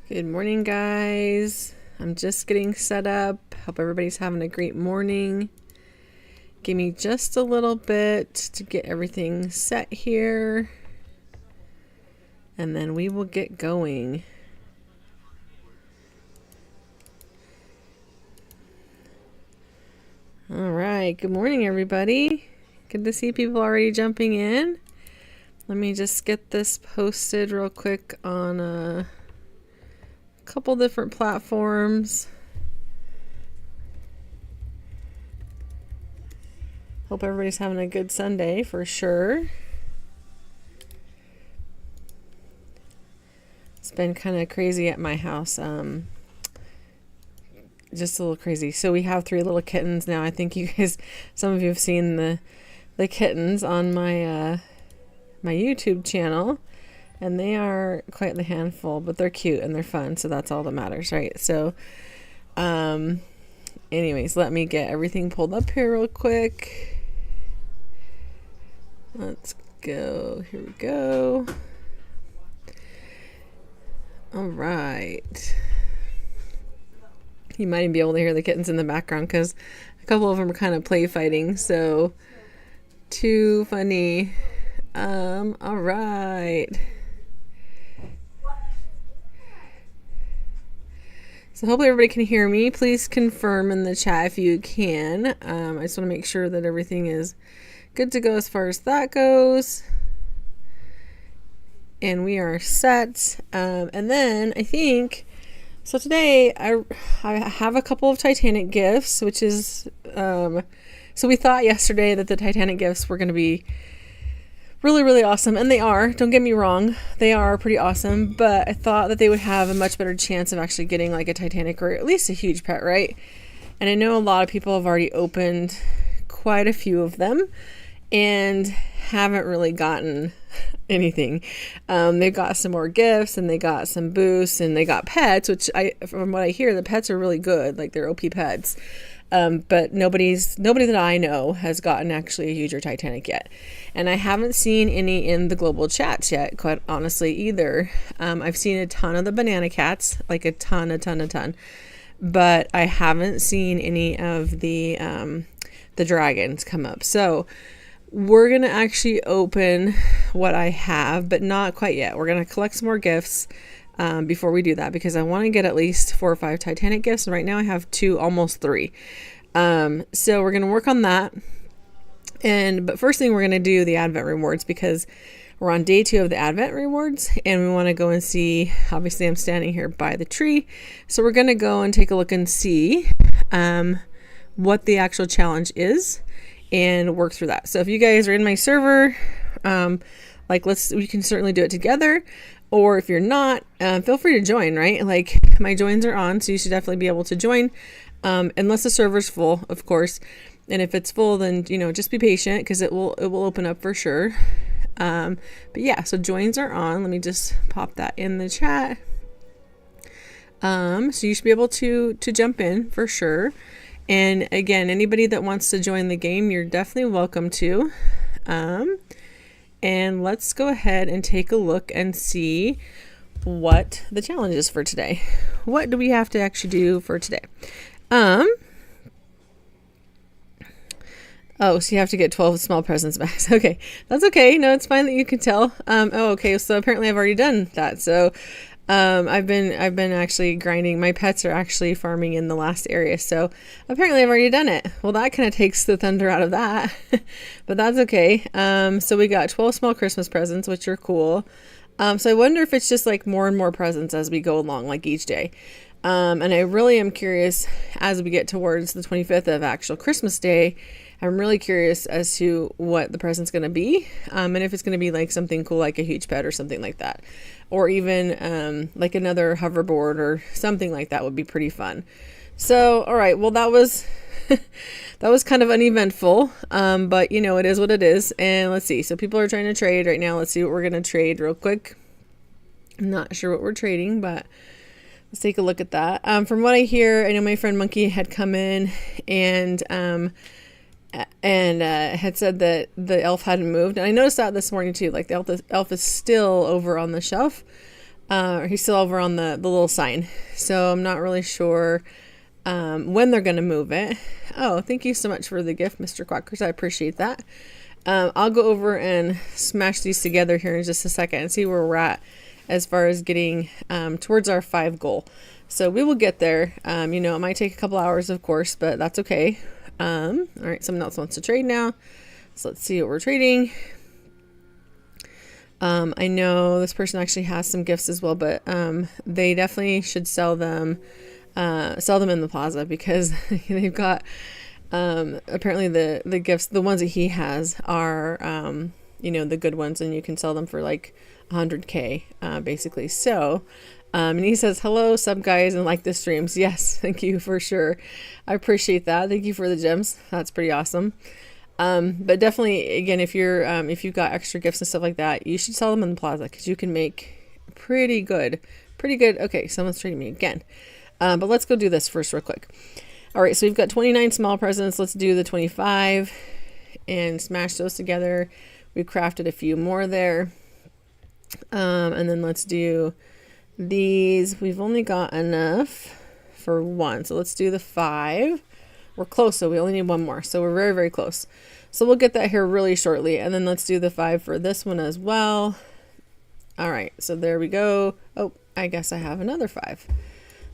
Good morning, guys. I'm just getting set up. Hope everybody's having a great morning. Give me just a little bit to get everything set here, and then we will get going. All right. Good morning, everybody. Good to see people already jumping in. Let me just get this posted real quick on a couple different platforms. Hope everybody's having a good Sunday for sure. It's been kind of crazy at my house. Just a little crazy. So we have 3 little kittens now. I think you guys, some of you have seen the kittens on my my YouTube channel, and they are quite the handful, but they're cute and they're fun, so that's all that matters, right? So anyways, let me get everything pulled up here real quick. Let's go. Here we go. All right. You might even be able to hear the kittens in the background because a couple of them are kind of play fighting, so too funny. All right. So hopefully everybody can hear me. Please confirm in the chat if you can. I just want to make sure that everything is good to go as far as that goes. And we are set. And then I think, so today I have a couple of Titanic gifts, which is, so we thought yesterday that the Titanic gifts were going to be really, really awesome. And they are, don't get me wrong, they are pretty awesome, but I thought that they would have a much better chance of actually getting like a Titanic or at least a huge pet, right? And I know a lot of people have already opened quite a few of them and haven't really gotten anything. They've got some more gifts and they got some boosts and they got pets, which from what I hear, the pets are really good, like they're OP pets. But nobody that I know has gotten actually a huger Titanic yet. And I haven't seen any in the global chats yet, quite honestly, either. I've seen a ton of the banana cats, like a ton. But I haven't seen any of the dragons come up. So we're going to actually open what I have, but not quite yet. We're going to collect some more gifts before we do that, because I want to get at least 4 or 5 Titanic gifts. And right now I have 2, almost 3. So we're going to work on that. But first thing we're going to do the Advent rewards, because we're on day 2 of the Advent rewards and we want to go and see, obviously I'm standing here by the tree. So we're going to go and take a look and see what the actual challenge is and work through that. So if you guys are in my server, we can certainly do it together. Or if you're not, feel free to join, right? Like my joins are on, so you should definitely be able to join, unless the server's full, of course. And if it's full, then, just be patient because it will open up for sure. But yeah, so joins are on. Let me just pop that in the chat. So you should be able to jump in for sure. And again, anybody that wants to join the game, you're definitely welcome to. And let's go ahead and take a look and see what the challenge is for today. What do we have to actually do for today? Oh, so you have to get 12 small presents back. Okay, that's okay. No, it's fine that you can tell. Okay, so apparently I've already done that. So I've been actually grinding. My pets are actually farming in the last area, so apparently I've already done it. Well, that kind of takes the thunder out of that, but that's okay. So we got 12 small Christmas presents, which are cool. So I wonder if it's just like more and more presents as we go along, like each day. And I really am curious as we get towards the 25th of actual Christmas Day. I'm really curious as to what the present's going to be, and if it's going to be like something cool, like a huge pet or something like that, or even like another hoverboard or something like that would be pretty fun. So, all right, well, that was that was kind of uneventful, but it is what it is. And let's see. So people are trying to trade right now. Let's see what we're going to trade real quick. I'm not sure what we're trading, but let's take a look at that. From what I hear, I know my friend Monkey had come in and had said that the elf hadn't moved. And I noticed that this morning too, like the elf is still over on the shelf. He's still over on the little sign. So I'm not really sure when they're going to move it. Oh, thank you so much for the gift, Mr. Quackers. I appreciate that. I'll go over and smash these together here in just a second and see where we're at as far as getting towards our 5 goal. So we will get there. You know, it might take a couple hours, of course, but that's okay. All right, someone else wants to trade now. So let's see what we're trading. I know this person actually has some gifts as well, but they definitely should sell them in the plaza, because they've got apparently the gifts, the ones that he has are you know, the good ones, and you can sell them for like 100K basically. So and he says, hello sub guys, and like the streams. Yes, thank you for sure. I appreciate that. Thank you for the gems. That's pretty awesome. But definitely, again, if you've got extra gifts and stuff like that, you should sell them in the plaza, because you can make pretty good. Okay, someone's trading me again. But let's go do this first real quick. All right, so we've got 29 small presents. Let's do the 25 and smash those together. We crafted a few more there. And then let's do these. We've only got enough for 1. So let's do the 5. We're close, so we only need 1 more. So we're very, very close. So we'll get that here really shortly. And then let's do the 5 for this one as well. All right, so there we go. Oh, I guess I have another 5.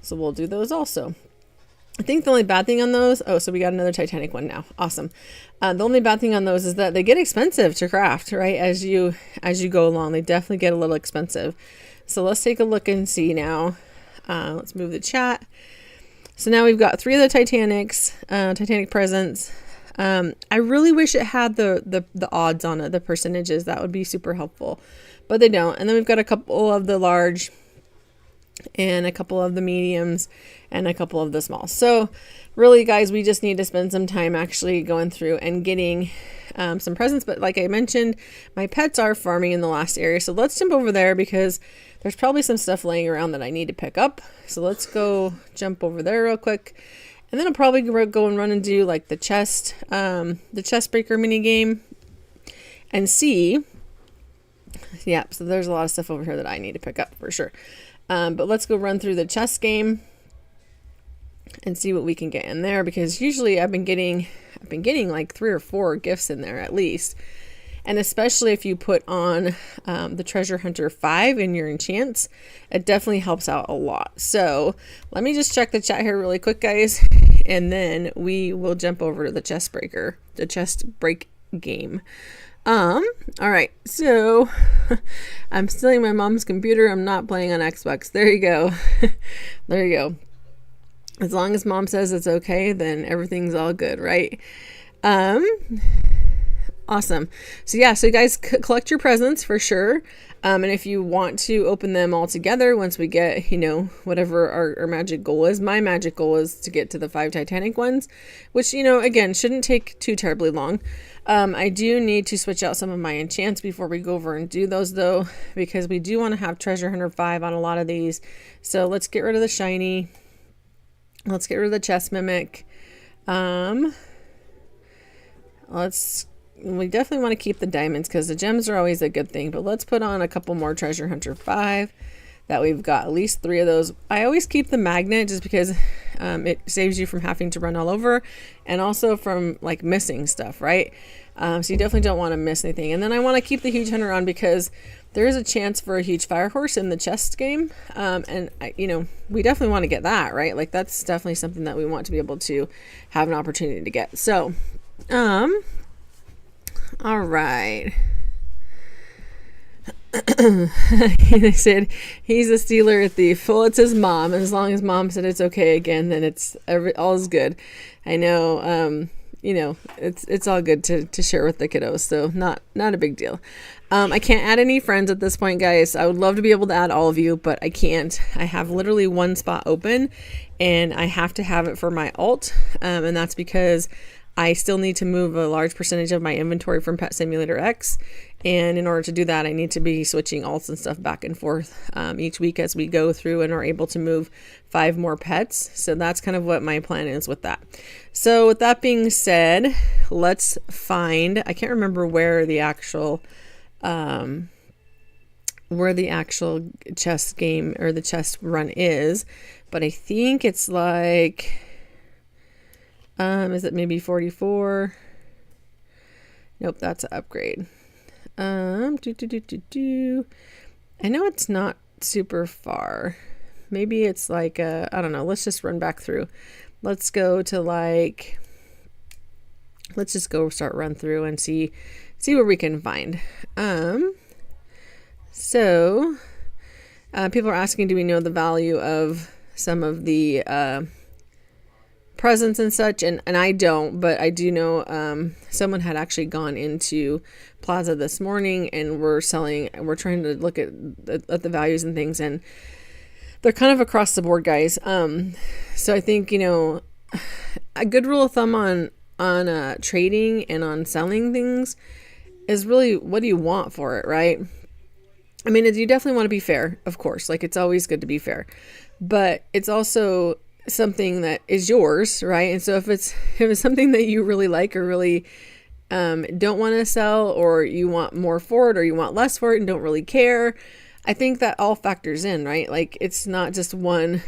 So we'll do those also. I think the only bad thing on those, oh, so we got another Titanic one now. Awesome. The only bad thing on those is that they get expensive to craft, right? As you go along, they definitely get a little expensive. So let's take a look and see now. Let's move the chat. So now we've got 3 of the Titanic presents. I really wish it had the odds on it, the percentages. That would be super helpful, but they don't. And then we've got a couple of the large, and a couple of the mediums, and a couple of the small. So really, guys, we just need to spend some time actually going through and getting some presents. But like I mentioned, my pets are farming in the last area, so let's jump over there, because there's probably some stuff laying around that I need to pick up. So let's go jump over there real quick, and then I'll probably go and run and do like the chest breaker mini game and see. Yeah, so there's a lot of stuff over here that I need to pick up for sure. But let's go run through the chess game and see what we can get in there, because usually I've been getting like 3 or 4 gifts in there at least. And especially if you put on the Treasure Hunter 5 in your enchants, it definitely helps out a lot. So let me just check the chat here really quick, guys, and then we will jump over to the chest break game. All right, so I'm stealing my mom's computer. I'm not playing on Xbox. There you go. There you go. As long as mom says it's okay, then everything's all good, right? Awesome. So yeah, so you guys collect your presents for sure. And if you want to open them all together once we get, you know, whatever our magic goal is. My magic goal is to get to the 5 Titanic ones, which, you know, again, shouldn't take too terribly long. I do need to switch out some of my enchants before we go over and do those, though, because we do want to have Treasure Hunter 5 on a lot of these. So let's get rid of the shiny. Let's get rid of the chest mimic. We definitely want to keep the diamonds, because the gems are always a good thing, but let's put on a couple more Treasure Hunter 5 that we've got at least 3 of those. I always keep the magnet just because it saves you from having to run all over, and also from like missing stuff, right? So you definitely don't want to miss anything. And then I want to keep the huge hunter on, because there is a chance for a huge fire horse in the chest game. And you know, we definitely want to get that, right? Like that's definitely something that we want to be able to have an opportunity to get. So, all right. They said he's a stealer, a thief. Well, it's his mom. As long as mom said it's okay again, then it's all is good. I know, you know, it's all good to share with the kiddos, so not a big deal. I can't add any friends at this point, guys. I would love to be able to add all of you, but I can't. I have literally 1 spot open, and I have to have it for my alt, and that's because I still need to move a large percentage of my inventory from Pet Simulator X. And in order to do that, I need to be switching alts and stuff back and forth each week as we go through and are able to move 5 more pets. So that's kind of what my plan is with that. So with that being said, let's find, I can't remember where the actual where the actual chess game or the chess run is, but I think it's like, is it maybe 44? Nope, that's an upgrade. I know it's not super far. Maybe it's like I don't know. Let's just run back through. Let's go to like, let's just go start run through and see what we can find. So people are asking, do we know the value of some of the presents and such? And I don't, but I do know someone had actually gone into Plaza this morning and we're trying to look at the values and things, and they're kind of across the board, guys. So I think, a good rule of thumb on trading and on selling things is really, what do you want for it, right? I mean, you definitely want to be fair, of course. Like, it's always good to be fair, but it's also something that is yours, right? And so if it's something that you really like or really don't want to sell, or you want more for it or you want less for it and don't really care, I think that all factors in, right? Like, it's not just one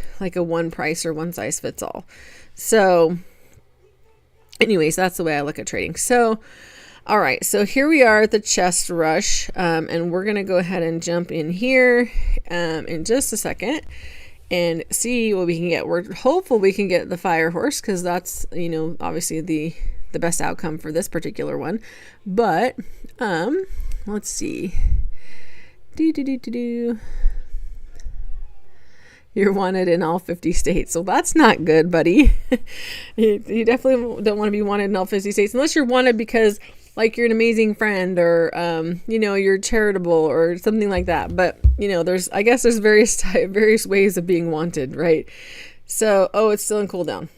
price or one size fits all. So anyways, that's the way I look at trading. So all right, so here we are at the chest rush, and we're going to go ahead and jump in here in just a second and see what we can get. We're hopeful we can get the fire horse, because that's, obviously the best outcome for this particular one. But let's see. You're wanted in all 50 states. So that's not good, buddy. You definitely don't want to be wanted in all 50 states, unless you're wanted because, like, you're an amazing friend, or you're charitable or something like that. But there's various ways of being wanted, right? So it's still in cooldown.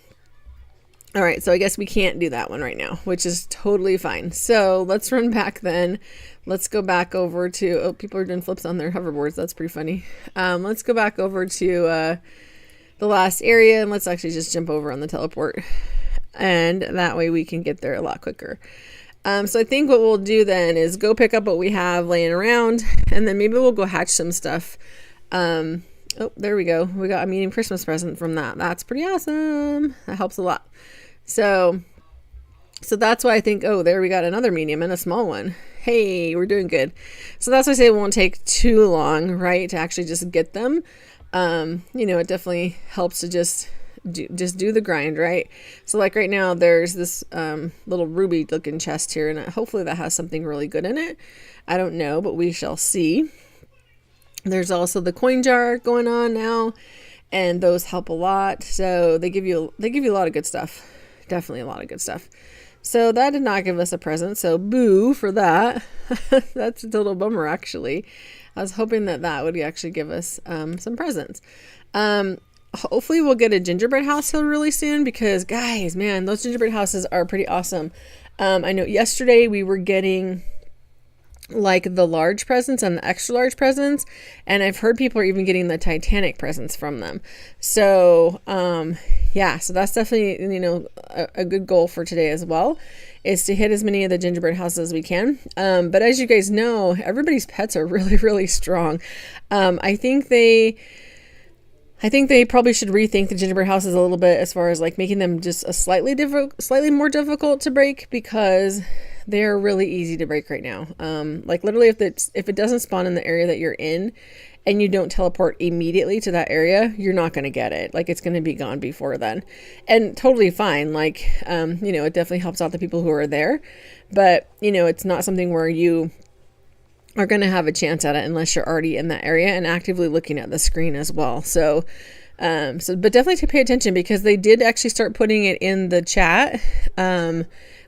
All right, so I guess we can't do that one right now, which is totally fine. So let's run back then. Let's go back over to, people are doing flips on their hoverboards. That's pretty funny. Let's go back over to the last area, and let's actually just jump over on the teleport. And that way we can get there a lot quicker. So I think what we'll do then is go pick up what we have laying around, and then maybe we'll go hatch some stuff. Oh, there we go. We got a medium Christmas present from that. That's pretty awesome. That helps a lot. So that's why I think, there we got another medium and a small one. Hey, we're doing good. So that's why I say it won't take too long, right, to actually just get them. It definitely helps to just do the grind, right? So like right now there's this little ruby looking chest here, and hopefully that has something really good in it. I don't know, but we shall see. There's also the coin jar going on now, and those help a lot. So they give you a lot of good stuff. Definitely a lot of good stuff. So that did not give us a present, so boo for that. That's a total bummer, actually. I was hoping that would actually give us some presents. Hopefully we'll get a gingerbread house here really soon, because guys, man, those gingerbread houses are pretty awesome. I know yesterday we were getting like the large presents and the extra large presents, and I've heard people are even getting the Titanic presents from them. So so that's definitely a good goal for today as well, is to hit as many of the gingerbread houses as we can. But as you guys know, everybody's pets are really, really strong. I think they probably should rethink the gingerbread houses a little bit, as far as like making them just a slightly more difficult to break, because they're really easy to break right now. Like literally, if it doesn't spawn in the area that you're in, and you don't teleport immediately to that area, you're not going to get it. Like, it's going to be gone before then, and totally fine. Like, it definitely helps out the people who are there, but it's not something where you are going to have a chance at it unless you're already in that area and actively looking at the screen as well. So but definitely to pay attention, because they did actually start putting it in the chat,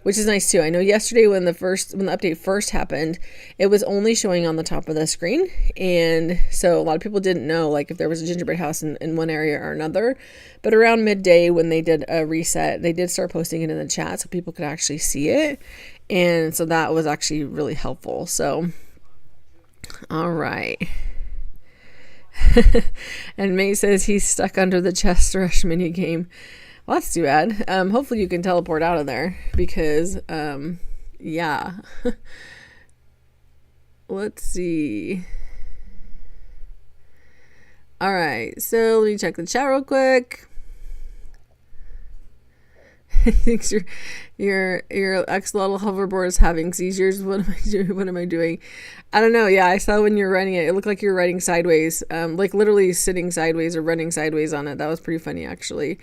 which is nice too. I know yesterday when the update first happened, it was only showing on the top of the screen. And so a lot of people didn't know, like, if there was a gingerbread house in one area or another. But around midday, when they did a reset, they did start posting it in the chat so people could actually see it. And so that was actually really helpful. So, all right. And May says he's stuck under the chest rush mini game. Well, that's too bad. Hopefully you can teleport out of there, because yeah. Let's see. All right, so let me check the chat real quick. He thinks your axolotl hoverboard is having seizures. What am I doing? What am I doing? I don't know. Yeah, I saw when you're riding it. It looked like you're riding sideways, like literally sitting sideways or running sideways on it. That was pretty funny, actually.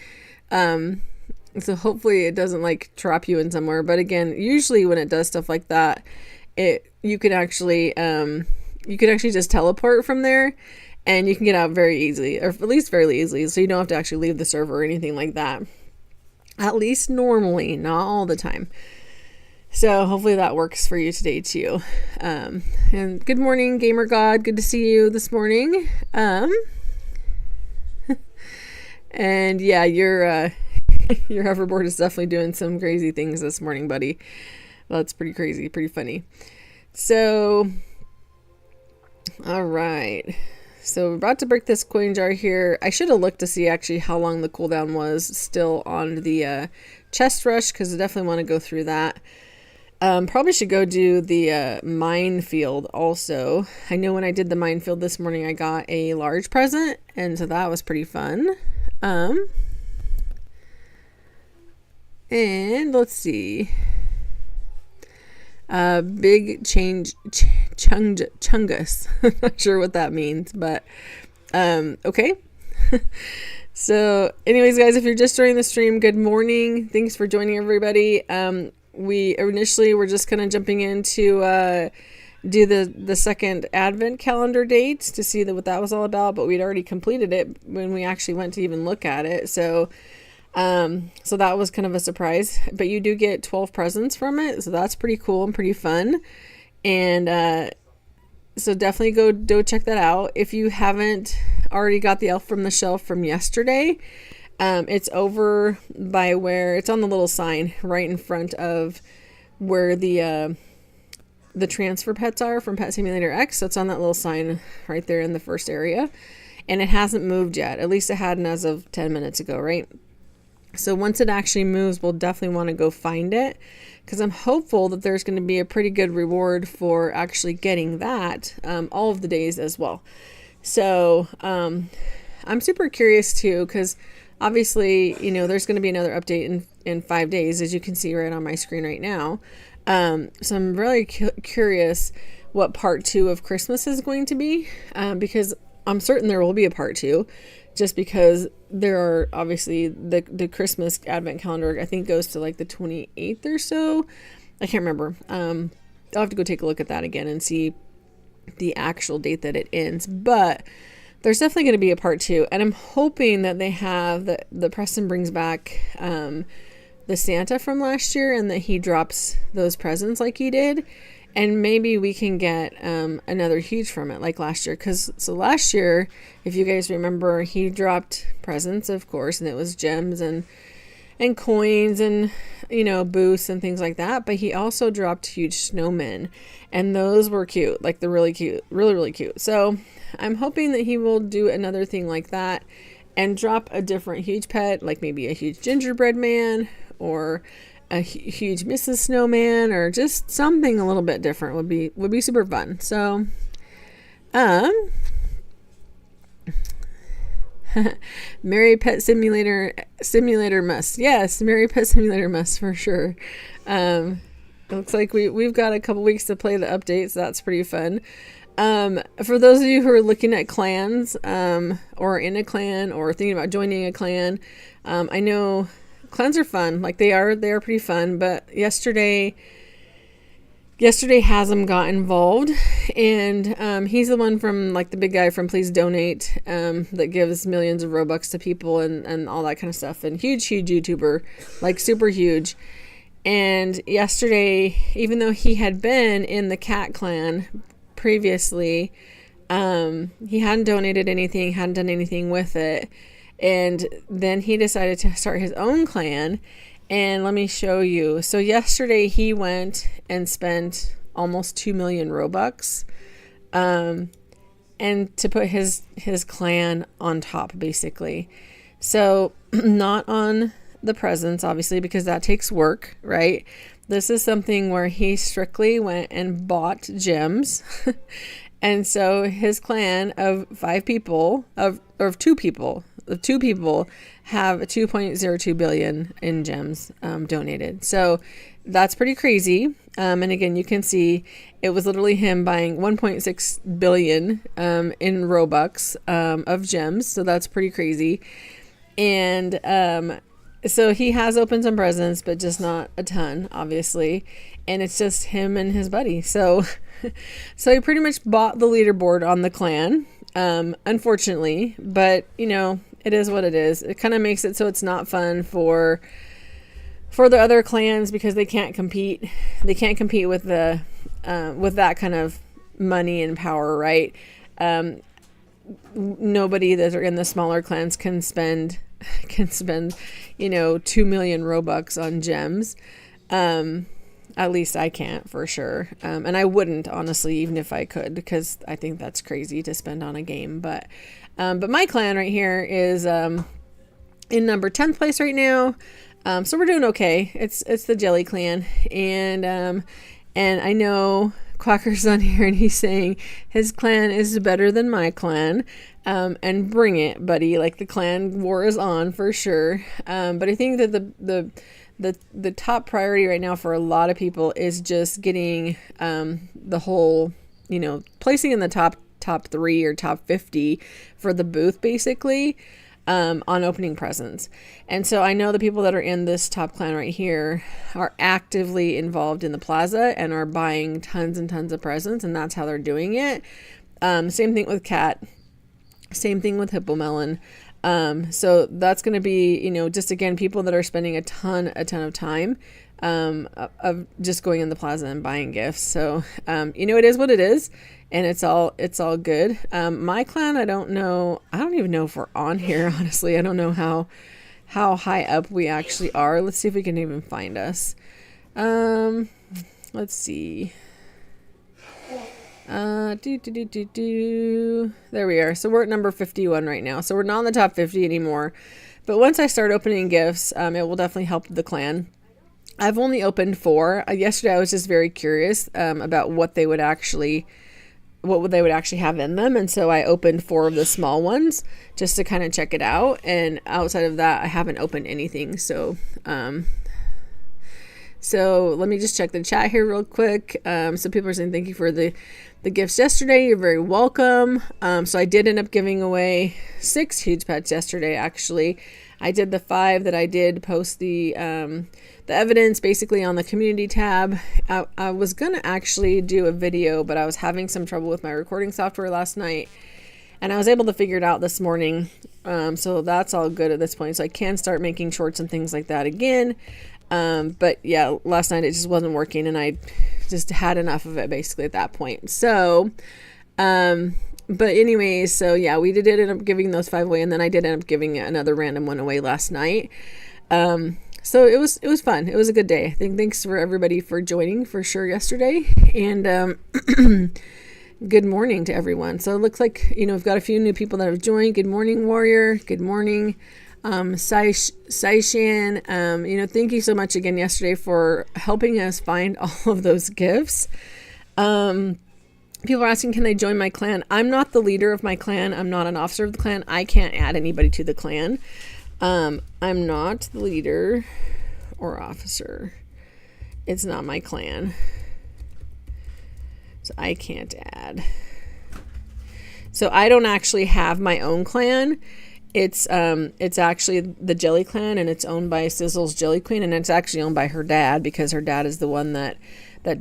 So hopefully it doesn't like trap you in somewhere. But again, usually when it does stuff like that, you can actually just teleport from there, and you can get out very easily, or at least fairly easily. So you don't have to actually leave the server or anything like that. At least normally, not all the time. So hopefully that works for you today too. And good morning, Gamer God. Good to see you this morning. And yeah, your hoverboard is definitely doing some crazy things this morning, buddy. Well, that's pretty crazy, pretty funny. So, all right. So we're about to break this coin jar here. I should have looked to see actually how long the cooldown was still on the chest rush, because I definitely want to go through that. Probably should go do the minefield also. I know when I did the minefield this morning, I got a large present, and so that was pretty fun. And let's see. Big change, chungus. I'm not sure what that means, but okay. So anyways, guys, if you're just joining the stream, good morning. Thanks for joining, everybody. We initially were just kind of jumping into do the second advent calendar dates to see what that was all about, but we'd already completed it when we actually went to even look at it. So that was kind of a surprise, but you do get 12 presents from it. So that's pretty cool and pretty fun. And, so definitely go check that out. If you haven't already got the elf from the shelf from yesterday, it's over by where it's on the little sign right in front of where the transfer pets are from Pet Simulator X. So it's on that little sign right there in the first area, and it hasn't moved yet. At least it hadn't as of 10 minutes ago, right? So once it actually moves, we'll definitely want to go find it, because I'm hopeful that there's going to be a pretty good reward for actually getting that all of the days as well. So I'm super curious too, because obviously, there's going to be another update in 5 days, as you can see right on my screen right now. So I'm really curious what part 2 of Christmas is going to be, because I'm certain there will be a part 2. Just because there are obviously the Christmas advent calendar, I think, goes to like the 28th or so. I can't remember. I'll have to go take a look at that again and see the actual date that it ends. But there's definitely going to be a part 2. And I'm hoping that they have the Preston brings back the Santa from last year, and that he drops those presents like he did. And maybe we can get another huge from it like last year. So last year, if you guys remember, he dropped presents, of course, and it was gems and coins and, boosts and things like that. But he also dropped huge snowmen, and those were cute. Like, they're really cute, really, really cute. So I'm hoping that he will do another thing like that and drop a different huge pet, like maybe a huge gingerbread man or a huge Mrs. Snowman, or just something a little bit different would be super fun. So, Merry Pet Simulator must. Yes, Merry Pet Simulator must for sure. It looks like we've got a couple weeks to play the update, so that's pretty fun. For those of you who are looking at clans, or in a clan, or thinking about joining a clan, I know clans are fun. Like, they are pretty fun. But yesterday Hasm got involved, and he's the one from, like, the big guy from Please Donate, that gives millions of Robux to people and all that kind of stuff. And huge YouTuber, like super huge. And yesterday, even though he had been in the cat clan previously, he hadn't donated anything, hadn't done anything with it. And then he decided to start his own clan. And let me show you. So yesterday he went and spent almost 2 million Robux. And to put his clan on top, basically. So not on the presents, obviously, because that takes work, right? This is something where he strictly went and bought gems And so his clan of 5 people, of 2 people, have 2.02 billion in gems donated. So that's pretty crazy. And again, you can see it was literally him buying 1.6 billion in Robux of gems. So that's pretty crazy. And so he has opened some presents, but just not a ton, obviously. And it's just him and his buddy. So he pretty much bought the leaderboard on the clan, unfortunately. But, you know, it is what it is. It kind of makes it so it's not fun for the other clans because they can't compete. They can't compete with with that kind of money and power, right? Nobody that are in the smaller clans can spend, you know, 2 million Robux on gems. At least I can't, for sure. And I wouldn't, honestly, even if I could, because I think that's crazy to spend on a game. But my clan right here is in number 10th place right now. So we're doing okay. It's the Jelly Clan. And I know Quacker's on here and he's saying his clan is better than my clan. And bring it, buddy. Like, the clan war is on for sure. But I think that the top priority right now for a lot of people is just getting the whole, you know, placing in the top 3 or top 50 for the booth, basically, on opening presents. And so I know the people that are in this top clan right here are actively involved in the plaza and are buying tons and tons of presents, and that's how they're doing it. Same thing with Cat. Same thing with Hippo Melon. So that's going to be, you know, just again, people that are spending a ton of time, of just going in the plaza and buying gifts. So, you know, it is what it is, and it's all good. My clan, I don't even know if we're on here, honestly. I don't know how high up we actually are. Let's see if we can even find us. Let's see. There we are. So we're at number 51 right now. So we're not in the top 50 anymore. But once I start opening gifts, it will definitely help the clan. I've only opened 4. Yesterday I was just very curious about what they would actually have in them, and so I opened 4 of the small ones just to kind of check it out. And outside of that, I haven't opened anything. So let me just check the chat here real quick. So people are saying thank you for the gifts yesterday. You're very welcome. So I did end up giving away 6 huge pets yesterday, actually. I did the 5 that I did post the evidence basically on the community tab. I was going to actually do a video, but I was having some trouble with my recording software last night, and I was able to figure it out this morning. So that's all good at this point. So I can start making shorts and things like that again. But yeah, last night it just wasn't working, and I just had enough of it basically at that point. So, but anyways, so yeah, we did end up giving those 5 away, and then I did end up giving another random one away last night. So it was fun. It was a good day. I think thanks for everybody for joining for sure yesterday, and good morning to everyone. So it looks like, you know, we've got a few new people that have joined. Good morning, Warrior. Good morning. Saishan, you know, thank you so much again yesterday for helping us find all of those gifts. People are asking, can they join my clan? I'm not the leader of my clan. I'm not an officer of the clan. I can't add anybody to the clan. I'm not the leader or officer. It's not my clan. So I can't add. So I don't actually have my own clan. It's actually the Jelly Clan, and it's owned by Sizzle's Jelly Queen, and it's actually owned by her dad, because her dad is the one that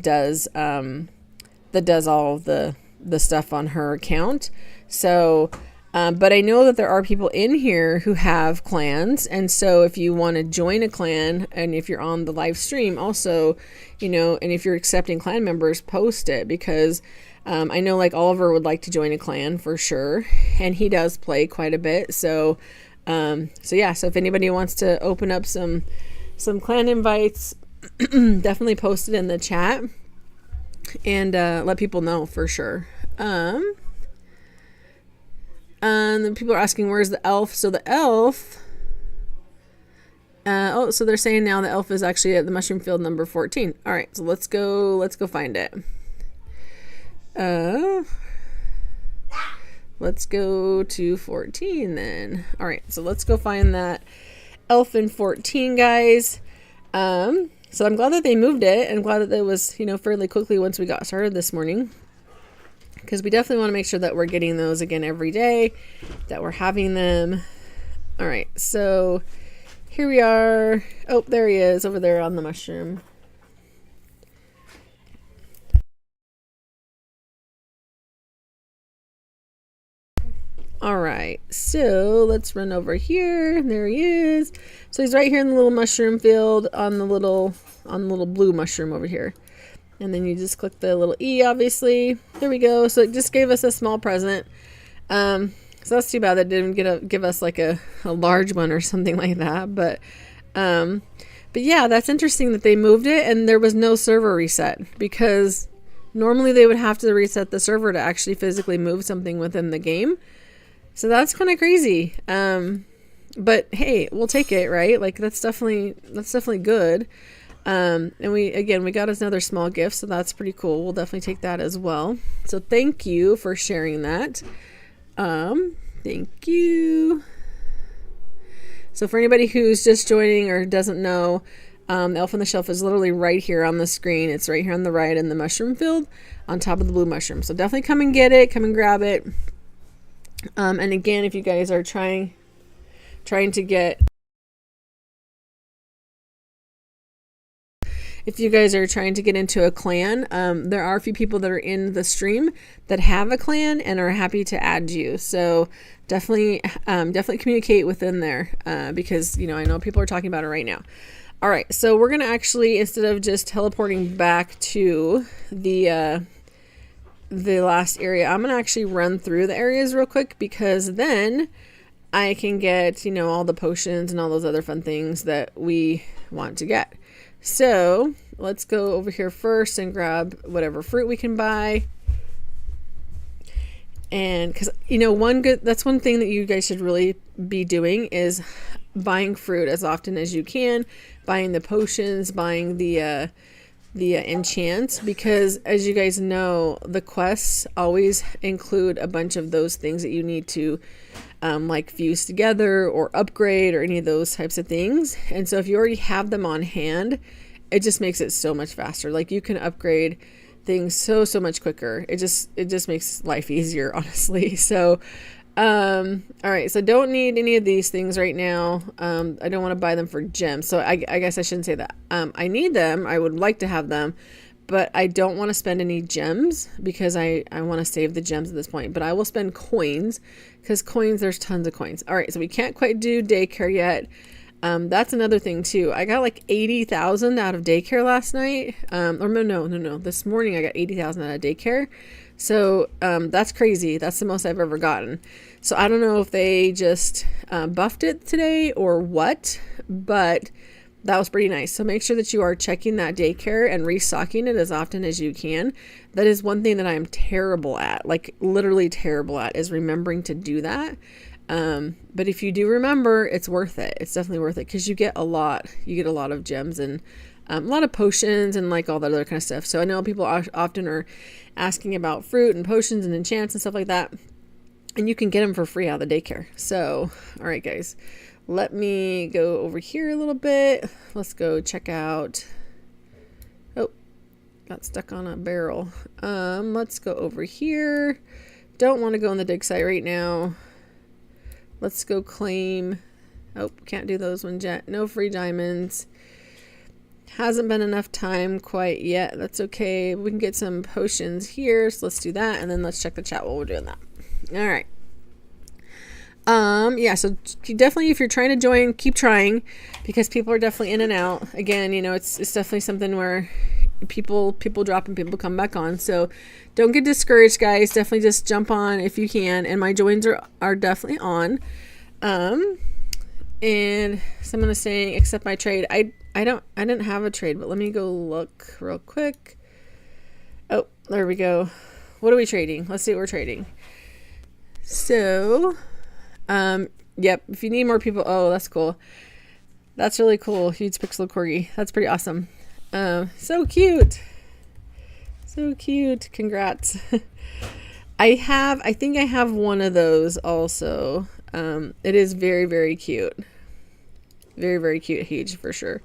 does all of the stuff on her account. So, but I know that there are people in here who have clans, and so if you want to join a clan, and if you're on the live stream also, you know, and if you're accepting clan members, post it, because I know like Oliver would like to join a clan for sure, and he does play quite a bit. So yeah, so if anybody wants to open up some clan invites, definitely post it in the chat and let people know for sure. And then people are asking, where's the elf? So the elf, so they're saying now the elf is actually at the mushroom field number 14. All right, so let's go find it. let's go to 14 then. All right, so let's go find that elf in 14, guys. So I'm glad that they moved it, and glad that it was, fairly quickly once we got started this morning, because we definitely want to make sure that we're getting those again every day, that we're having them. All right, so here we are. Oh, there he is over there on the mushroom. All right, so let's run over here. There he is. So he's right here in the little mushroom field on the little blue mushroom over here. And then you just click the little E, obviously. There we go. So it just gave us a small present. So that's too bad that didn't give us like a large one or something like that. But yeah, that's interesting that they moved it and there was no server reset, because normally they would have to reset the server to actually physically move something within the game. So that's kind of crazy. But hey, we'll take it, right? Like that's definitely good. And we got us another small gift, so that's pretty cool. We'll definitely take that as well. So thank you for sharing that. Thank you. So for anybody who's just joining or doesn't know, the Elf on the Shelf is literally right here on the screen. It's right here on the right in the mushroom field on top of the blue mushroom. So definitely come and get it. Come and grab it. And again, if you guys are trying to get, into a clan, there are a few people that are in the stream that have a clan and are happy to add you. So definitely communicate within there, because I know people are talking about it right now. All right, so we're gonna actually, instead of just teleporting back to the last area, I'm gonna actually run through the areas real quick, because then I can get all the potions and all those other fun things that we want to get. So let's go over here first and grab whatever fruit we can buy. And because that's one thing that you guys should really be doing is buying fruit as often as you can, buying the potions, buying the enchants, because as you guys know, the quests always include a bunch of those things that you need to like fuse together or upgrade or any of those types of things. And so if you already have them on hand, it just makes it so much faster. Like you can upgrade things so much quicker. It just makes life easier, honestly. So all right, so don't need any of these things right now. I don't want to buy them for gems, so I guess I shouldn't say that. I need them. I would like to have them, but I don't want to spend any gems, because I want to save the gems at this point. But I will spend coins, because there's tons of coins. All right, so we can't quite do daycare yet. That's another thing too. I got like 80,000 out of daycare last night. Or no. This morning I got 80,000 out of daycare. So that's crazy. That's the most I've ever gotten. So I don't know if they just buffed it today or what, but that was pretty nice. So make sure that you are checking that daycare and restocking it as often as you can. That is one thing that I'm terrible at, like literally terrible at, is remembering to do that. But if you do remember, it's worth it. It's definitely worth it, because you get a lot of gems and a lot of potions and like all that other kind of stuff. So I know people often are asking about fruit and potions and enchants and stuff like that, and you can get them for free out of the daycare. So, all right, guys, let me go over here a little bit. Let's go check out. Oh, got stuck on a barrel. Let's go over here. Don't want to go on the dig site right now. Let's go claim. Oh, can't do those ones yet. No free diamonds. Hasn't been enough time quite yet. That's okay. We can get some potions here. So let's do that. And then let's check the chat while we're doing that. All right. Yeah, so definitely, if you're trying to join, keep trying, because people are definitely in and out. Again, it's definitely something where people drop and people come back on. So don't get discouraged, guys. Definitely just jump on if you can. And my joins are definitely on. And someone is saying, accept my trade. I didn't have a trade, but let me go look real quick. Oh, there we go. What are we trading? Let's see what we're trading. So, yep, if you need more people, oh, that's cool. That's really cool. Huge pixel corgi. That's pretty awesome. So cute. So cute. Congrats. I think I have one of those also. It is very, very cute. Very, very cute Heege for sure.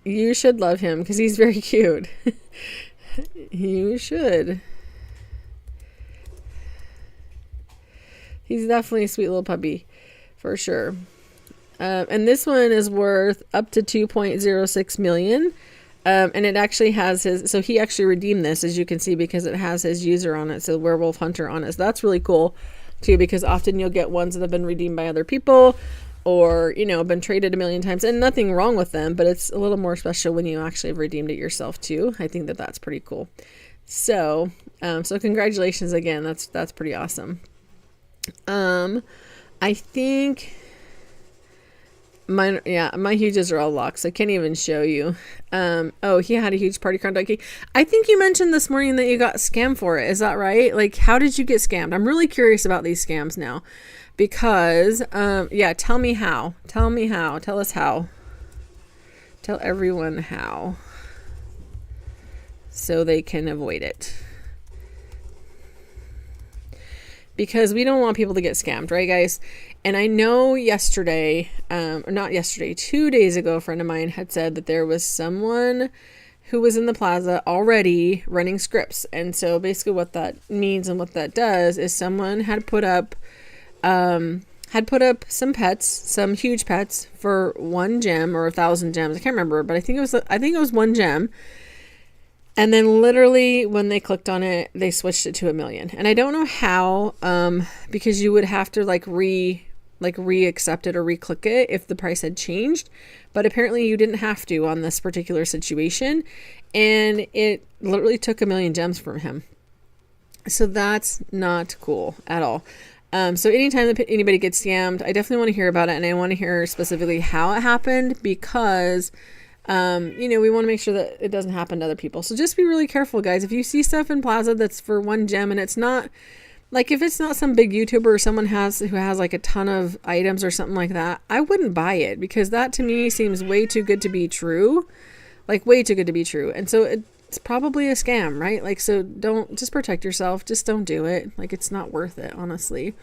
You should love him because he's very cute. You should. He's definitely a sweet little puppy for sure. And this one is worth up to 2.06 million. And it actually has so he actually redeemed this, as you can see, because it has his user on it. So Werewolf Hunter on it. So that's really cool too, because often you'll get ones that have been redeemed by other people or, been traded a million times, and nothing wrong with them, but it's a little more special when you actually have redeemed it yourself too. I think that that's pretty cool. So, so congratulations again. That's pretty awesome. I think my Huges are all locked, so I can't even show you. Oh, he had a huge party crown donkey. I think you mentioned this morning that you got scammed for it. Is that right? Like, how did you get scammed? I'm really curious about these scams now, because, yeah, tell me how. Tell me how. Tell us how. Tell everyone how, so they can avoid it. Because we don't want people to get scammed, right, guys? And I know yesterday, or not yesterday, 2 days ago, a friend of mine had said that there was someone who was in the plaza already running scripts. And so basically what that means and what that does is someone had put up some pets, some huge pets for 1 gem or 1,000 gems. I can't remember, but I think it was 1 gem. And then literally when they clicked on it, they switched it to 1 million. And I don't know how, because you would have to re-accept it or re-click it if the price had changed. But apparently you didn't have to on this particular situation. And it literally took 1 million gems from him. So that's not cool at all. So anytime that anybody gets scammed, I definitely want to hear about it. And I want to hear specifically how it happened, because we want to make sure that it doesn't happen to other people. So just be really careful, guys. If you see stuff in Plaza that's for 1 gem and it's not, like, if it's not some big YouTuber or someone who has like a ton of items or something like that, I wouldn't buy it, because that to me seems way too good to be true. Like, way too good to be true. And so it's probably a scam, right? Like, so just protect yourself. Just don't do it. Like, it's not worth it, honestly.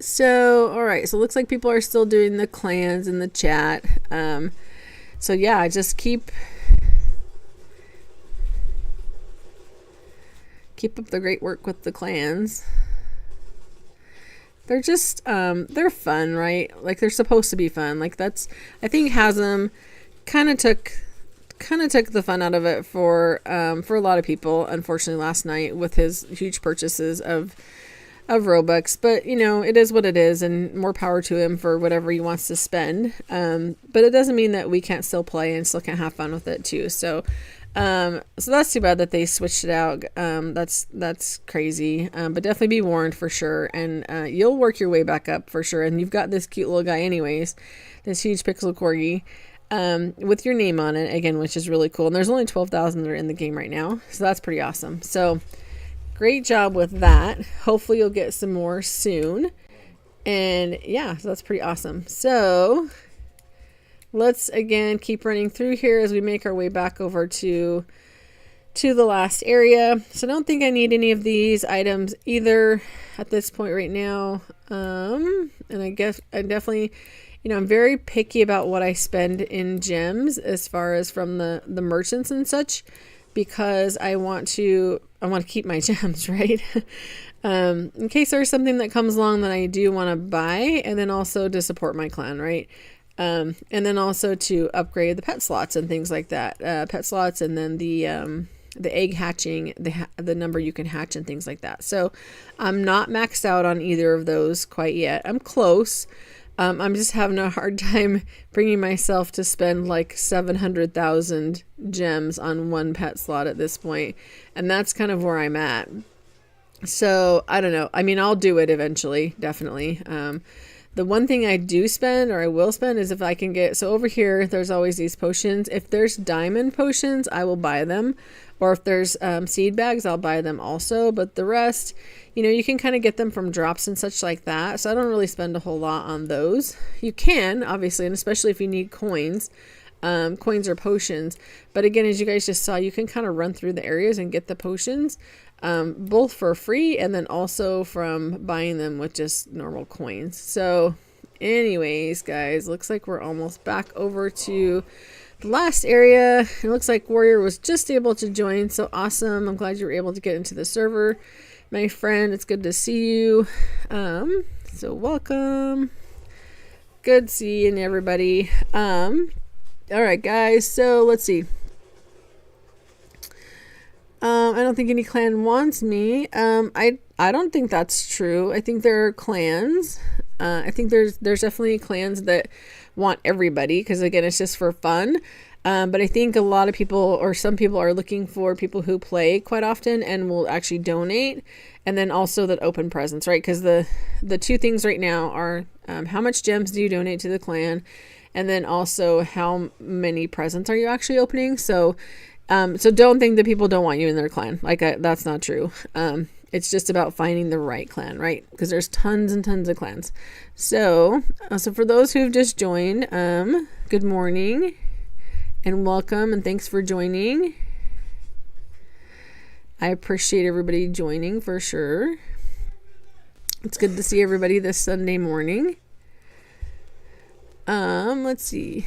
So, all right. So it looks like people are still doing the clans in the chat. So yeah, just keep up the great work with the clans. They're just, they're fun, right? Like, they're supposed to be fun. Like, I think Hasm kind of took the fun out of it for a lot of people, unfortunately, last night with his huge purchases of Robux. But it is what it is, and more power to him for whatever he wants to spend. But it doesn't mean that we can't still play and still can't have fun with it too. So that's too bad that they switched it out. That's crazy. But definitely be warned for sure, and you'll work your way back up for sure. And you've got this cute little guy anyways, this huge pixel corgi, with your name on it again, which is really cool. And there's only 12,000 that are in the game right now, so that's pretty awesome. So great job with that. Hopefully you'll get some more soon. And yeah, so that's pretty awesome. So let's again keep running through here as we make our way back over to the last area. So I don't think I need any of these items either at this point right now. And I guess I definitely, I'm very picky about what I spend in gems as far as from the merchants and such, because I want to keep my gems, right? In case there's something that comes along that I do want to buy, and then also to support my clan, right? And then also to upgrade the pet slots and things like that. Pet slots, and then the egg hatching, the number you can hatch and things like that. So I'm not maxed out on either of those quite yet. I'm close. I'm just having a hard time bringing myself to spend like 700,000 gems on one pet slot at this point. And that's kind of where I'm at. So I don't know. I mean, I'll do it eventually, definitely. The one thing I do spend, or I will spend, is if I can get, so over here, there's always these potions. If there's diamond potions, I will buy them. Or if there's seed bags, I'll buy them also. But the rest, you can kind of get them from drops and such like that. So I don't really spend a whole lot on those. You can, obviously, and especially if you need coins. coins or potions. But again, as you guys just saw, you can kind of run through the areas and get the potions, both for free and then also from buying them with just normal coins. So anyways, guys, looks like we're almost back over to the last area. It looks like Warrior was just able to join. So awesome. I'm glad you were able to get into the server, my friend. It's good to see you. So welcome. Good seeing everybody. All right, guys. So let's see. I don't think any clan wants me. I don't think that's true. I think there are clans. I think there's definitely clans that want everybody, because again, it's just for fun. But I think a lot of people, or some people, are looking for people who play quite often and will actually donate, and then also that open presents, right? Because the two things right now are how much gems do you donate to the clan, and then also how many presents are you actually opening. So don't think that people don't want you in their clan. That's not true. It's just about finding the right clan, right? Because there's tons and tons of clans. So for those who've just joined, good morning and welcome, and thanks for joining. I appreciate everybody joining for sure. It's good to see everybody this Sunday morning. Let's see.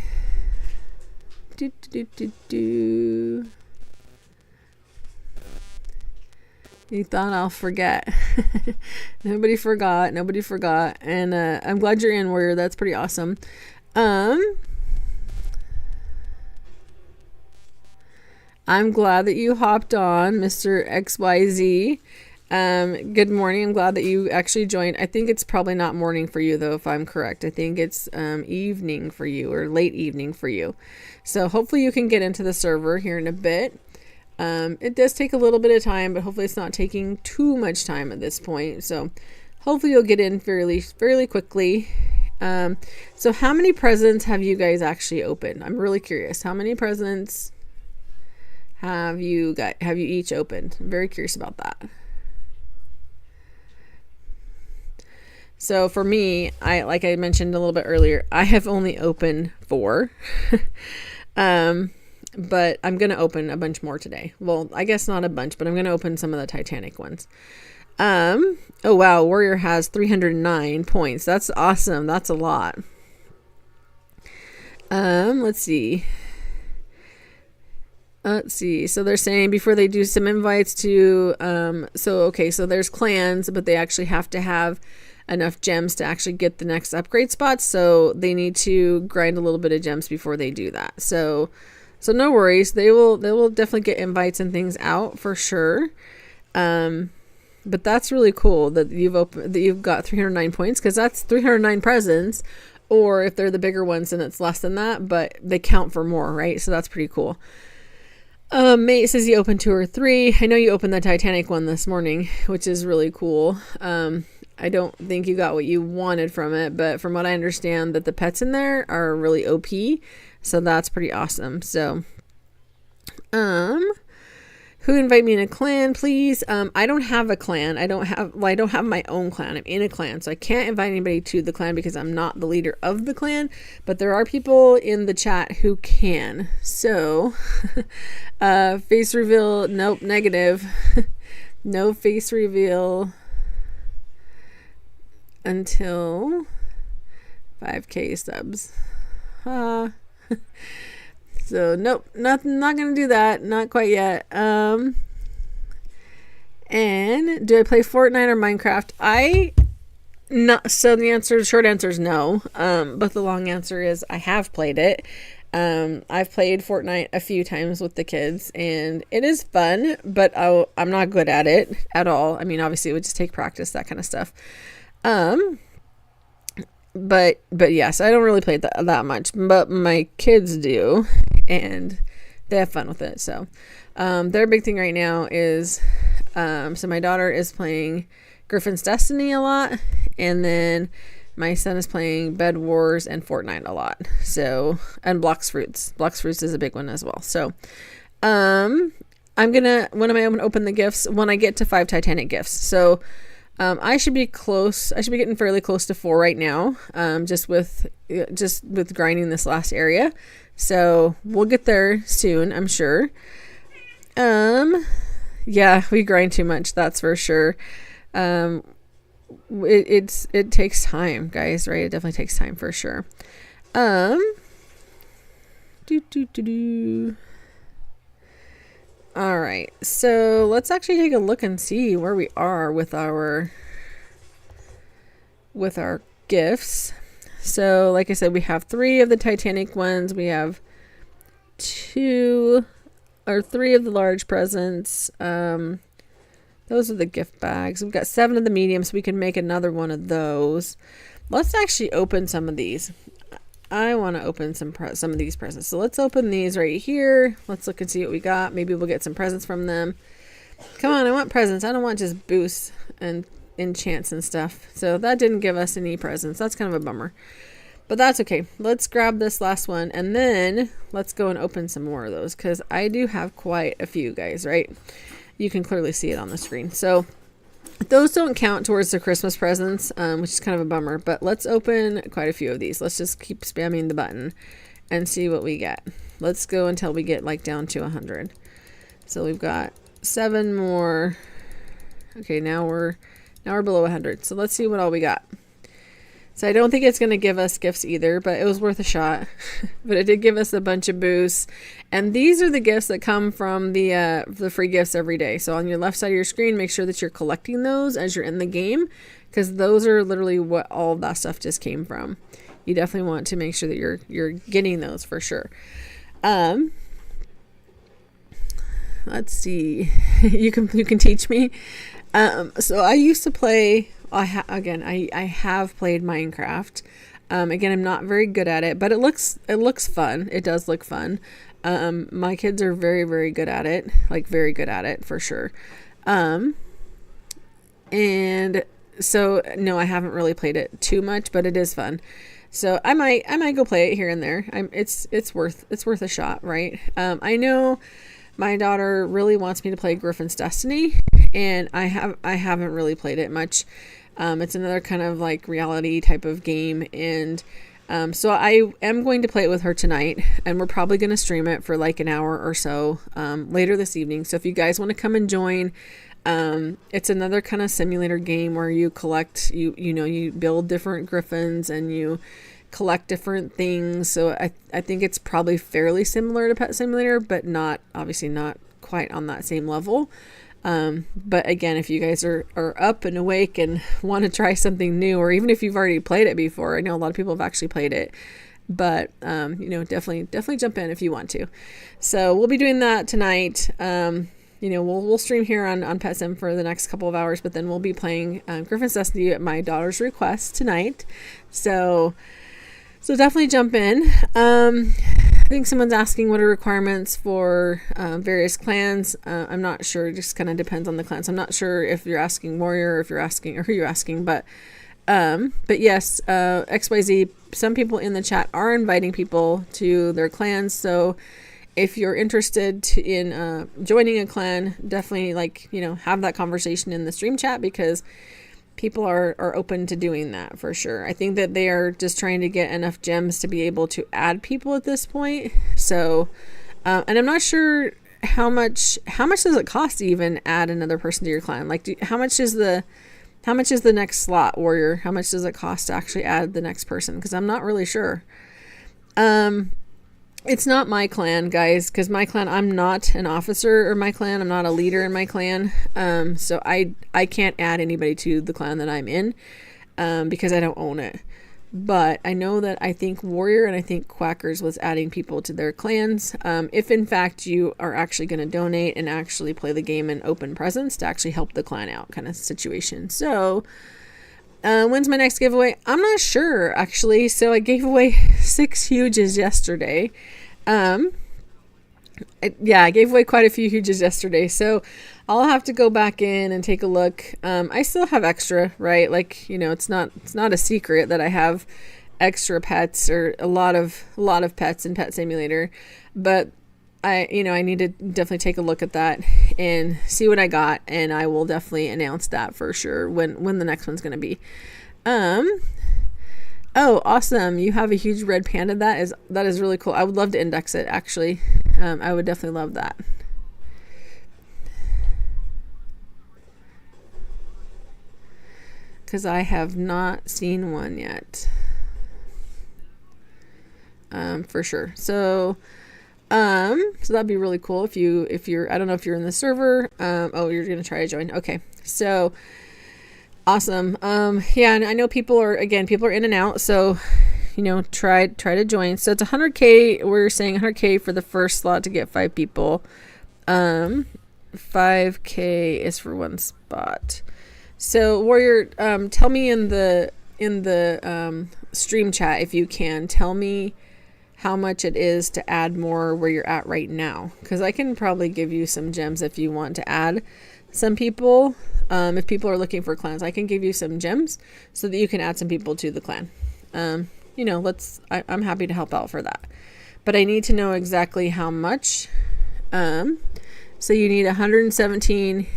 You thought I'll forget. Nobody forgot. And I'm glad you're in, Warrior. That's pretty awesome. I'm glad that you hopped on, Mr. XYZ. Good morning. I'm glad that you actually joined. I think it's probably not morning for you, though, if I'm correct. I think it's evening for you, or late evening for you. So hopefully you can get into the server here in a bit. It does take a little bit of time, but hopefully it's not taking too much time at this point. So hopefully you'll get in fairly quickly. So how many presents have you guys actually opened? I'm really curious. How many presents have you each opened? I'm very curious about that. So for me, like I mentioned a little bit earlier, I have only opened 4. But I'm going to open a bunch more today. Well, I guess not a bunch, but I'm going to open some of the Titanic ones. Oh, wow. Warrior has 309 points. That's awesome. That's a lot. Let's see. So they're saying before they do some invites to, so there's clans, but they actually have to have enough gems to actually get the next upgrade spots. So they need to grind a little bit of gems before they do that. So no worries. They will definitely get invites and things out for sure. But that's really cool that you've got 309 points, because that's 309 presents. Or if they're the bigger ones, then it's less than that, but they count for more, right? So that's pretty cool. Mate says you opened 2 or 3. I know you opened the Titanic one this morning, which is really cool. I don't think you got what you wanted from it, but from what I understand, that the pets in there are really OP. So that's pretty awesome. So, who invite me in a clan, please? I don't have a clan. I don't have my own clan. I'm in a clan, so I can't invite anybody to the clan because I'm not the leader of the clan. But there are people in the chat who can. So, face reveal. Nope, negative. No face reveal until 5K subs. So nope, not gonna do that, not quite yet. And do I play Fortnite or Minecraft? So the short answer is no. But the long answer is I have played it. I've played Fortnite a few times with the kids, and it is fun, but I'm not good at it at all. I mean, obviously it would just take practice, that kind of stuff. But yes, I don't really play that much, but my kids do, and they have fun with it. So, their big thing right now is, so my daughter is playing Griffin's Destiny a lot, and then my son is playing Bed Wars and Fortnite a lot. So, and Blox Fruits. Blox Fruits is a big one as well. So, when am I going to open the gifts? When I get to 5 Titanic gifts. So, I should be close. I should be getting fairly close to 4 right now. Just with grinding this last area. So we'll get there soon, I'm sure. Yeah, we grind too much, that's for sure. It takes time, guys, right? It definitely takes time for sure. All right, so let's actually take a look and see where we are with our gifts. So like I said, we have 3 of the Titanic ones. We have 2 or 3 of the large presents. Those are the gift bags. We've got 7 of the mediums, so we can make another one of those. Let's actually open some of these. I want to open some of these presents. So let's open these right here. Let's look and see what we got. Maybe we'll get some presents from them. Come on, I want presents. I don't want just boosts and enchants and stuff. So that didn't give us any presents. That's kind of a bummer. But that's okay. Let's grab this last one and then let's go and open some more of those because I do have quite a few, guys, right? You can clearly see it on the screen. So those don't count towards the Christmas presents, which is kind of a bummer. But let's open quite a few of these. Let's just keep spamming the button and see what we get. Let's go until we get like down to 100. So we've got 7 more. Okay, now we're below 100. So let's see what all we got. So I don't think it's going to give us gifts either, but it was worth a shot. But it did give us a bunch of boosts. And these are the gifts that come from the free gifts every day. So on your left side of your screen, make sure that you're collecting those as you're in the game, because those are literally what all of that stuff just came from. You definitely want to make sure that you're getting those for sure. Let's see. You can teach me. So I used to play. I have played Minecraft. Again, I'm not very good at it, but it looks fun. It does look fun. My kids are very, very good at it, like very good at it for sure. And so no, I haven't really played it too much, but it is fun. So I might go play it here and there. It's worth a shot, right? I know my daughter really wants me to play Griffin's Destiny, and I haven't really played it much. It's another kind of like reality type of game, and so I am going to play it with her tonight, and we're probably going to stream it for like an hour or so later this evening. So if you guys want to come and join, it's another kind of simulator game where you collect, you build different griffins and you collect different things. So I think it's probably fairly similar to Pet Simulator, but obviously not quite on that same level. But again, if you guys are up and awake and want to try something new, or even if you've already played it before, I know a lot of people have actually played it, but, definitely jump in if you want to. So we'll be doing that tonight. We'll stream here on Pet Sim for the next couple of hours, but then we'll be playing, Griffin's Destiny at my daughter's request tonight. So definitely jump in. I think someone's asking what are requirements for various clans. I'm not sure. It just kind of depends on the clans. I'm not sure if you're asking warrior, or if you're asking, or who you're asking. But yes, XYZ. Some people in the chat are inviting people to their clans. So if you're interested in joining a clan, definitely have that conversation in the stream chat, because people are open to doing that for sure. I think that they are just trying to get enough gems to be able to add people at this point. So, and I'm not sure how much does it cost to even add another person to your clan? Like, how much is the next slot, warrior? How much does it cost to actually add the next person? Because I'm not really sure. It's not my clan, guys, because my clan, I'm not an officer in my clan. I'm not a leader in my clan. So I can't add anybody to the clan that I'm in because I don't own it. But I know that I think Warrior and I think Quackers was adding people to their clans. If in fact you are actually going to donate and actually play the game and open presents to actually help the clan out kind of situation. So when's my next giveaway? I'm not sure, actually. So I gave away 6 huges yesterday. I gave away quite a few huges yesterday. So I'll have to go back in and take a look. I still have extra, right? Like, it's not a secret that I have extra pets, or a lot of pets in Pet Simulator. But I need to definitely take a look at that and see what I got, and I will definitely announce that for sure when the next one's going to be. Oh, awesome. You have a huge red panda. That is really cool. I would love to index it, actually. I would definitely love that. Because I have not seen one yet. For sure. So that'd be really cool if you're, I don't know if you're in the server. Oh, you're going to try to join. Okay. So awesome. Yeah, and I know people are in and out. So, try to join. So it's 100K. We're saying 100K for the first slot to get 5 people. 5K is for one spot. So Warrior, tell me in the stream chat, if you can, tell me how much it is to add more where you're at right now, because I can probably give you some gems if you want to add some people. If people are looking for clans, I can give you some gems so that you can add some people to the clan. I'm happy to help out for that, but I need to know exactly how much. So you need 117.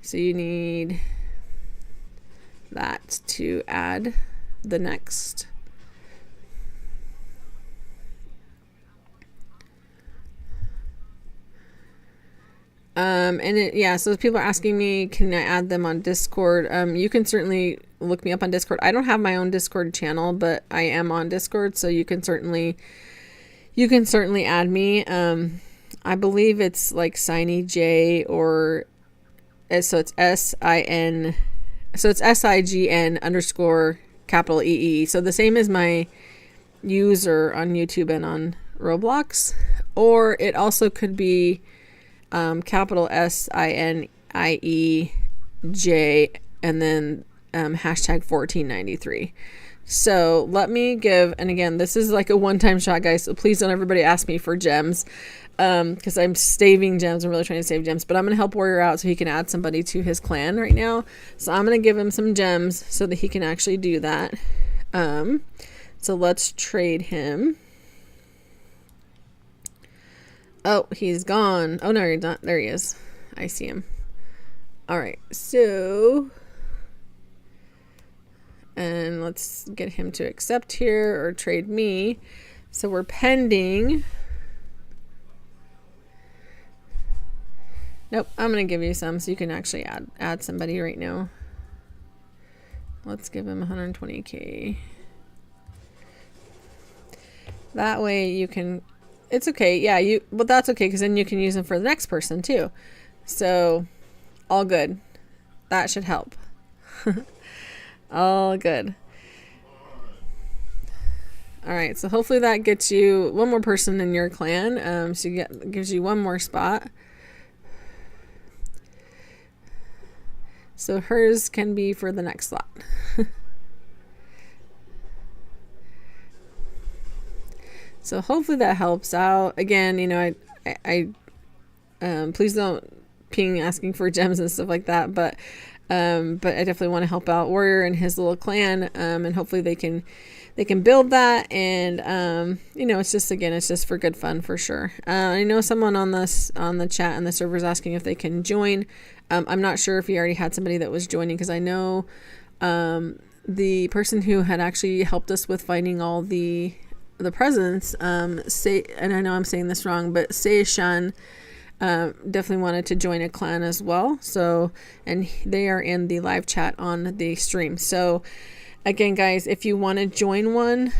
So you need that to add the next. So people are asking me, can I add them on Discord? You can certainly look me up on Discord. I don't have my own Discord channel, but I am on Discord, so you can certainly add me. I believe it's like SinyJ or so it's SIN, so it's SIGN_EE. So the same as my user on YouTube and on Roblox, or it also could be capital SINIEJ and then hashtag 1493. So let me give, and again, this is like a one-time shot, guys, so please don't everybody ask me for gems, because I'm saving gems. I'm really trying to save gems, but I'm going to help Warrior out so he can add somebody to his clan right now. So I'm going to give him some gems so that he can actually do that. So let's trade him. Oh, he's gone. Oh, no, he's not. There he is. I see him. All right. So, and let's get him to accept here or trade me. So we're pending. Nope. I'm going to give you some so you can actually add somebody right now. Let's give him 120K. That way you can... It's okay. Yeah, well, that's okay, because then you can use them for the next person too. So, all good. That should help. All good. All right, so hopefully that gets you one more person in your clan. So gives you one more spot. So hers can be for the next slot. So hopefully that helps out. Again, I please don't ping asking for gems and stuff like that, but I definitely want to help out Warrior and his little clan, and hopefully they can build that, and it's just for good fun for sure. I know someone on the chat and the server is asking if they can join. I'm not sure if he already had somebody that was joining, because I know the person who had actually helped us with finding all the presents, and I know I'm saying this wrong, but Seishan definitely wanted to join a clan as well. So, and they are in the live chat on the stream. So again, guys, if you want to join one,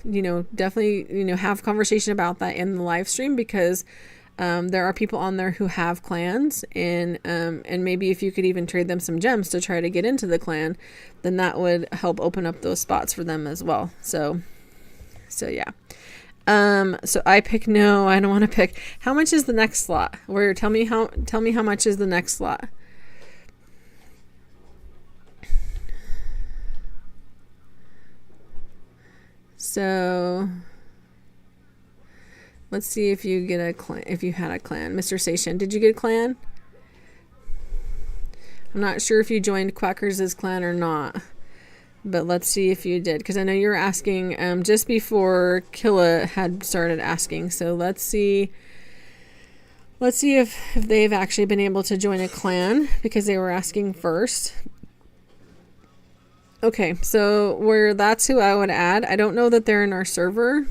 definitely, have conversation about that in the live stream, because there are people on there who have clans, and maybe if you could even trade them some gems to try to get into the clan, then that would help open up those spots for them as well. So yeah. So I pick no, I don't want to pick. How much is the next slot? Tell me how much is the next slot. So let's see if you get a clan, if you had a clan. Mr. Sation, did you get a clan? I'm not sure if you joined Quackers' clan or not. But let's see if you did, because I know you were asking just before Killa had started asking. So let's see if they've actually been able to join a clan, because they were asking first. Okay, so that's who I would add. I don't know that they're in our server.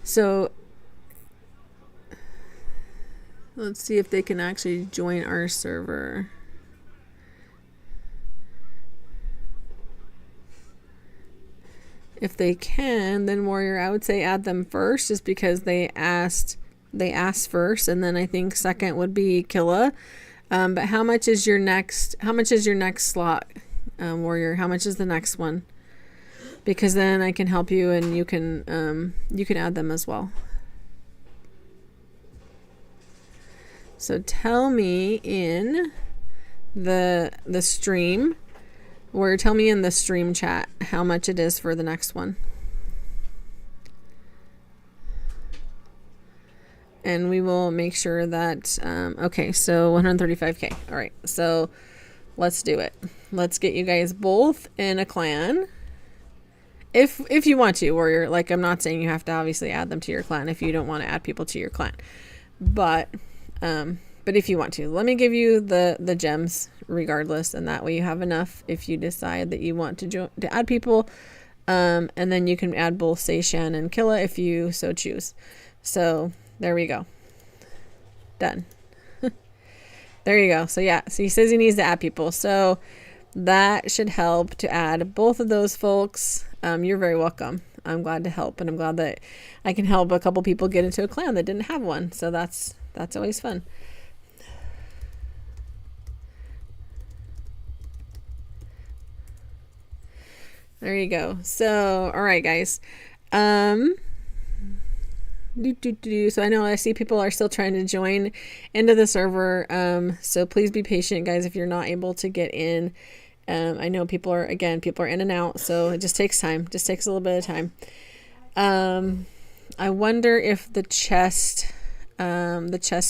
So let's see if they can actually join our server. If they can, then Warrior, I would say add them first, just because they asked first, and then I think second would be Killa. But how much is your next slot, Warrior? How much is the next one? Because then I can help you, and you can add them as well. So tell me in the stream, or tell me in the stream chat how much it is for the next one. And we will make sure that, okay, so 135K. All right, so let's do it. Let's get you guys both in a clan. If you want to, Warrior, like, I'm not saying you have to obviously add them to your clan if you don't want to add people to your clan. But if you want to, let me give you the gems regardless, and that way you have enough if you decide that you want to add people. And then you can add both Seishan and Killa if you so choose. So there we go. Done. There you go. So yeah, so he says he needs to add people. So that should help to add both of those folks. You're very welcome. I'm glad to help, and I'm glad that I can help a couple people get into a clan that didn't have one. So that's always fun. There you go. So, all right, guys. So I know I see people are still trying to join into the server. So please be patient, guys, if you're not able to get in. I know people are in and out, so it just takes time. Just takes a little bit of time. I wonder if the chest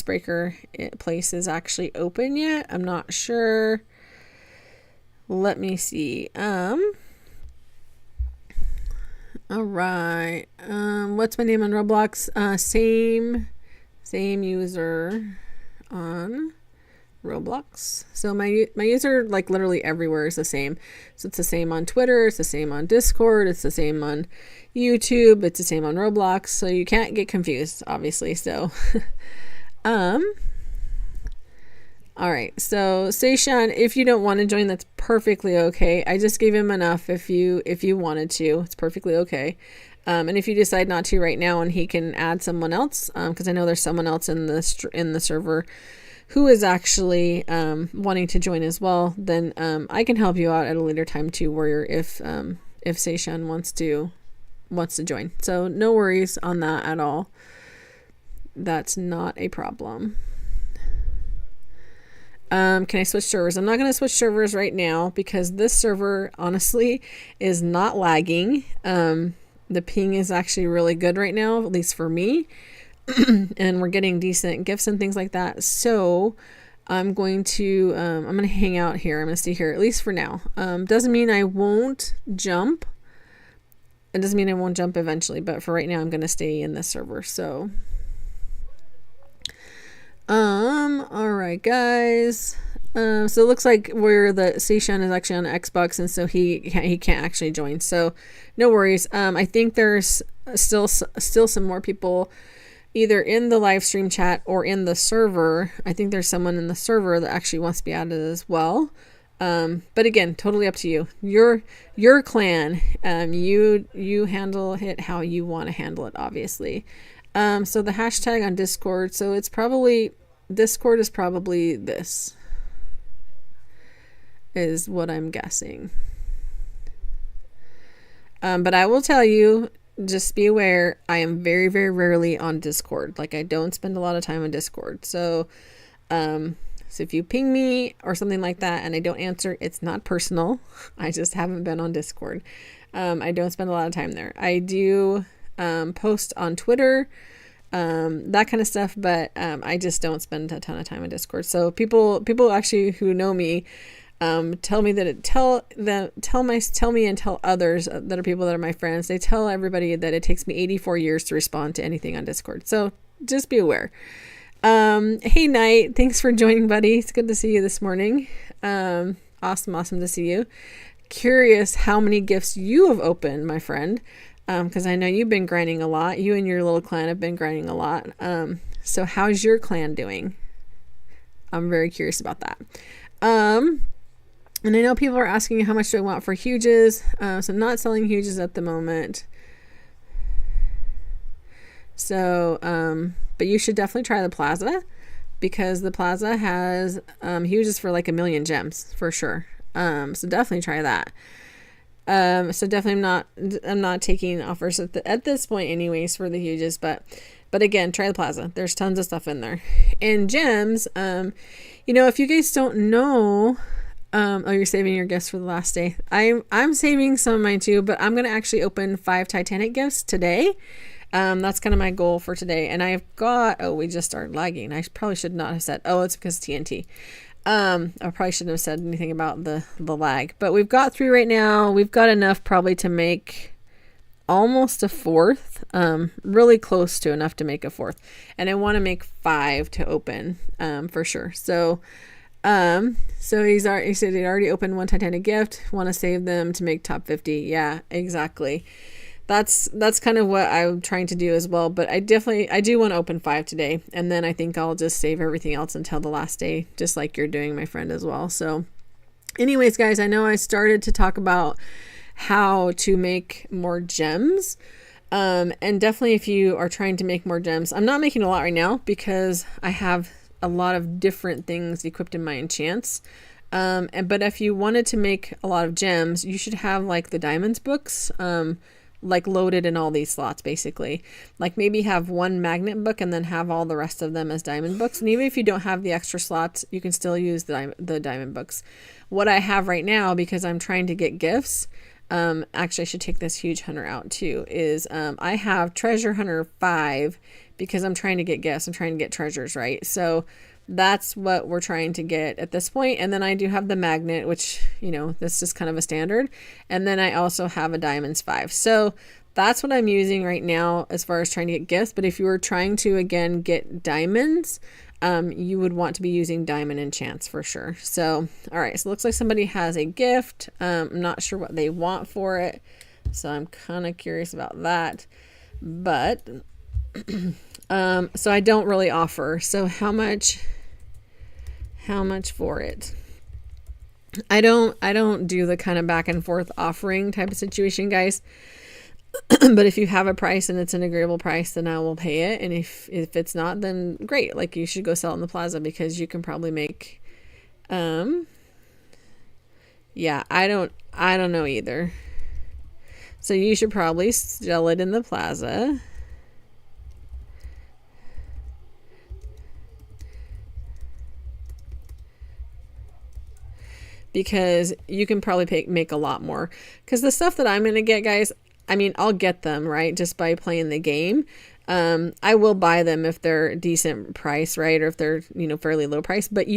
breaker place is actually open yet. I'm not sure. Let me see. All right. What's my name on Roblox? Same user on Roblox. So my user, like, literally everywhere is the same. So it's the same on Twitter, it's the same on Discord, it's the same on YouTube, it's the same on Roblox. So you can't get confused, obviously. So all right, so Seishan, if you don't want to join, that's perfectly okay. I just gave him enough if you wanted to. It's perfectly okay. And if you decide not to right now, and he can add someone else, because I know there's someone else in the server who is actually wanting to join as well, then I can help you out at a later time too, Warrior, if Seishan wants to join. So no worries on that at all. That's not a problem. Can I switch servers? I'm not going to switch servers right now because this server honestly is not lagging. The ping is actually really good right now, at least for me. And we're getting decent gifts and things like that. So I'm going to hang out here. I'm going to stay here at least for now. Doesn't mean I won't jump. It doesn't mean I won't jump eventually, but for right now I'm going to stay in this server. So all right, guys. So it looks like where the Seishan is actually on Xbox, and so he can't actually join. So no worries. I think there's still some more people either in the live stream chat or in the server. I think there's someone in the server that actually wants to be added as well. But again, totally up to you. Your clan. You handle it how you want to handle it, obviously. So the hashtag on Discord. So it's probably Discord is probably this. Is what I'm guessing. But I will tell you, just be aware, I am very, very rarely on Discord. Like, I don't spend a lot of time on Discord. So if you ping me or something like that and I don't answer, it's not personal. I just haven't been on Discord. I don't spend a lot of time there. I do post on Twitter. that kind of stuff. But I just don't spend a ton of time on Discord. So people actually who know me tell me that tell me and tell others that are people that are my friends. They tell everybody that it takes me 84 years to respond to anything on Discord. So just be aware. Hey Knight, thanks for joining, buddy. It's good to see you this morning. Awesome to see you. Curious how many gifts you have opened, my friend. Because I know you've been grinding a lot. You and your little clan have been grinding a lot. So how's your clan doing? I'm very curious about that. And I know people are asking how much do I want for huges. So I'm not selling huges at the moment. So, but you should definitely try the Plaza, because the Plaza has huges for like 1 million gems for sure. So definitely try that. So definitely I'm not taking offers at this point anyways for the huges, but again, try the Plaza. There's tons of stuff in there. And gems, if you guys don't know, you're saving your gifts for the last day. I'm saving some of mine too, but I'm going to actually open 5 Titanic gifts today. That's kind of my goal for today. And I've got, we just started lagging. I probably should not have said, it's because TNT. I probably shouldn't have said anything about the lag, but we've got 3 right now. We've got enough probably to make almost a 4th, really close to enough to make a 4th. And I want to make 5 to open, for sure. So he said he already opened 1 Titanic gift, want to save them to make top 50. Yeah, exactly. That's kind of what I'm trying to do as well. But I do want to open 5 today. And then I think I'll just save everything else until the last day, just like you're doing, my friend, as well. So anyways, guys, I know I started to talk about how to make more gems. And definitely if you are trying to make more gems, I'm not making a lot right now because I have a lot of different things equipped in my enchants. But if you wanted to make a lot of gems, you should have like the diamonds books, like loaded in all these slots, basically. Like maybe have 1 magnet book and then have all the rest of them as diamond books. And even if you don't have the extra slots, you can still use the diamond books. What I have right now, because I'm trying to get gifts, actually I should take this huge hunter out too, is I have treasure hunter 5 because I'm trying to get gifts. I'm trying to get treasures, right? So that's what we're trying to get at this point. And then I do have the magnet, which, that's just kind of a standard. And then I also have a diamonds 5. So that's what I'm using right now as far as trying to get gifts. But if you were trying to, again, get diamonds, you would want to be using diamond enchants for sure. So, all right. So it looks like somebody has a gift. I'm not sure what they want for it. So I'm kind of curious about that. But, so I don't really offer. So how much for it? I don't do the kind of back and forth offering type of situation, guys. But if you have a price and it's an agreeable price, then I will pay it. And if it's not, then great. Like you should go sell it in the Plaza because you can probably make, yeah, I don't know either. So you should probably sell it in the Plaza. Because you can probably make a lot more. Because the stuff that I'm going to get, guys, I mean, I'll get them, right? Just by playing the game. I will buy them if they're decent price, right? Or if they're, fairly low price. But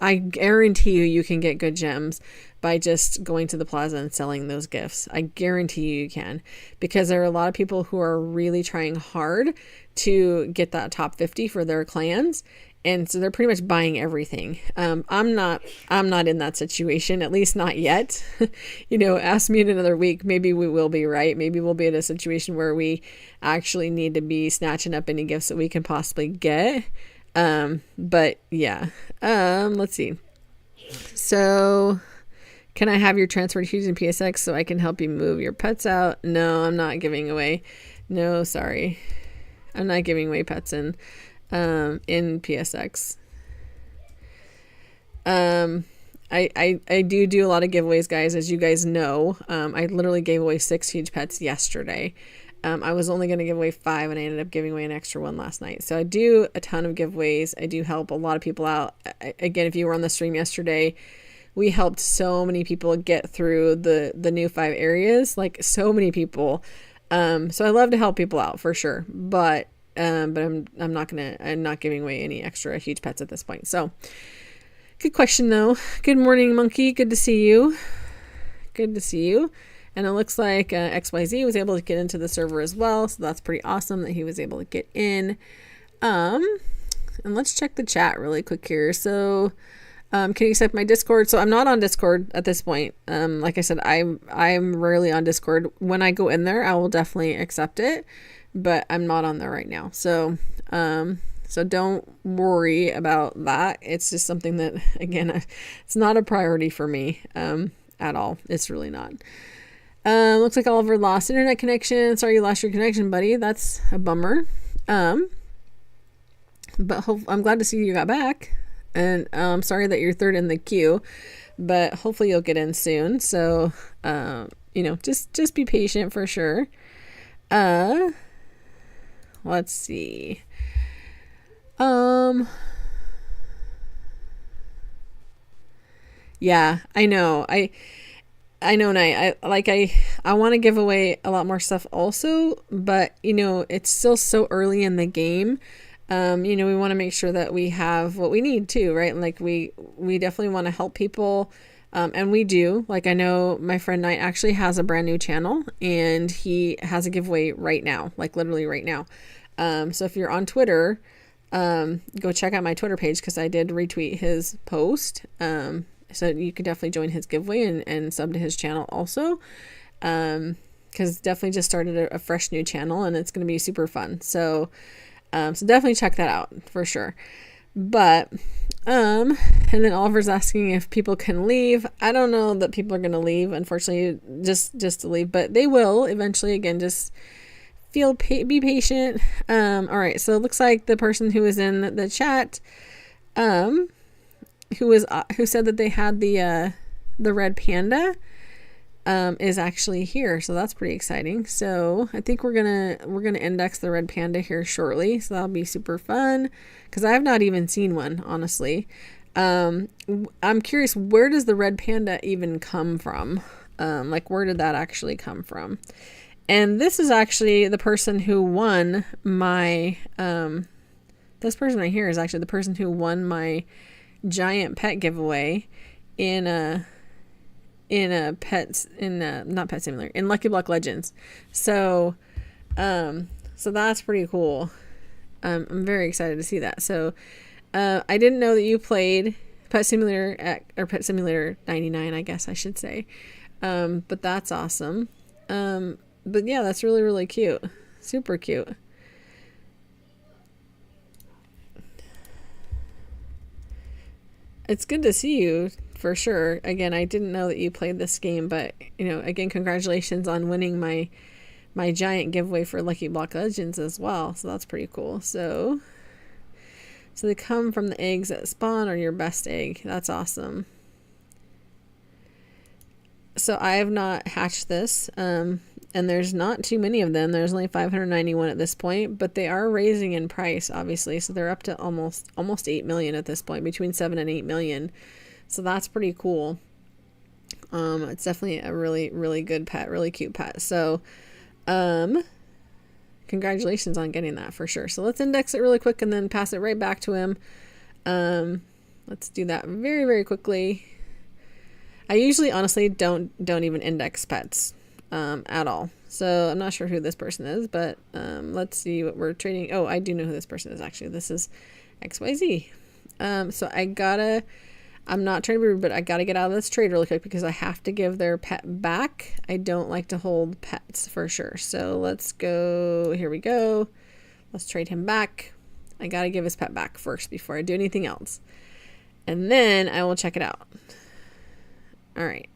I guarantee you can get good gems by just going to the Plaza and selling those gifts. I guarantee you can. Because there are a lot of people who are really trying hard to get that top 50 for their clans. And so they're pretty much buying everything. I'm not in that situation, at least not yet. Ask me in another week. Maybe we will be, right? Maybe we'll be in a situation where we actually need to be snatching up any gifts that we can possibly get. But yeah, let's see. So can I have your transferred huge in PSX so I can help you move your pets out? No, I'm not giving away. No, sorry. I'm not giving away pets in PSX. I do a lot of giveaways, guys, as you guys know. I literally gave away 6 huge pets yesterday. I was only going to give away 5 and I ended up giving away an extra one last night. So I do a ton of giveaways. I do help a lot of people out. Again, if you were on the stream yesterday, we helped so many people get through the new 5 areas, like so many people. So I love to help people out for sure. But But I'm not giving away any extra huge pets at this point. So good question though. Good morning, Monkey. Good to see you. Good to see you. And it looks like XYZ was able to get into the server as well. So that's pretty awesome that he was able to get in. And let's check the chat really quick here. So can you accept my Discord? So I'm not on Discord at this point. Like I said, I'm rarely on Discord. When I go in there, I will definitely accept it, but I'm not on there right now. So so don't worry about that. It's just something that, again, it's not a priority for me at all. It's really not. Looks like Oliver lost internet connection. Sorry you lost your connection, buddy. That's a bummer. But I'm glad to see you got back. And I'm sorry that you're third in the queue, but hopefully you'll get in soon. So, just be patient for sure. Let's see. Yeah, I know. I know, and I want to give away a lot more stuff also, but it's still so early in the game. We want to make sure that we have what we need too, right? And like we definitely want to help people. And we do. Like, I know my friend Knight actually has a brand new channel and he has a giveaway right now, like literally right now. So if you're on Twitter, go check out my Twitter page, because I did retweet his post. So you could definitely join his giveaway and sub to his channel also. Because definitely just started a fresh new channel and it's going to be super fun. So definitely check that out for sure. But, and then Oliver's asking if people can leave. I don't know that people are going to leave, unfortunately, just to leave, but they will eventually. Again, just be patient. All right. So it looks like the person who was in the chat, who said that they had the red panda, is actually here. So that's pretty exciting. So I think we're gonna index the red panda here shortly. So that'll be super fun, because I have not even seen one, honestly. I'm curious, where does the red panda even come from? Like, where did that actually come from? And this is actually the person who won my, this person right here is actually the person who won my giant pet giveaway in not Pet Simulator, in Lucky Block Legends. So that's pretty cool. I'm very excited to see that. So I didn't know that you played Pet Simulator or Pet Simulator 99, I guess I should say. But that's awesome. But yeah, that's really, really cute. Super cute. It's good to see you for sure. Again, I didn't know that you played this game, but again, congratulations on winning my giant giveaway for Lucky Block Legends as well. So that's pretty cool. So they come from the eggs that spawn, or your best egg. That's awesome. So I have not hatched this, and there's not too many of them. There's only 591 at this point, but they are raising in price, obviously. So they're up to almost 8 million at this point, between 7 and 8 million. So that's pretty cool. It's definitely a really, really good pet, really cute pet. So, congratulations on getting that for sure. So let's index it really quick and then pass it right back to him. Let's do that very, very quickly. I usually honestly don't even index pets at all. So I'm not sure who this person is, but let's see what we're trading. Oh, I do know who this person is actually. This is XYZ. So I'm not trying to be rude, but I gotta get out of this trade really quick because I have to give their pet back. I don't like to hold pets for sure. So let's go. Here we go. Let's trade him back. I gotta give his pet back first before I do anything else. And then I will check it out. All right.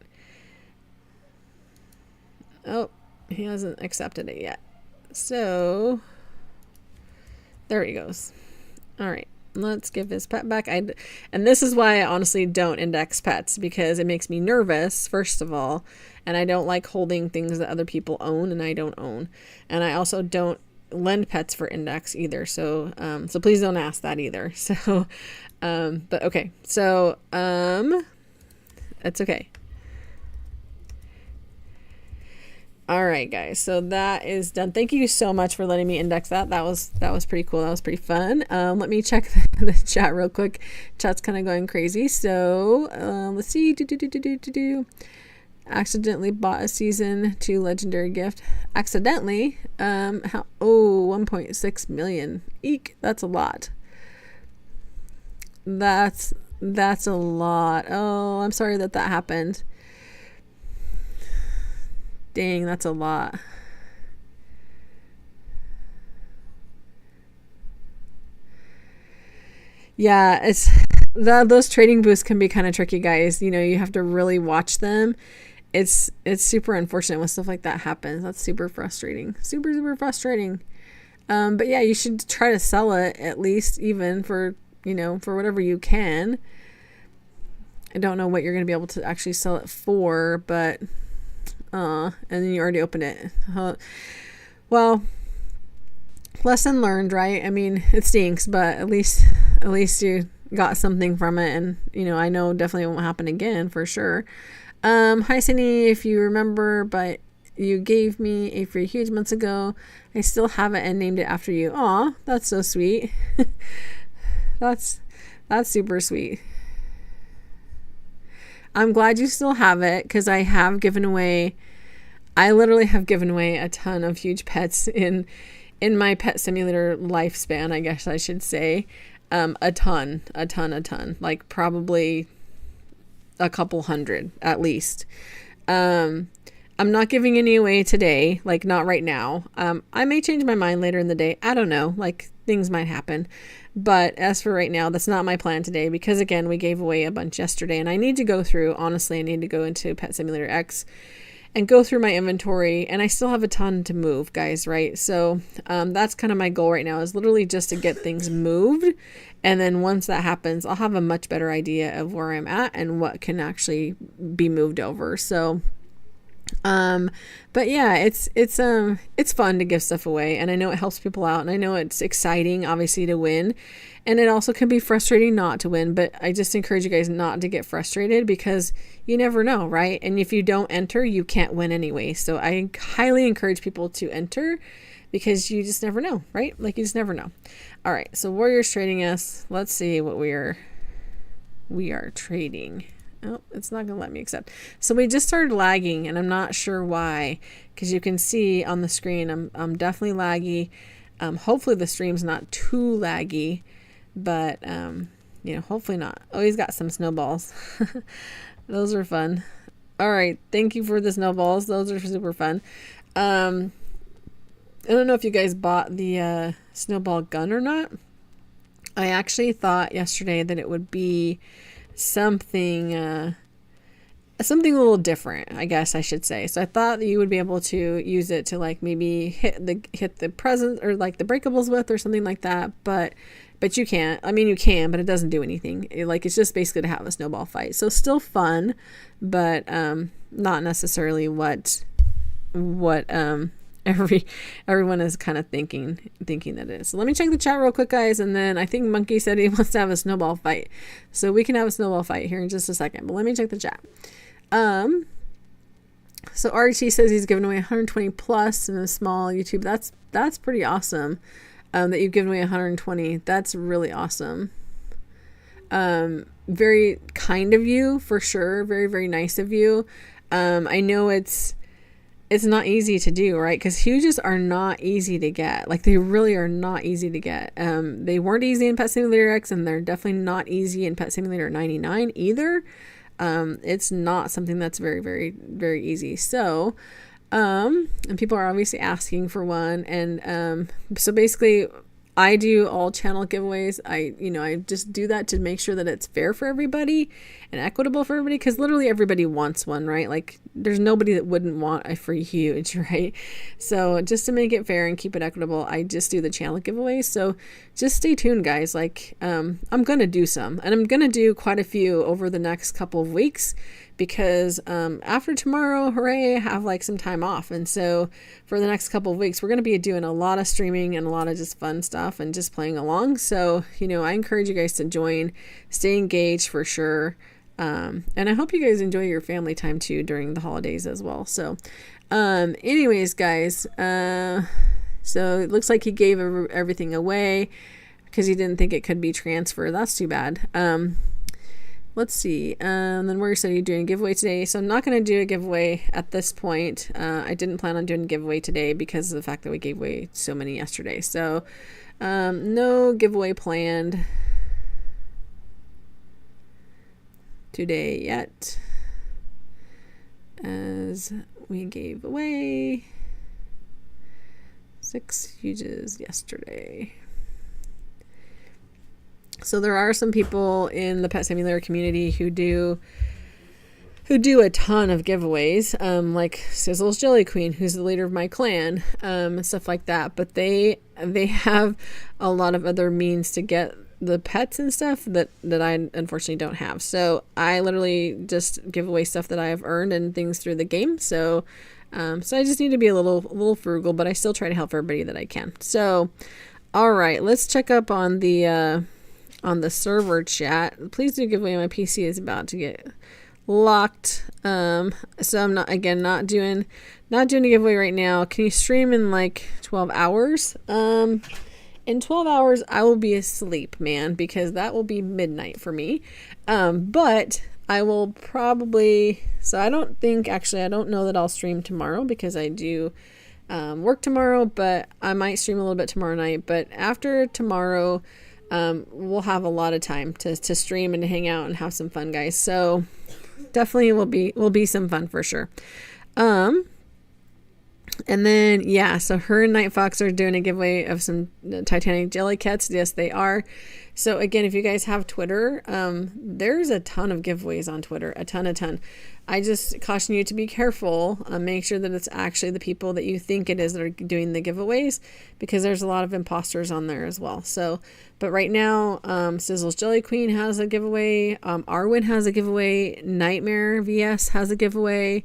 Oh, he hasn't accepted it yet. So there he goes. All right. Let's give his pet back. And this is why I honestly don't index pets, because it makes me nervous, first of all. And I don't like holding things that other people own and I don't own. And I also don't lend pets for index either. So please don't ask that either. So, but okay. So, it's okay. All right, guys. So that is done. Thank you so much for letting me index that. That was pretty cool. That was pretty fun. Let me check the chat real quick. Chat's kind of going crazy. So let's see. Accidentally bought a season 2 legendary gift. Accidentally. 1.6 million. Eek. That's a lot. That's a lot. Oh, I'm sorry that happened. Dang, that's a lot. Yeah, those trading boosts can be kind of tricky, guys. You have to really watch them. It's super unfortunate when stuff like that happens. That's super frustrating. Super frustrating. But yeah, you should try to sell it at least, even for whatever you can. I don't know what you're going to be able to actually sell it for, but and then you already opened it. Well, lesson learned, right? I mean, it stinks, but at least you got something from it, and I know definitely won't happen again for sure. Hi Cindy, if you remember, but you gave me a free huge months ago. I still have it and named it after you. Aw, that's so sweet. that's super sweet. I'm glad you still have it, because I literally have given away a ton of huge pets in my pet simulator lifespan, I guess I should say. A ton, like probably a couple hundred at least. I'm not giving any away today, like not right now. I may change my mind later in the day. I don't know, like things might happen. But as for right now, that's not my plan today, because again, we gave away a bunch yesterday, and I need to go through, honestly, I need to go into Pet Simulator X and go through my inventory, and I still have a ton to move, guys, right? So that's kind of my goal right now, is literally just to get things moved, and then once that happens, I'll have a much better idea of where I'm at and what can actually be moved over. So but yeah, it's fun to give stuff away, and I know it helps people out, and I know it's exciting, obviously, to win, and it also can be frustrating not to win, but I just encourage you guys not to get frustrated, because you never know, right? And if you don't enter, you can't win anyway. So I highly encourage people to enter, because you just never know, right? Like, you just never know. All right, so Warriors trading us. Let's see what we are trading. Oh, it's not going to let me accept. So we just started lagging, and I'm not sure why, because you can see on the screen I'm definitely laggy. Hopefully the stream's not too laggy, but hopefully not. Oh, he's got some snowballs. Those are fun. All right, thank you for the snowballs. Those are super fun. I don't know if you guys bought the snowball gun or not. I actually thought yesterday that it would be something a little different, I guess I should say. So I thought that you would be able to use it to, like, maybe hit the presents, or like the breakables with, or something like that, but you can't. I mean, you can, but it doesn't do anything. It's just basically to have a snowball fight. So still fun, but not necessarily what everyone is kind of thinking that it is. So let me check the chat real quick, guys, and then I think Monkey said he wants to have a snowball fight, so we can have a snowball fight here in just a second, but let me check the chat. So RT says he's given away 120 plus in a small YouTube. That's pretty awesome, that you've given away 120. That's really awesome. Very kind of you, for sure. Very, very nice of you. I know it's not easy to do, right? Because huges are not easy to get. Like, they really are not easy to get. They weren't easy in Pet Simulator X, and they're definitely not easy in Pet Simulator 99 either. It's not something that's very, very, very easy. So, and people are obviously asking for one. And so basically, I do all channel giveaways. I just do that to make sure that it's fair for everybody and equitable for everybody, because literally everybody wants one, right? Like, there's nobody that wouldn't want a free huge, right? So just to make it fair and keep it equitable, I just do the channel giveaways. So just stay tuned, guys. Like, I'm going to do some, and I'm going to do quite a few over the next couple of weeks, because after tomorrow, hooray, I have like some time off. And so for the next couple of weeks, we're going to be doing a lot of streaming and a lot of just fun stuff and just playing along. So, I encourage you guys to join, stay engaged for sure. And I hope you guys enjoy your family time too during the holidays as well. So, anyways, guys, so it looks like he gave everything away because he didn't think it could be transferred. That's too bad. Let's see. Then where said you're doing a giveaway today. So I'm not going to do a giveaway at this point. I didn't plan on doing a giveaway today because of the fact that we gave away so many yesterday. So no giveaway planned today yet, as we gave away 6 huges yesterday. So there are some people in the Pet Simulator community who do a ton of giveaways, like Sizzle's Jelly Queen, who's the leader of my clan, and stuff like that. But they have a lot of other means to get the pets and stuff that I unfortunately don't have. So I literally just give away stuff that I have earned and things through the game. So I just need to be a little frugal, but I still try to help everybody that I can. So all right, let's check up on the server chat. Please do give away. My PC is about to get locked. So I'm not doing a giveaway right now. Can you stream in like 12 hours? In 12 hours I will be asleep, man, because that will be midnight for me. But I will probably, so I don't know that I'll stream tomorrow because I do work tomorrow, but I might stream a little bit tomorrow night. But after tomorrow, we'll have a lot of time to stream and to hang out and have some fun, guys. So definitely will be some fun for sure. And then, yeah, so her and Night Fox are doing a giveaway of some Titanic jelly cats. Yes, they are. So again, if you guys have Twitter, there's a ton of giveaways on Twitter, a ton. I just caution you to be careful. Make sure that it's actually the people that you think it is that are doing the giveaways, because there's a lot of imposters on there as well. So, but right now, Sizzle's Jelly Queen has a giveaway. Arwen has a giveaway. Nightmare VS has a giveaway.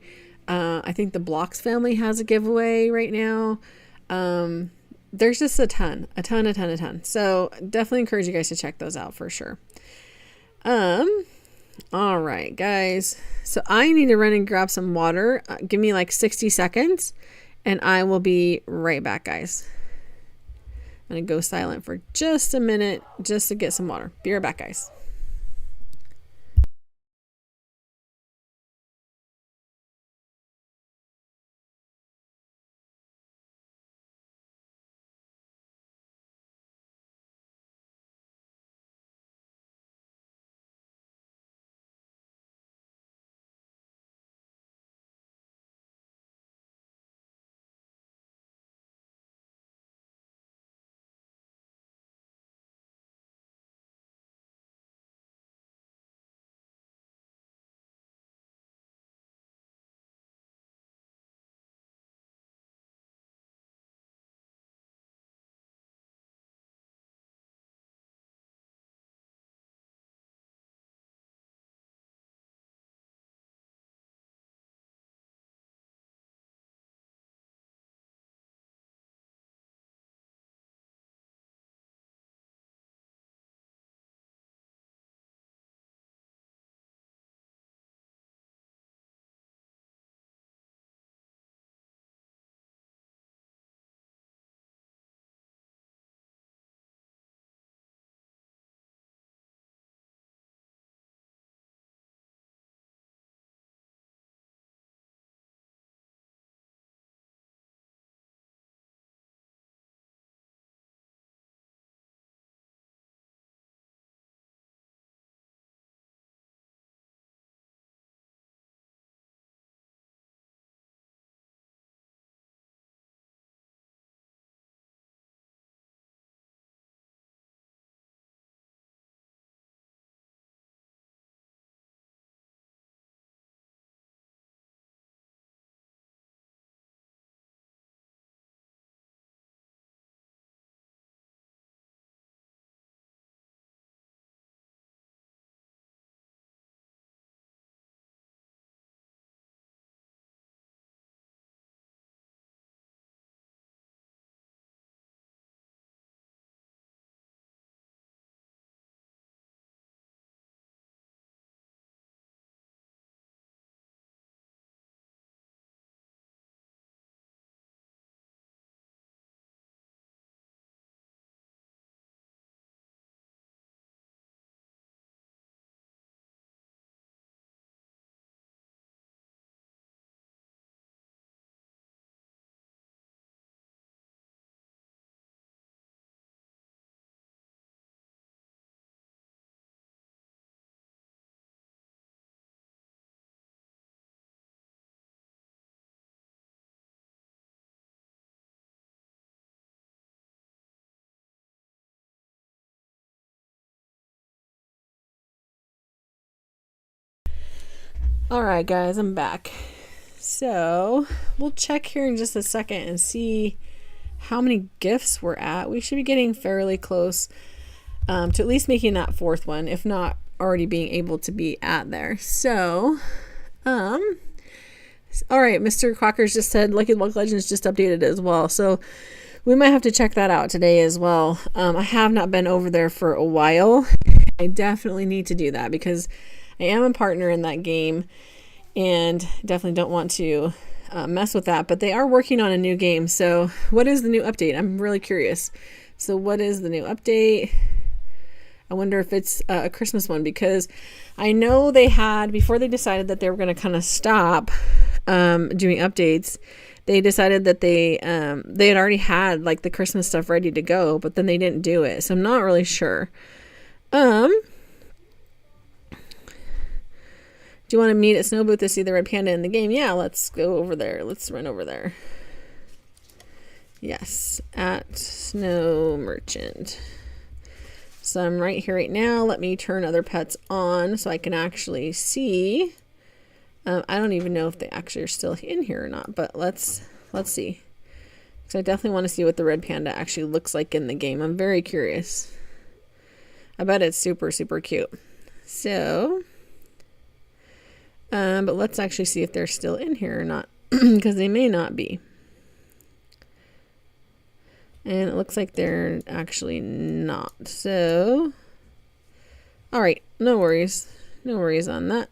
I think the Blocks family has a giveaway right now. There's just a ton. So definitely encourage you guys to check those out for sure. All right, guys. So I need to run and grab some water. Give me like 60 seconds and I will be right back, guys. I'm going to go silent for just a minute just to get some water. Be right back, guys. All right, guys, I'm back. So we'll check here in just a second and see how many gifts we're at. We should be getting fairly close to at least making that fourth one, if not already being able to be at there. So, all right, Mr. Quackers just said Lucky Block Legends just updated as well. So we might have to check that out today as well. I have not been over there for a while. I definitely need to do that because I am a partner in that game and definitely don't want to mess with that. But they are working on a new game. So what is the new update? I'm really curious. So what is the new update? I wonder if it's a Christmas one, because I know they had, before they decided that they were going to kind of stop doing updates, they decided that they had already had like the Christmas stuff ready to go, but then they didn't do it. So I'm not really sure. Do you want to meet at Snow Booth to see the red panda in the game? Yeah, let's go over there. Let's run over there. Yes, at Snow Merchant. So I'm right here right now. Let me turn other pets on so I can actually see. I don't even know if they actually are still in here or not, but let's see. Because I definitely want to see what the red panda actually looks like in the game. I'm very curious. I bet it's super, super cute. So, but let's actually see if they're still in here or not, because they may not be. And it looks like they're actually not. So, all right, no worries. No worries on that.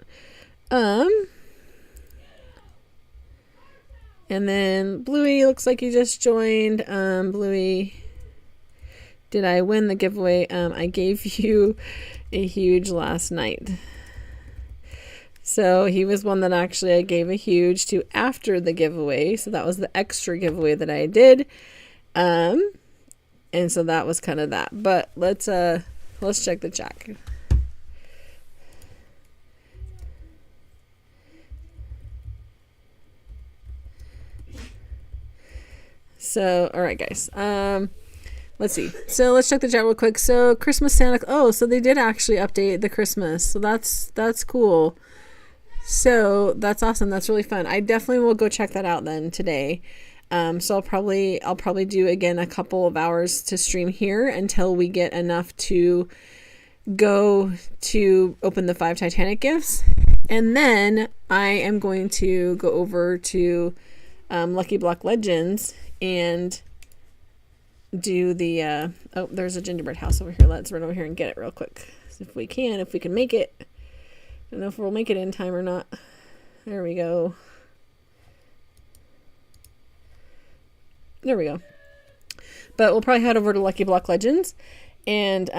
And then Bluey looks like you just joined. Bluey, did I win the giveaway? I gave you a huge last night. So he was one that actually I gave a huge to after the giveaway. So that was the extra giveaway that I did. And so that was kind of that. But let's check the chat. So, all right, guys. Let's see. So let's check the chat real quick. So Christmas Santa. Oh, so they did actually update the Christmas. So that's cool. So that's awesome. That's really fun. I definitely will go check that out then today. So I'll probably do again a couple of hours to stream here until we get enough to go to open the 5 Titanic gifts. And then I am going to go over to Lucky Block Legends and do the oh, there's a gingerbread house over here. Let's run over here and get it real quick. So if we can make it. I don't know if we'll make it in time or not. There we go. There we go. But we'll probably head over to Lucky Block Legends and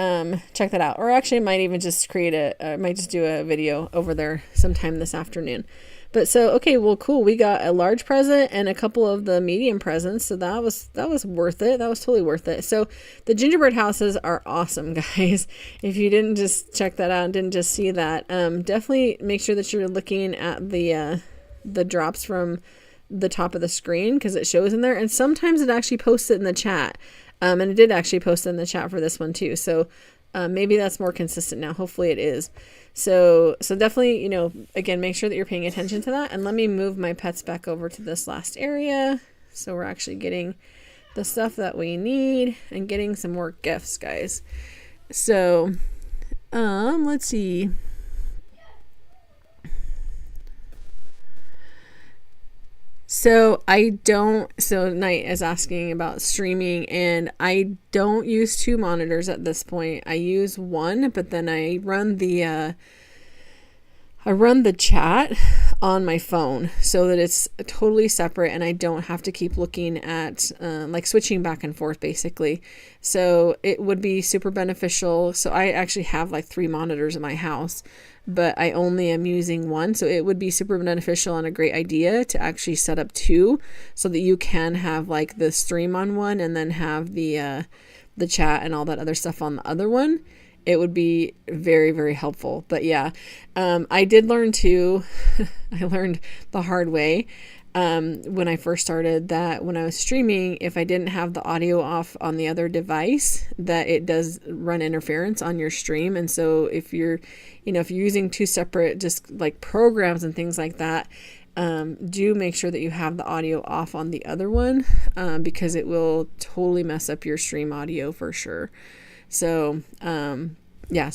check that out. Or actually, I might even just might just do a video over there sometime this afternoon. But so, okay, well, cool. We got a large present and a couple of the medium presents. So that was worth it. That was totally worth it. So the gingerbread houses are awesome, guys. If you didn't just check that out and didn't just see that, definitely make sure that you're looking at the drops from the top of the screen, because it shows in there. And sometimes it actually posts it in the chat. And it did actually post it in the chat for this one too. So maybe that's more consistent now. Hopefully it is. So definitely, again, make sure that you're paying attention to that. And let me move my pets back over to this last area. So we're actually getting the stuff that we need and getting some more gifts, guys. So, let's see. So Knight is asking about streaming, and I don't use 2 monitors at this point. I use one, but then I run the chat on my phone so that it's totally separate and I don't have to keep looking at like switching back and forth basically. So it would be super beneficial. So I actually have like 3 monitors in my house, but I only am using one. So it would be super beneficial and a great idea to actually set up 2 so that you can have like the stream on one and then have the chat and all that other stuff on the other one. It would be very, very helpful. But yeah, I did learn too. I learned the hard way. when I first started, that when I was streaming, if I didn't have the audio off on the other device, that it does run interference on your stream. And so if you're using two separate just like programs and things like that, do make sure that you have the audio off on the other one, because it will totally mess up your stream audio for sure. So, so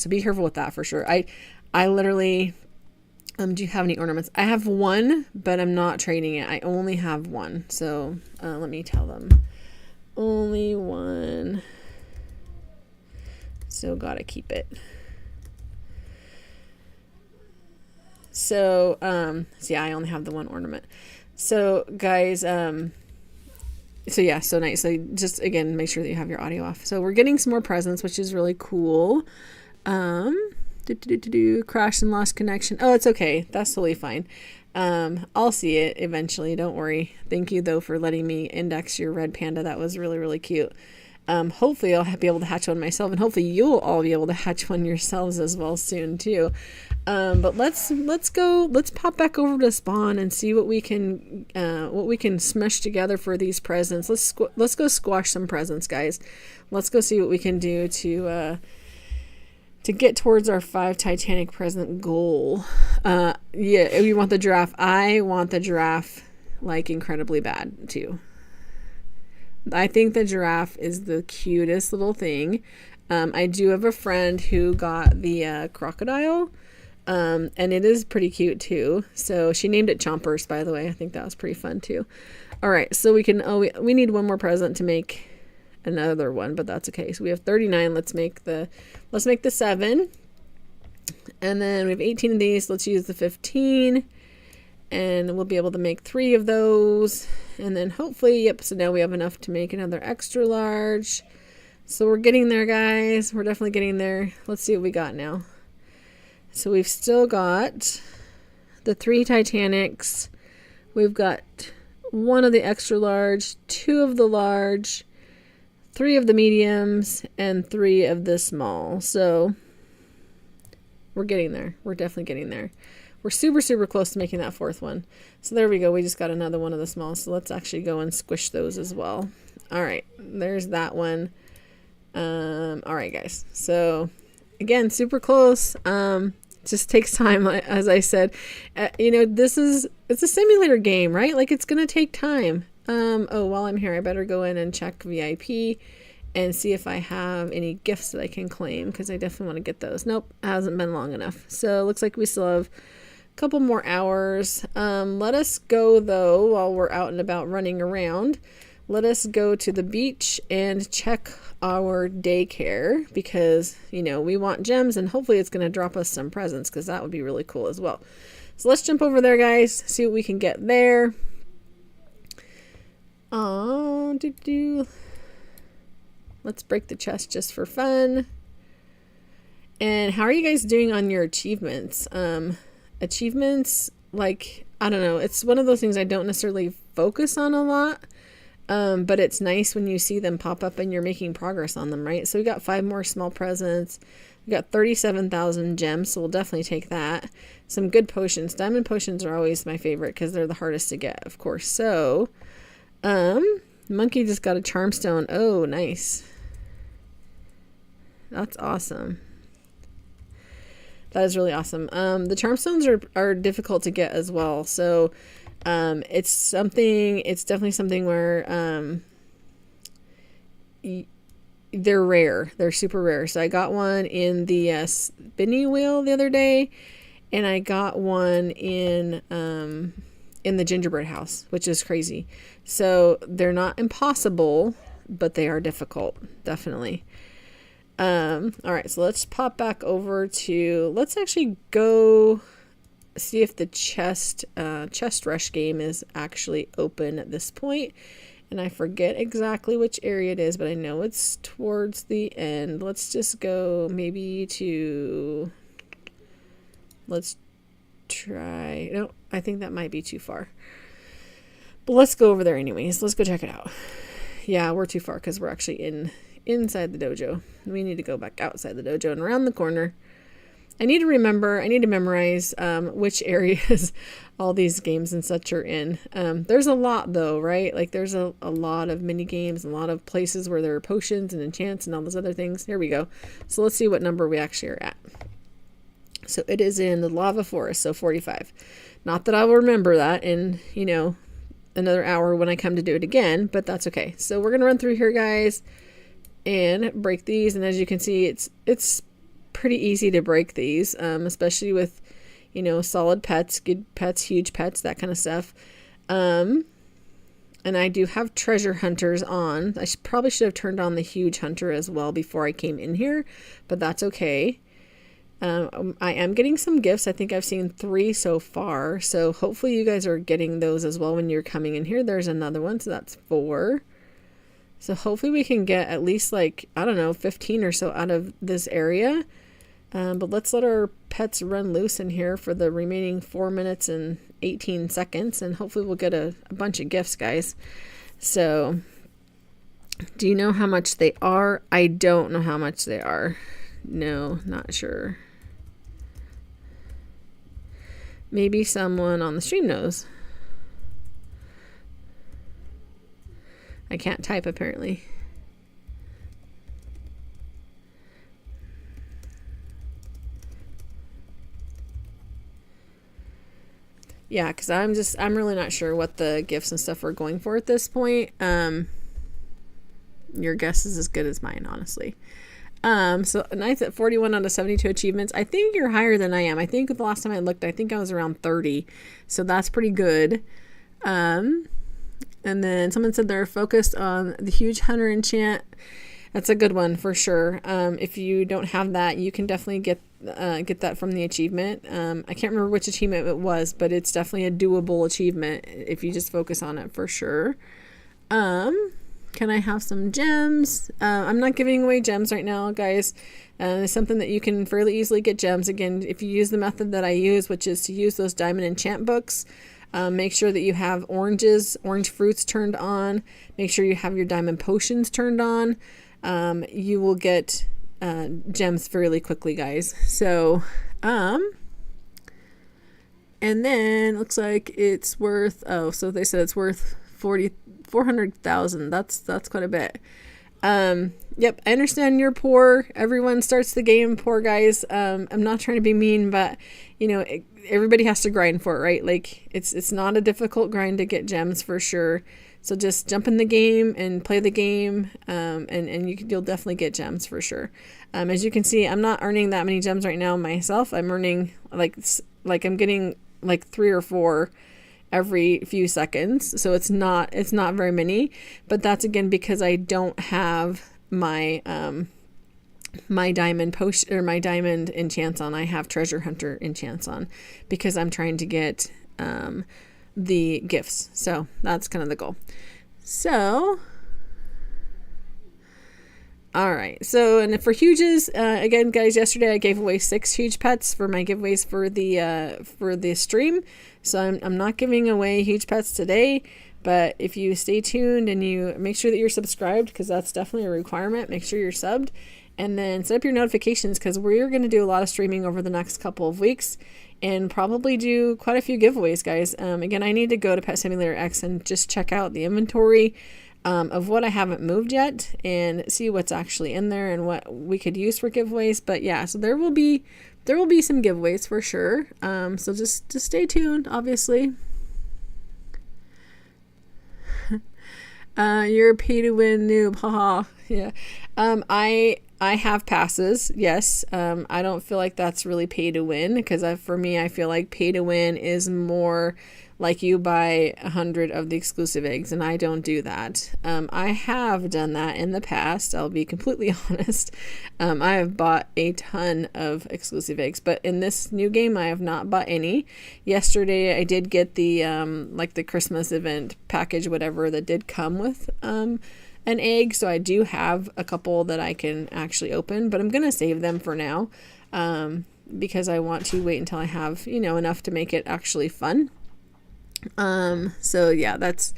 be careful with that for sure. I literally, do you have any ornaments? I have one, but I'm not trading it. I only have one. So, let me tell them. Only one. So gotta keep it. So, I only have the one ornament. So guys, so nice. So just, again, make sure that you have your audio off. So we're getting some more presents, which is really cool. Crash and lost connection. Oh, it's okay. That's totally fine. I'll see it eventually. Don't worry. Thank you though for letting me index your red panda. That was really, really cute. Hopefully I'll be able to hatch one myself, and hopefully you'll all be able to hatch one yourselves as well soon too. But let's pop back over to spawn and see what we can smush together for these presents. Let's go squash some presents, guys. Let's go see what we can do to get towards our 5 Titanic present goal. You want the giraffe. I want the giraffe like incredibly bad too. I think the giraffe is the cutest little thing. I do have a friend who got the crocodile, and it is pretty cute too. So she named it Chompers, by the way. I think that was pretty fun too. All right, so we need one more present to make another one, but that's okay. So we have 39. Let's make the 7, and then we have 18 of these. Let's use the 15. And we'll be able to make 3 of those. And then hopefully, so now we have enough to make another extra large. So we're getting there, guys. We're definitely getting there. Let's see what we got now. So we've still got the 3 Titanics. We've got 1 of the extra large, 2 of the large, 3 of the mediums, and 3 of the small. So we're getting there. We're definitely getting there. We're super, super close to making that 4th one. So there we go. We just got another one of the small. So let's actually go and squish those as well. All right. There's that one. All right, guys. So again, super close. Just takes time. As I said, it's a simulator game, right? Like, it's going to take time. While I'm here, I better go in and check VIP and see if I have any gifts that I can claim, because I definitely want to get those. Nope, it hasn't been long enough. So it looks like we still have couple more hours. Let us go though, while we're out and about running around, let us go to the beach and check our daycare, because we want gems, and hopefully it's going to drop us some presents, because that would be really cool as well. So let's jump over there, guys, see what we can get there. Let's break the chest just for fun. And how are you guys doing on your achievements? Achievements, like, I don't know, it's one of those things I don't necessarily focus on a lot, but it's nice when you see them pop up and you're making progress on them, right? So we got 5 more small presents. We got 37,000 gems, so we'll definitely take that. Some good potions. Diamond potions are always my favorite because they're the hardest to get, of course. So monkey just got a charm stone. Oh, nice. That's awesome. That is really awesome. The charm stones are difficult to get as well. So it's definitely something where they're rare. They're super rare. So I got one in the spinning wheel the other day, and I got one in the gingerbread house, which is crazy. So they're not impossible, but they are difficult, definitely. All right, so let's pop back over to, let's actually go see if the chest rush game is actually open at this point. And I forget exactly which area it is, but I know it's towards the end. Let's just go maybe to, let's try, no, I think that might be too far. But let's go over there anyways. Let's go check it out. Yeah, we're too far because we're actually inside the dojo. We need to go back outside the dojo and around the corner. I need to memorize which areas all these games and such are in. There's a lot though, right? Like there's a lot of mini games, a lot of places where there are potions and enchants and all those other things. Here we go. So let's see what number we actually are at. So it is in the lava forest, so 45. Not that I will remember that in, another hour when I come to do it again, but that's okay. So we're going to run through here, guys, and break these. And as you can see, it's pretty easy to break these, especially with, solid pets, good pets, huge pets, that kind of stuff. And I do have treasure hunters on. I probably should have turned on the huge hunter as well before I came in here, but that's okay. I am getting some gifts. I think I've seen 3 so far. So hopefully you guys are getting those as well when you're coming in here. There's another one. So that's 4. So hopefully we can get at least 15 or so out of this area. But let's let our pets run loose in here for the remaining 4 minutes and 18 seconds. And hopefully we'll get a bunch of gifts, guys. So do you know how much they are? I don't know how much they are. No, not sure. Maybe someone on the stream knows. I can't type apparently. Yeah, because I'm really not sure what the gifts and stuff are going for at this point. Your guess is as good as mine, honestly. So nice at 41 out of 72 achievements. I think you're higher than I am. I think the last time I looked, I think I was around 30. So that's pretty good. And then someone said they're focused on the huge hunter enchant. That's a good one for sure. If you don't have that, you can definitely get that from the achievement. I can't remember which achievement it was, but it's definitely a doable achievement if you just focus on it for sure. Can I have some gems? I'm not giving away gems right now, guys. It's something that you can fairly easily get gems. Again, if you use the method that I use, which is to use those diamond enchant books, make sure that you have orange fruits turned on. Make sure you have your diamond potions turned on. You will get gems fairly quickly, guys. So, and then looks like it's worth, so they said it's worth 400,000. That's quite a bit. Yep, I understand you're poor. Everyone starts the game poor, guys. I'm not trying to be mean, but everybody has to grind for it, right? Like it's not a difficult grind to get gems for sure. So just jump in the game and play the game, and you'll definitely get gems for sure. As you can see, I'm not earning that many gems right now myself. I'm earning like I'm getting like 3 or 4 every few seconds. So it's not very many, but that's again because I don't have my my diamond potion or my diamond enchants on. I have treasure hunter enchants on because I'm trying to get the gifts. So that's kind of the goal. So all right. So, and for huges, again, guys, yesterday I gave away 6 huge pets for my giveaways for the stream. So I'm not giving away huge pets today, but if you stay tuned and you make sure that you're subscribed, because that's definitely a requirement, make sure you're subbed, and then set up your notifications, because we're going to do a lot of streaming over the next couple of weeks and probably do quite a few giveaways, guys. Again, I need to go to Pet Simulator X and just check out the inventory of what I haven't moved yet and see what's actually in there and what we could use for giveaways. But yeah, so there will be some giveaways for sure. So just stay tuned, obviously. You're a pay to win noob, haha. Yeah. I have passes, yes. I don't feel like that's really pay to win, because for me, I feel like pay to win is more like you buy 100 of the exclusive eggs, and I don't do that. I have done that in the past, I'll be completely honest. I have bought a ton of exclusive eggs, but in this new game, I have not bought any. Yesterday, I did get the like the Christmas event package, whatever, that did come with an egg, so I do have a couple that I can actually open, but I'm gonna save them for now because I want to wait until I have enough to make it actually fun. So yeah, that's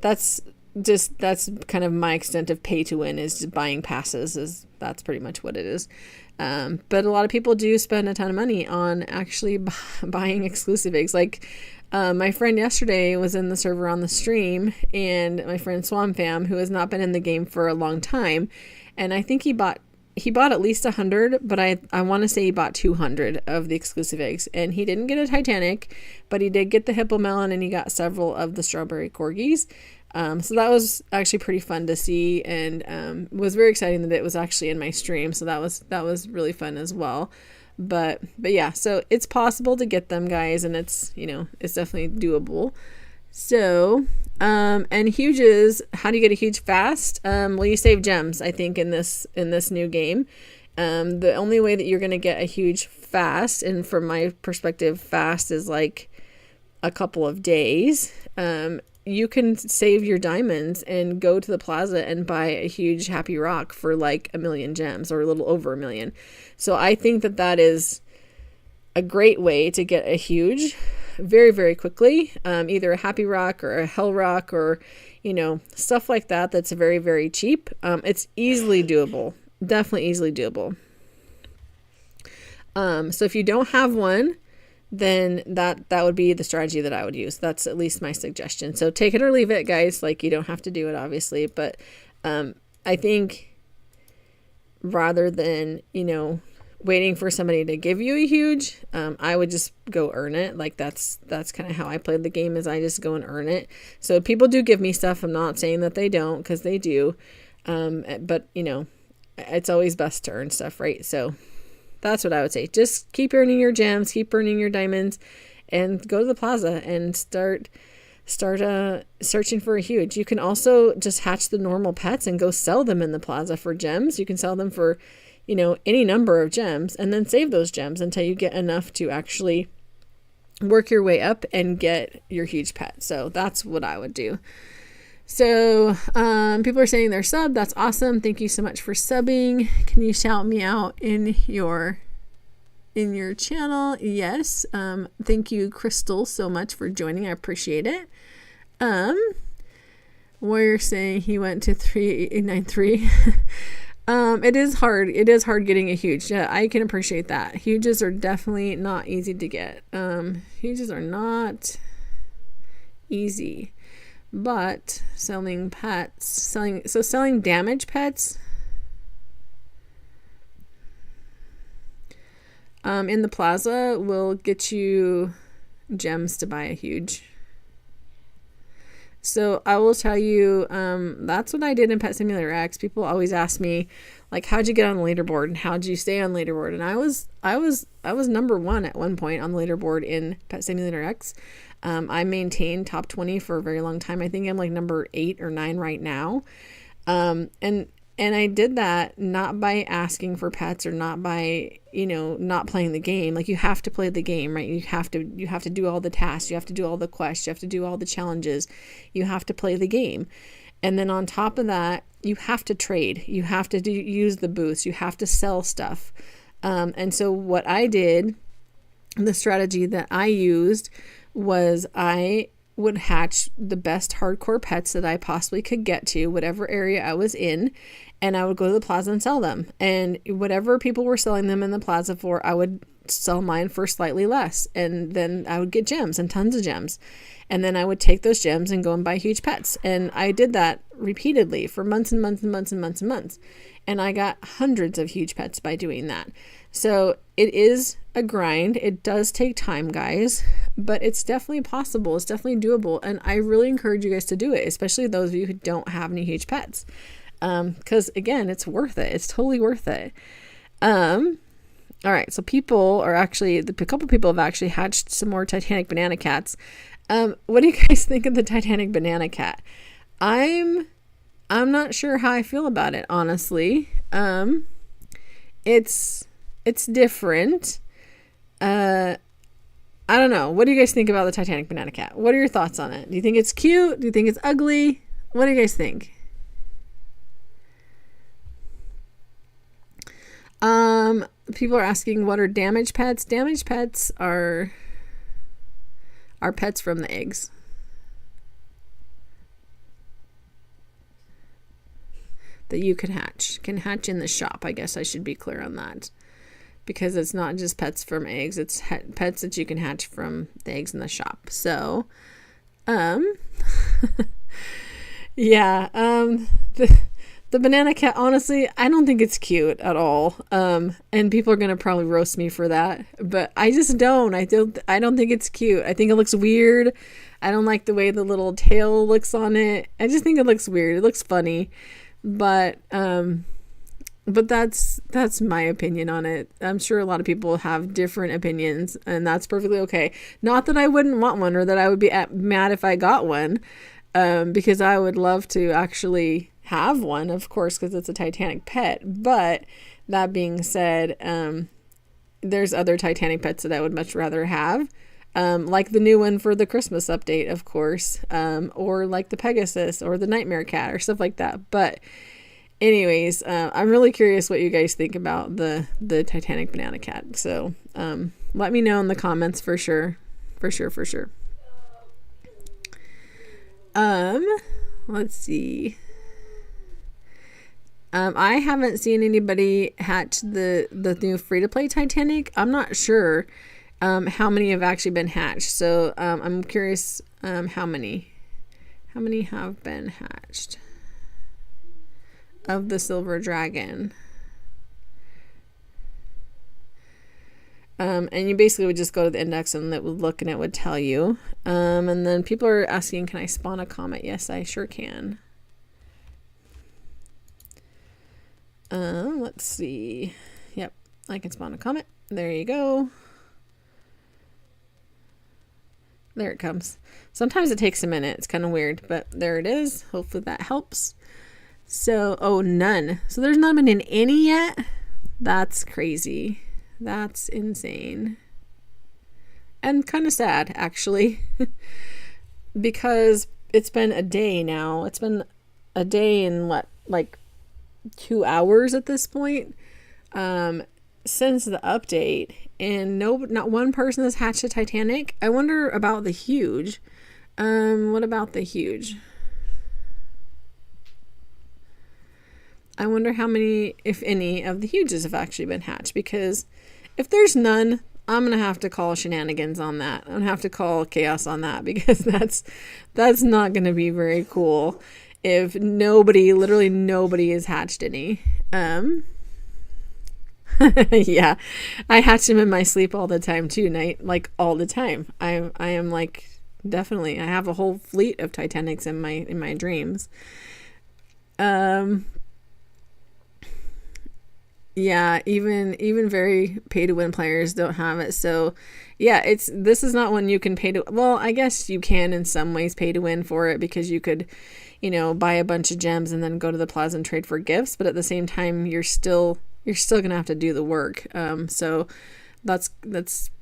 kind of my extent of pay to win, is just buying passes. That's pretty much what it is. But a lot of people do spend a ton of money on actually buying exclusive eggs. Like my friend yesterday was in the server on the stream, and my friend Swamfam, who has not been in the game for a long time, and I think he bought at least 100, but I want to say he bought 200 of the exclusive eggs, and he didn't get a Titanic, but he did get the Hippo Melon, and he got several of the Strawberry Corgis. So that was actually pretty fun to see, and was very exciting that it was actually in my stream. So that was really fun as well. But yeah, so it's possible to get them, guys, and it's definitely doable. So and huges, how do you get a huge fast? Well, you save gems, I think, in this new game. The only way that you're going to get a huge fast, and from my perspective, fast is like a couple of days. You can save your diamonds and go to the plaza and buy a huge happy rock for like 1 million gems, or a little over 1 million. So I think that is a great way to get a huge very, very quickly. Either a happy rock or a hell rock, or stuff like that. That's very, very cheap. It's easily doable. Definitely easily doable. So if you don't have one, then that would be the strategy that I would use. That's at least my suggestion. So take it or leave it, guys. Like, you don't have to do it, obviously, but I think rather than waiting for somebody to give you a huge, I would just go earn it. Like, that's kind of how I played the game, is I just go and earn it. So people do give me stuff. I'm not saying that they don't, because they do, but it's always best to earn stuff, right? So that's what I would say. Just keep earning your gems, keep earning your diamonds, and go to the plaza and start searching for a huge. You can also just hatch the normal pets and go sell them in the plaza for gems. You can sell them for, any number of gems, and then save those gems until you get enough to actually work your way up and get your huge pet. So that's what I would do. So people are saying they're sub. That's awesome. Thank you so much for subbing. Can you shout me out in your channel? Yes. Thank you, Crystal, so much for joining. I appreciate it. Warrior saying he went to 3893. It is hard. It is hard getting a huge. Yeah, I can appreciate that. Huges are definitely not easy to get. Huges are not easy. But selling pets, selling damaged pets in the plaza will get you gems to buy a huge. So I will tell you, that's what I did in Pet Simulator X. People always ask me, like, how'd you get on the leaderboard and how'd you stay on leaderboard? And I was number 1 at one point on the leaderboard in Pet Simulator X. I maintained top 20 for a very long time. I think I'm like number 8 or 9 right now. And I did that not by asking for pets, or not by, not playing the game. Like, you have to play the game, right? You have to do all the tasks. You have to do all the quests. You have to do all the challenges. You have to play the game. And then on top of that, you have to trade. You have to use the booths. You have to sell stuff. And so what I did, the strategy that I used, was I would hatch the best hardcore pets that I possibly could get to, whatever area I was in, and I would go to the plaza and sell them. And whatever people were selling them in the plaza for, I would sell mine for slightly less, and then I would get gems and tons of gems. And then I would take those gems and go and buy huge pets. And I did that repeatedly for months and months and months and months and months. And I got hundreds of huge pets by doing that. So it is a grind. It does take time, guys, but it's definitely possible. It's definitely doable. And I really encourage you guys to do it, especially those of you who don't have any huge pets. Because again, it's worth it. It's totally worth it. All right. So people are actually, a couple people have actually hatched some more Titanic banana cats. What do you guys think of the Titanic banana cat? I'm not sure how I feel about it, honestly. It's different. I don't know. What do you guys think about the Titanic banana cat? What are your thoughts on it? Do you think it's cute? Do you think it's ugly? What do you guys think? People are asking, what are damaged pets? Damaged pets are pets from the eggs. That you can hatch in the shop. I guess I should be clear on that. because it's not just pets from eggs, it's pets that you can hatch from the eggs in the shop. So, yeah, the banana cat, honestly, I don't think it's cute at all. And people are going to probably roast me for that, but I just don't. I don't think it's cute. I think it looks weird. I don't like the way the little tail looks on it. I just think it looks weird. It looks funny, but that's my opinion on it. I'm sure a lot of people have different opinions, and that's perfectly okay. Not that I wouldn't want one or that I would be mad if I got one, because I would love to actually have one, of course, because it's a Titanic pet. But that being said, there's other Titanic pets that I would much rather have, like the new one for the Christmas update, of course, or like the Pegasus or the Nightmare Cat or stuff like that. But anyways, I'm really curious what you guys think about the Titanic banana cat. So let me know in the comments for sure. Let's see. I haven't seen anybody hatch the new free-to-play Titanic. I'm not sure how many have actually been hatched. So I'm curious how many have been hatched of the silver dragon. And you basically would just go to the index and it would look and it would tell you. And then people are asking, can I spawn a comet? Yes, I sure can. Let's see. Yep, I can spawn a comet. There you go. There it comes. Sometimes it takes a minute. It's kind of weird, but there it is. Hopefully that helps. So, oh, none. So there's not been in any yet? That's crazy. That's insane. And kind of sad, actually. Because it's been a day now. It's been a day and what, like 2 hours at this point, since the update, and not one person has hatched a Titanic. I wonder about the huge. What about the huge? I wonder how many, if any, of the huges have actually been hatched, because if there's none, I'm going to have to call shenanigans on that. I'm going to have to call chaos on that, because that's not going to be very cool if literally nobody has hatched any. Yeah, I hatch them in my sleep all the time too, like all the time. I am like, definitely, I have a whole fleet of Titanics in my dreams. Yeah, even very pay to win players don't have it. So yeah, this is not one you can pay to, well, I guess you can in some ways pay to win for it, because you could, buy a bunch of gems and then go to the plaza and trade for gifts, but at the same time you're still gonna have to do the work. So that's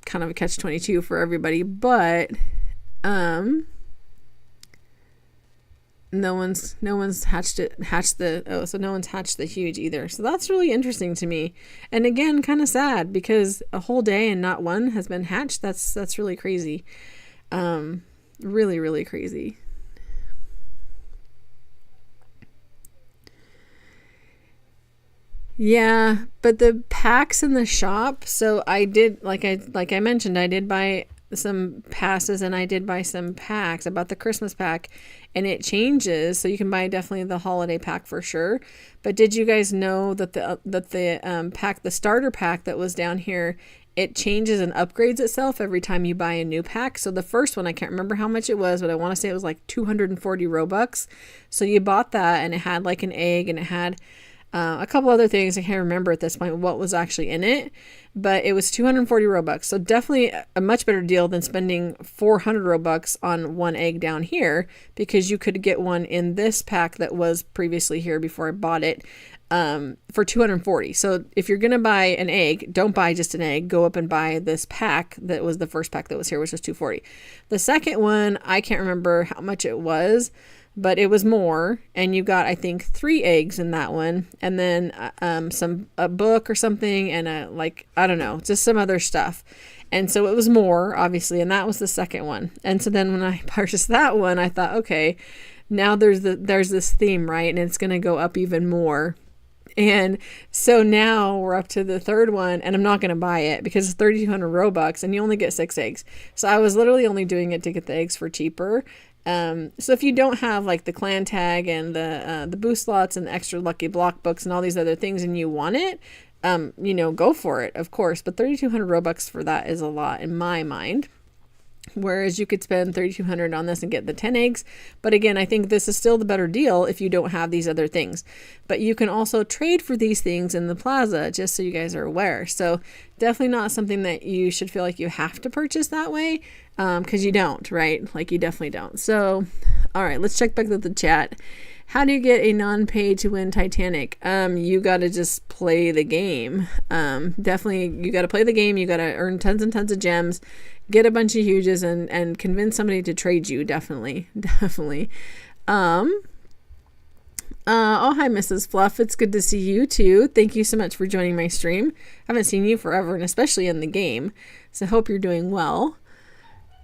kind of a catch-22 for everybody, but no one's hatched the huge either. So that's really interesting to me. And again, kind of sad, because a whole day and not one has been hatched. That's really crazy. Really, really crazy. Yeah, but the packs in the shop, so I did, like I mentioned, I did buy some passes and I did buy some packs. I bought the Christmas pack, and it changes, so you can buy definitely the holiday pack for sure. But did you guys know that the pack, the starter pack that was down here, it changes and upgrades itself every time you buy a new pack? So the first one, I can't remember how much it was, but I want to say it was like 240 Robux. So you bought that, and it had like an egg, and it had a couple other things. I can't remember at this point what was actually in it, but it was 240 Robux. So definitely a much better deal than spending 400 Robux on one egg down here, because you could get one in this pack that was previously here before I bought it, for 240. So if you're going to buy an egg, don't buy just an egg. Go up and buy this pack that was the first pack that was here, which was 240. The second one, I can't remember how much it was, but it was more, and you got, I think, 3 eggs in that one, and then a book or something, and I don't know, just some other stuff. And so it was more, obviously, and that was the second one. And so then when I purchased that one, I thought, okay, now there's this theme, right? And it's going to go up even more. And so now we're up to the third one, and I'm not going to buy it because it's 3,200 Robux and you only get 6 eggs. So I was literally only doing it to get the eggs for cheaper. So if you don't have like the clan tag and the boost slots and the extra lucky block books and all these other things and you want it, go for it, of course. But 3,200 Robux for that is a lot in my mind. Whereas you could spend 3,200 on this and get the 10 eggs. But again, I think this is still the better deal if you don't have these other things. But you can also trade for these things in the plaza, just so you guys are aware. So definitely not something that you should feel like you have to purchase that way, because you don't, right? Like you definitely don't. So, all right, let's check back to the chat. How do you get a non-pay to win Titanic? You got to just play the game. Definitely, you got to play the game. You got to earn tons and tons of gems, get a bunch of huges, and convince somebody to trade you. Definitely. Oh, hi, Mrs. Fluff. It's good to see you too. Thank you so much for joining my stream. I haven't seen you forever, and especially in the game. So I hope you're doing well.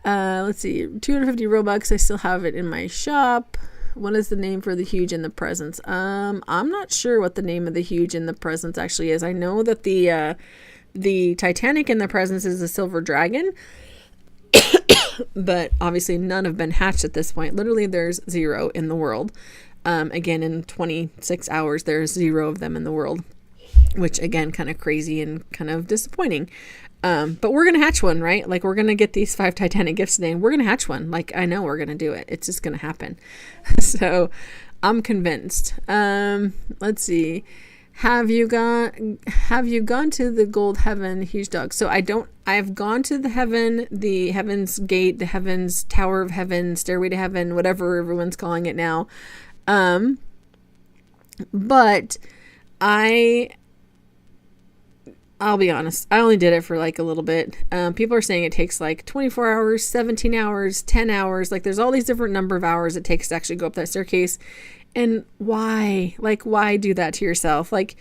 Let's see, 250 Robux. I still have it in my shop. What is the name for the huge in the presents? I'm not sure what the name of the huge in the presents actually is. I know that the Titanic in the presents is a silver dragon, but obviously none have been hatched at this point. Literally, there's 0 in the world. Again, in 26 hours, there's 0 of them in the world, which again, kind of crazy and kind of disappointing. But we're going to hatch one, right? Like we're going to get these 5 Titanic gifts today and we're going to hatch one. Like I know we're going to do it. It's just going to happen. So I'm convinced. Let's see. Have you gone to the gold heaven huge dog? So I've gone to the heaven's gate, the heaven's tower of heaven, stairway to heaven, whatever everyone's calling it now. But I'll be honest, I only did it for like a little bit. People are saying it takes like 24 hours, 17 hours, 10 hours. Like there's all these different number of hours it takes to actually go up that staircase. And why? Like, why do that to yourself? Like,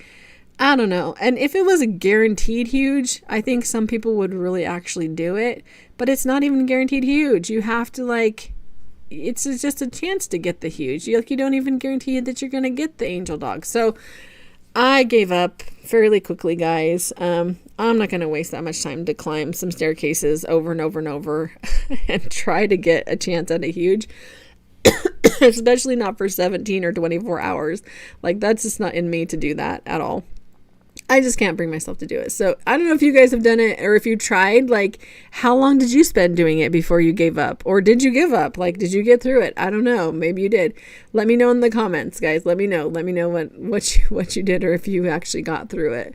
I don't know. And if it was a guaranteed huge, I think some people would really actually do it. But it's not even guaranteed huge. You have to it's just a chance to get the huge. You don't even guarantee that you're going to get the angel dog. So I gave up fairly quickly, guys. I'm not going to waste that much time to climb some staircases over and over and over and try to get a chance at a huge, especially not for 17 or 24 hours. Like, that's just not in me to do that at all. I just can't bring myself to do it. So I don't know if you guys have done it or if you tried. Like, how long did you spend doing it before you gave up? Or did you give up? Like, did you get through it? I don't know. Maybe you did. Let me know in the comments, guys. Let me know. Let me know what you did or if you actually got through it.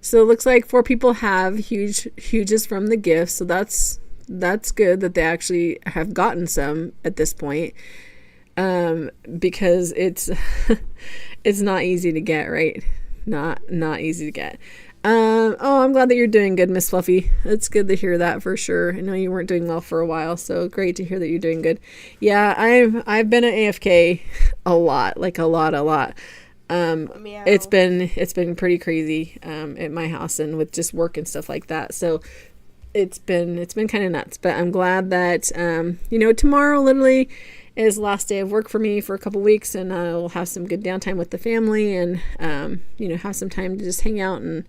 So it looks like 4 people have huges from the gifts. So that's good that they actually have gotten some at this point. Because it's it's not easy to get, right? Not easy to get. Oh, I'm glad that you're doing good, Miss Fluffy. It's good to hear that for sure. I know you weren't doing well for a while, so great to hear that you're doing good. Yeah, I've been at AFK a lot, like a lot. It's been pretty crazy at my house and with just work and stuff like that. So it's been kind of nuts, but I'm glad that tomorrow literally is the last day of work for me for a couple weeks, and I'll have some good downtime with the family and have some time to just hang out and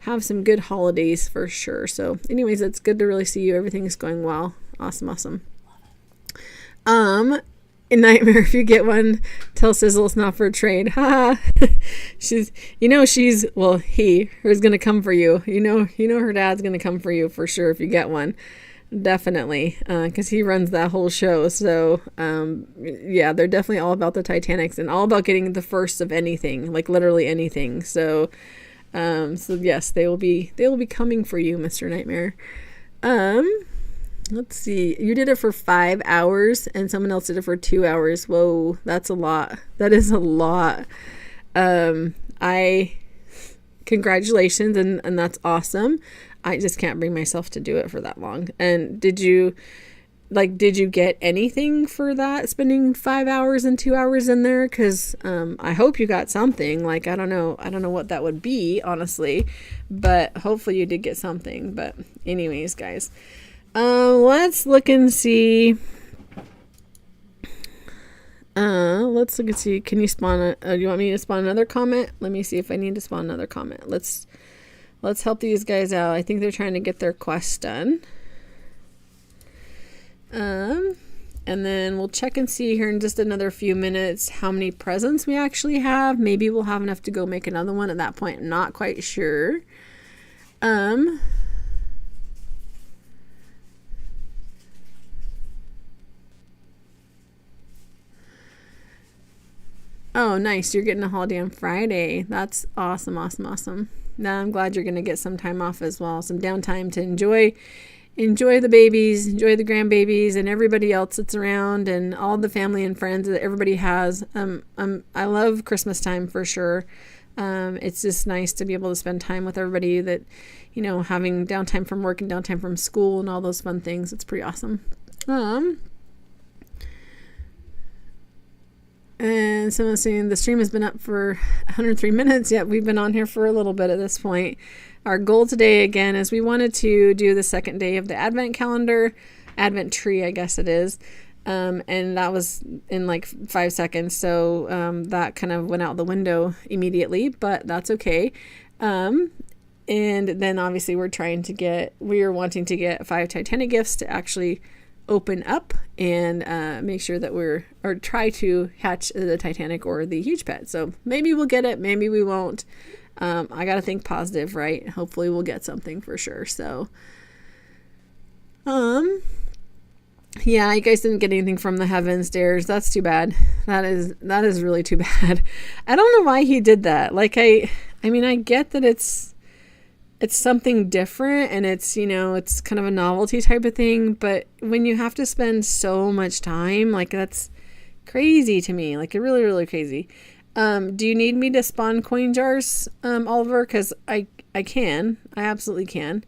have some good holidays for sure. So anyways, it's good to really see you. Everything's going well. Awesome. In Nightmare, if you get one, tell Sizzle it's not for a trade. Ha! Hers gonna come for you. Her dad's gonna come for you for sure if you get one. Definitely, because he runs that whole show. So yeah, they're definitely all about the Titanics and all about getting the first of anything, like literally anything. So yes, they will be coming for you, Mr. Nightmare. Let's see, you did it for 5 hours and someone else did it for 2 hours. Whoa, that's a lot. That is a lot. Congratulations, and that's awesome. I just can't bring myself to do it for that long. And did you get anything for that, spending 5 hours and 2 hours in there? Because I hope you got something. Like, I don't know what that would be, honestly, but hopefully you did get something. But anyways, guys, let's look and see. let's look and see. Can you spawn you want me to spawn another comment? Let me see if I need to spawn another comment. Let's help these guys out. I think they're trying to get their quest done. And then we'll check and see here in just another few minutes how many presents we actually have. Maybe we'll have enough to go make another one at that point. I'm not quite sure. Oh, nice. You're getting a holiday on Friday. That's awesome, awesome, awesome. Now I'm glad you're going to get some time off as well. Some downtime to enjoy the babies, enjoy the grandbabies and everybody else that's around and all the family and friends that everybody has. I love Christmas time for sure. It's just nice to be able to spend time with everybody that, you know, having downtime from work and downtime from school and all those fun things. It's pretty awesome. And someone's saying the stream has been up for 103 minutes. Yet we've been on here for a little bit at this point. Our goal today, again, is we wanted to do the second day of the Advent calendar, Advent tree, I guess it is. And that was in like 5 seconds. So that kind of went out the window immediately, but that's okay. And then obviously we are wanting to get 5 Titanic gifts to actually open up and make sure that or try to hatch the Titanic or the huge pet. So maybe we'll get it, maybe we won't. I got to think positive, right? Hopefully we'll get something for sure. So, yeah, you guys didn't get anything from the heaven stairs. That's too bad. That is really too bad. I don't know why he did that. Like, I mean, I get that it's something different and it's, you know, it's kind of a novelty type of thing, but when you have to spend so much time, like that's crazy to me, like really, really crazy. Do you need me to spawn coin jars, Oliver? Cause I absolutely can.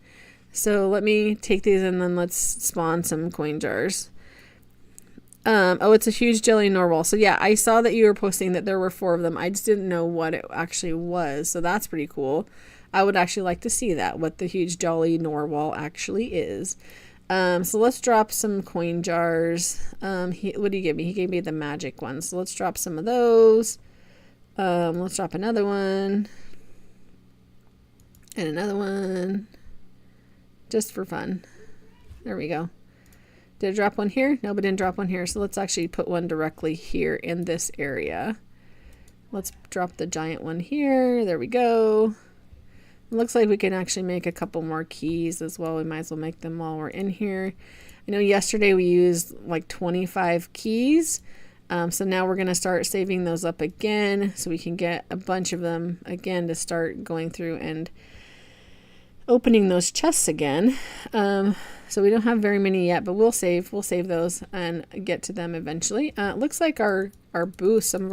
So let me take these and then let's spawn some coin jars. Oh, it's a huge jelly narwhal. So yeah, I saw that you were posting that there were 4 of them. I just didn't know what it actually was. So that's pretty cool. I would actually like to see that, what the huge jolly narwhal actually is. So let's drop some coin jars. What did he give me? He gave me the magic ones. So let's drop some of those. Let's drop another one. And another one. Just for fun. There we go. Did I drop one here? No, but didn't drop one here. So let's actually put one directly here in this area. Let's drop the giant one here. There we go. It looks like we can actually make a couple more keys as well. We might as well make them while we're in here. I know yesterday we used like 25 keys. So now we're going to start saving those up again so we can get a bunch of them again to start going through and opening those chests again. So we don't have very many yet, but we'll save those and get to them eventually. It looks like some of our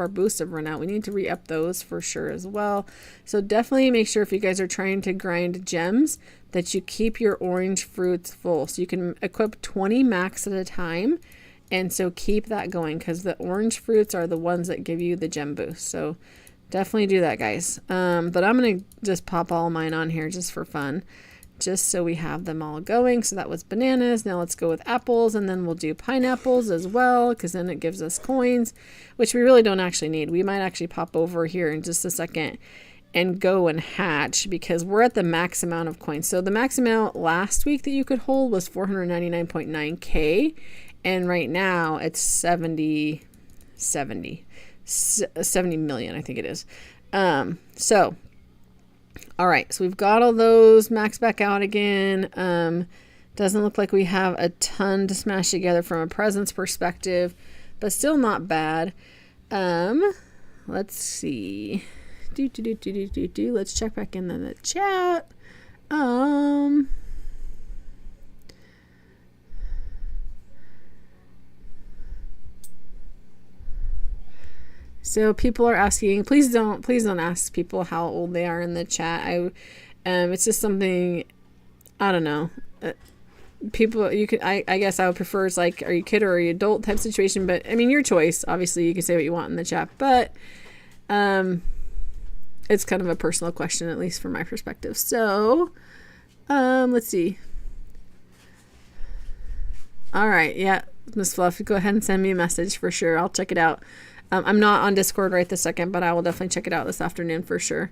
boosts have run out. We need to re-up those for sure as well. So definitely make sure if you guys are trying to grind gems that you keep your orange fruits full. So you can equip 20 max at a time. And so keep that going because the orange fruits are the ones that give you the gem boost. So definitely do that, guys. But I'm going to just pop all mine on here just for fun, just so we have them all going. So that was bananas. Now let's go with apples, and then we'll do pineapples as well because then it gives us coins, which we really don't actually need. We might actually pop over here in just a second and go and hatch because we're at the max amount of coins. So the max amount last week that you could hold was 499.9k. And right now it's 70 million, I think it is. So, all right. So we've got all those maxed back out again. Doesn't look like we have a ton to smash together from a presents perspective, but still not bad. Let's see. Let's check back in the chat. So people are asking, please don't ask people how old they are in the chat. It's just something, I don't know. People, you could, I guess I would prefer it's like, are you kid or are you adult type situation? But I mean, your choice. Obviously, you can say what you want in the chat, but it's kind of a personal question, at least from my perspective. So, let's see. All right, yeah, Miss Fluff, go ahead and send me a message for sure. I'll check it out. I'm not on Discord right this second, but I will definitely check it out this afternoon for sure.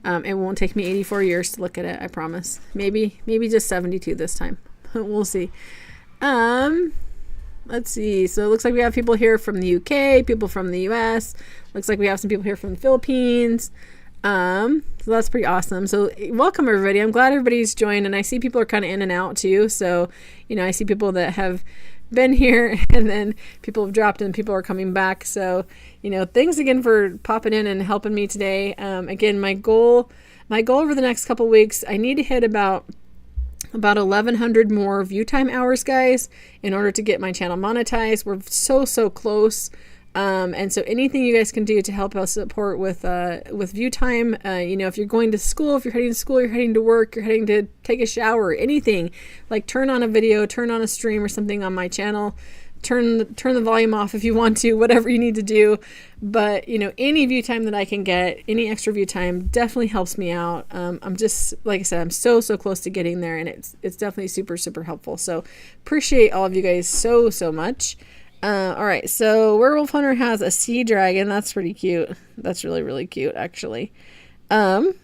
It won't take me 84 years to look at it, I promise. Maybe just 72 this time. We'll see. Let's see. So it looks like we have people here from the UK, people from the US. Looks like we have some people here from the Philippines. So that's pretty awesome. So welcome everybody. I'm glad everybody's joined, and I see people are kind of in and out too. So, I see people that have been here and then people have dropped and people are coming back. So, thanks again for popping in and helping me today. Again, my goal over the next couple weeks, I need to hit about 1,100 more view time hours, guys, in order to get my channel monetized. We're so close. And so anything you guys can do to help us support with view time, if you're going to school, if you're heading to school, you're heading to work, you're heading to take a shower, anything, like turn on a video, turn on a stream or something on my channel, turn the volume off if you want to, whatever you need to do. But, any view time that I can get, any extra view time definitely helps me out. I'm just, like I said, I'm so close to getting there, and it's definitely super helpful. So appreciate all of you guys so much. All right, so Werewolf Hunter has a sea dragon. That's pretty cute. That's really cute, actually. And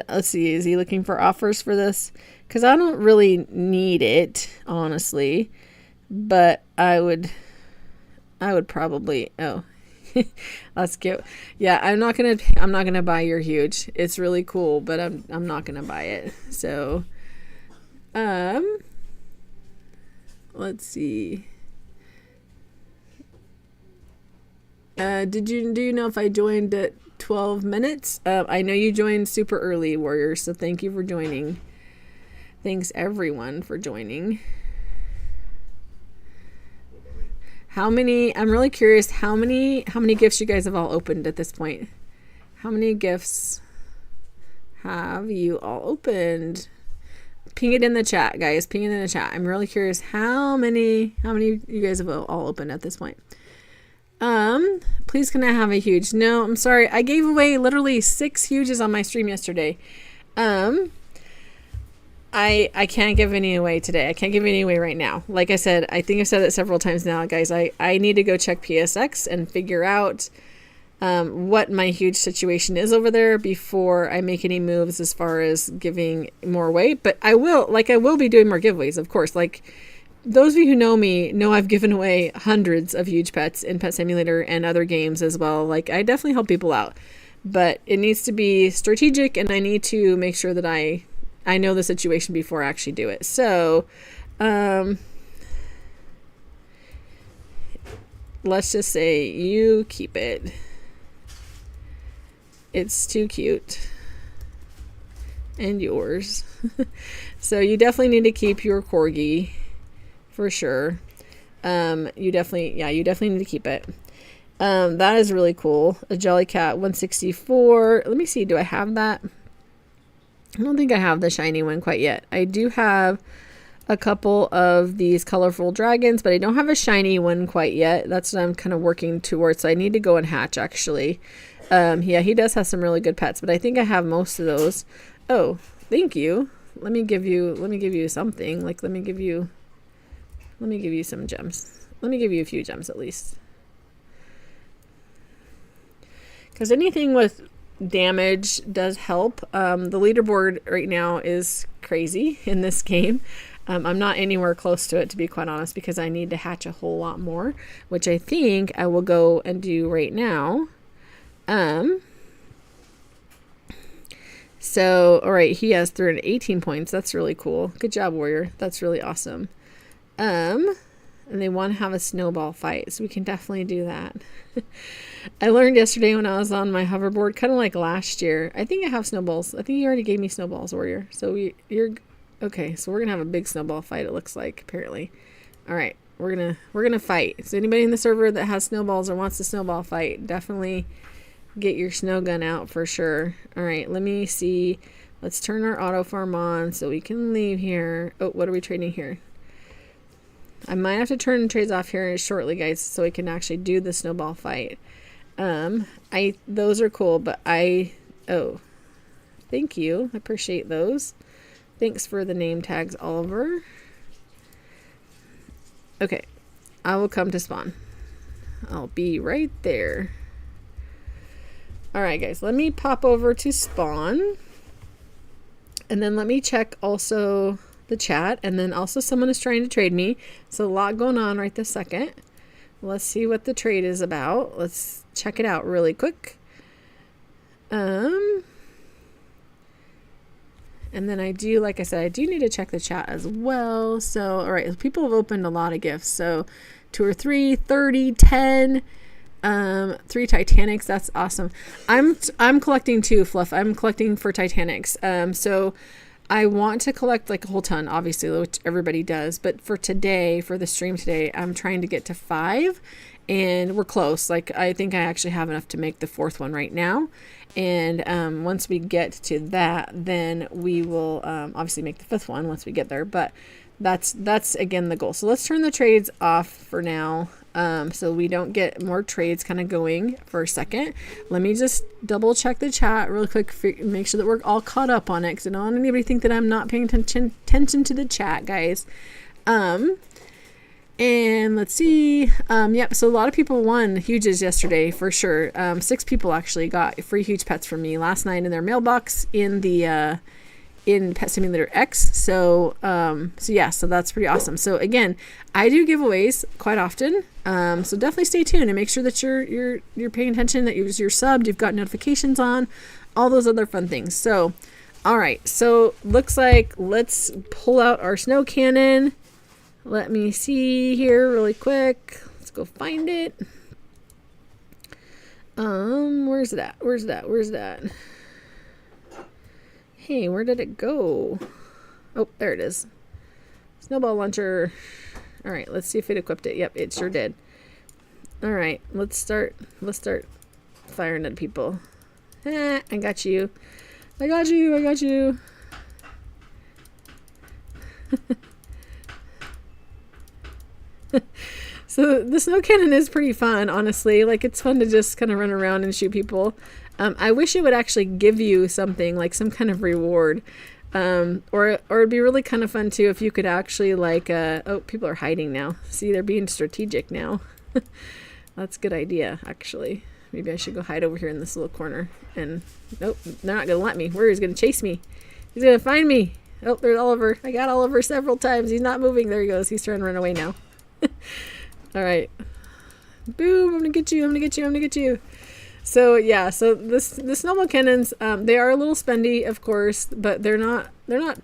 let's see, is he looking for offers for this? Because I don't really need it, honestly, but I would probably. Oh, that's cute. Yeah, I'm not gonna buy your huge. It's really cool, but I'm not gonna buy it. So, let's see. Do you know if I joined at 12 minutes? I know you joined super early, Warriors, so thank you for joining. Thanks everyone for joining. I'm really curious how many gifts you guys have all opened at this point. How many gifts have you all opened? Ping it in the chat, guys. Ping it in the chat. I'm really curious how many you guys have all opened at this point. Please can I have a huge? No, I'm sorry. I gave away literally 6 huges on my stream yesterday. I can't give any away today. I can't give any away right now. Like I said, I think I've said it several times now, guys. I need to go check PSX and figure out what my huge situation is over there before I make any moves as far as giving more away. But I will be doing more giveaways, of course. Like, those of you who know me know I've given away hundreds of huge pets in Pet Simulator and other games as well. Like, I definitely help people out, but it needs to be strategic, and I need to make sure that I know the situation before I actually do it. So, let's just say you keep it. It's too cute. And yours. So you definitely need to keep your corgi for sure. You definitely need to keep it. That is really cool. A Jellycat 164. Let me see, do I have that? I don't think I have the shiny one quite yet. I do have a couple of these colorful dragons, but I don't have a shiny one quite yet. That's what I'm kind of working towards. So I need to go and hatch, actually. Yeah, he does have some really good pets, but I think I have most of those. Oh, thank you. Let me give you something. Like, let me give you some gems. Let me give you a few gems at least. Because anything with damage does help. The leaderboard right now is crazy in this game. I'm not anywhere close to it, to be quite honest, because I need to hatch a whole lot more, which I think I will go and do right now. So, all right, he has 318 points. That's really cool. Good job, Warrior. That's really awesome. And they want to have a snowball fight, so we can definitely do that. I learned yesterday when I was on my hoverboard, kind of like last year. I think I have snowballs. I think you already gave me snowballs, Warrior. So you're okay. So we're gonna have a big snowball fight. It looks like, apparently. All right, we're gonna fight. So anybody in the server that has snowballs or wants to snowball fight, definitely get your snow gun out for sure. All right, let me see. Let's turn our auto farm on so we can leave here. Oh, what are we trading here? I might have to turn trades off here shortly, guys, so I can actually do the snowball fight. Those are cool, but oh, thank you. I appreciate those. Thanks for the name tags, Oliver. Okay, I will come to spawn. I'll be right there. All right, guys, let me pop over to Spawn. And then let me check also the chat. And then also someone is trying to trade me. So a lot going on right this second. Let's see what the trade is about. Let's check it out really quick. And then I do, like I said, I do need to check the chat as well. So, all right, people have opened a lot of gifts. So 2 or 3, 30, 10, 3 Titanics. That's awesome. I'm collecting too, Fluff. I'm collecting for Titanics. So I want to collect like a whole ton, obviously, which everybody does. But for today, for the stream today, I'm trying to get to 5. And we're close. Like, I think I actually have enough to make the 4th one right now. And once we get to that, then we will obviously make the 5th one once we get there. But that's again the goal. So let's turn the trades off for now, so we don't get more trades kind of going for a second. Let me just double check the chat really quick, make sure that we're all caught up on it, because I don't want anybody to think that I'm not paying attention to the chat, guys. And let's see. Yep. So a lot of people won huges yesterday for sure. 6 people actually got free huge pets from me last night in their mailbox in the in Pet Simulator X. So yeah. So that's pretty awesome. So again, I do giveaways quite often. So definitely stay tuned and make sure that you're paying attention, that you're subbed, you've got notifications on, all those other fun things. So, all right. So looks like let's pull out our snow cannon. Let me see here really quick. Let's go find it. Where's it at? Where's that? Hey, where did it go? Oh, there it is. Snowball launcher. All right, let's see if it equipped it. Yep, it sure did. All right, let's start firing at people. I got you. I got you. So the snow cannon is pretty fun, honestly. Like, it's fun to just kind of run around and shoot people. I wish it would actually give you something, like some kind of reward. Or it'd be really kind of fun too if you could actually like, oh, people are hiding now. See, they're being strategic now. That's a good idea, actually. Maybe I should go hide over here in this little corner. And nope, they're not gonna let me. Where? He's gonna chase me. He's gonna find me. Oh, there's Oliver. I got Oliver several times. He's not moving. There he goes. He's trying to run away now. All right. Boom, I'm gonna get you. So yeah, so the snowball cannons, they are a little spendy, of course, but they're not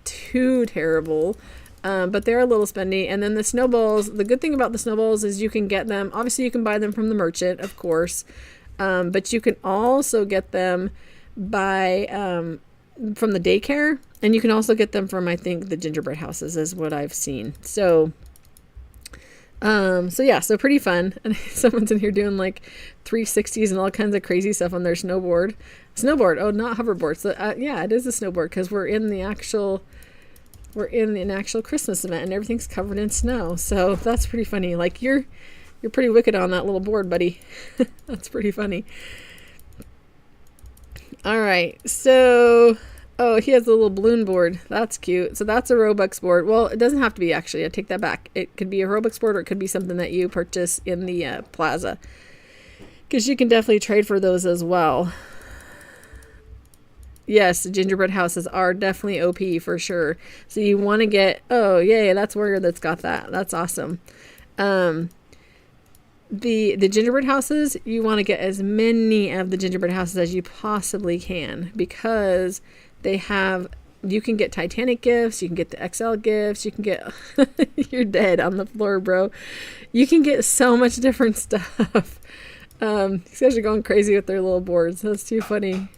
too terrible. But they're a little spendy. And then the snowballs, the good thing about the snowballs is you can get them, obviously you can buy them from the merchant, of course. But you can also get them by from the daycare, and you can also get them from, I think, the gingerbread houses is what I've seen. So yeah, so pretty fun. And someone's in here doing like 360s and all kinds of crazy stuff on their snowboard. Oh, not hoverboard. So yeah, it is a snowboard because we're in an actual Christmas event and everything's covered in snow. So that's pretty funny. Like you're pretty wicked on that little board, buddy. That's pretty funny. All right. So, oh, he has a little balloon board. That's cute. So that's a Robux board. Well, it doesn't have to be, actually. I take that back. It could be a Robux board, or it could be something that you purchase in the plaza, because you can definitely trade for those as well. Yes, the gingerbread houses are definitely OP for sure. So you want to get, oh, yay, that's Warrior that's got that. That's awesome. The gingerbread houses, you want to get as many of the gingerbread houses as you possibly can, because they have, you can get Titanic gifts, you can get the XL gifts, you can get, you're dead on the floor, bro. You can get so much different stuff. These guys are going crazy with their little boards. That's too funny.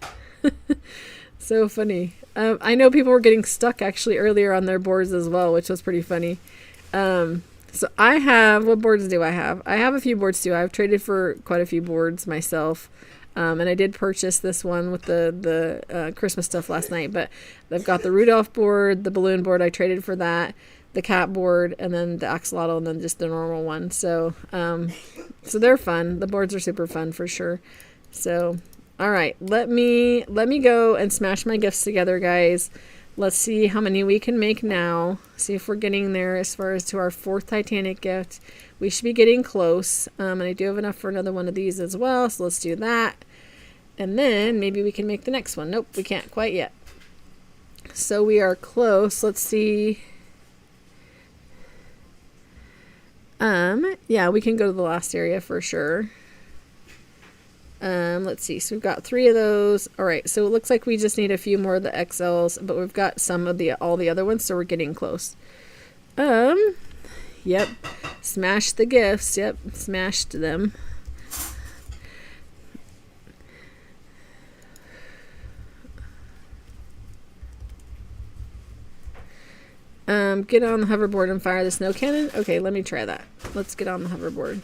So funny. I know people were getting stuck actually earlier on their boards as well, which was pretty funny. So I have, what boards do I have? I have a few boards too. I've traded for quite a few boards myself. And I did purchase this one with the Christmas stuff last night, but I've got the Rudolph board, the balloon board. I traded for that, the cat board, and then the axolotl, and then just the normal one. So, so they're fun. The boards are super fun for sure. So, all right, let me go and smash my gifts together, guys. Let's see how many we can make now. See if we're getting there as far as to our 4th Titanic gift. We should be getting close. And I do have enough for another one of these as well. So let's do that. And then maybe we can make the next one. Nope, we can't quite yet. So we are close. Let's see. Yeah, we can go to the last area for sure. Let's see. So we've got 3 of those. All right. So it looks like we just need a few more of the XLs, but we've got some of all the other ones, so we're getting close. Yep. Smashed the gifts. Yep. Smashed them. Get on the hoverboard and fire the snow cannon. Okay, let me try that. Let's get on the hoverboard.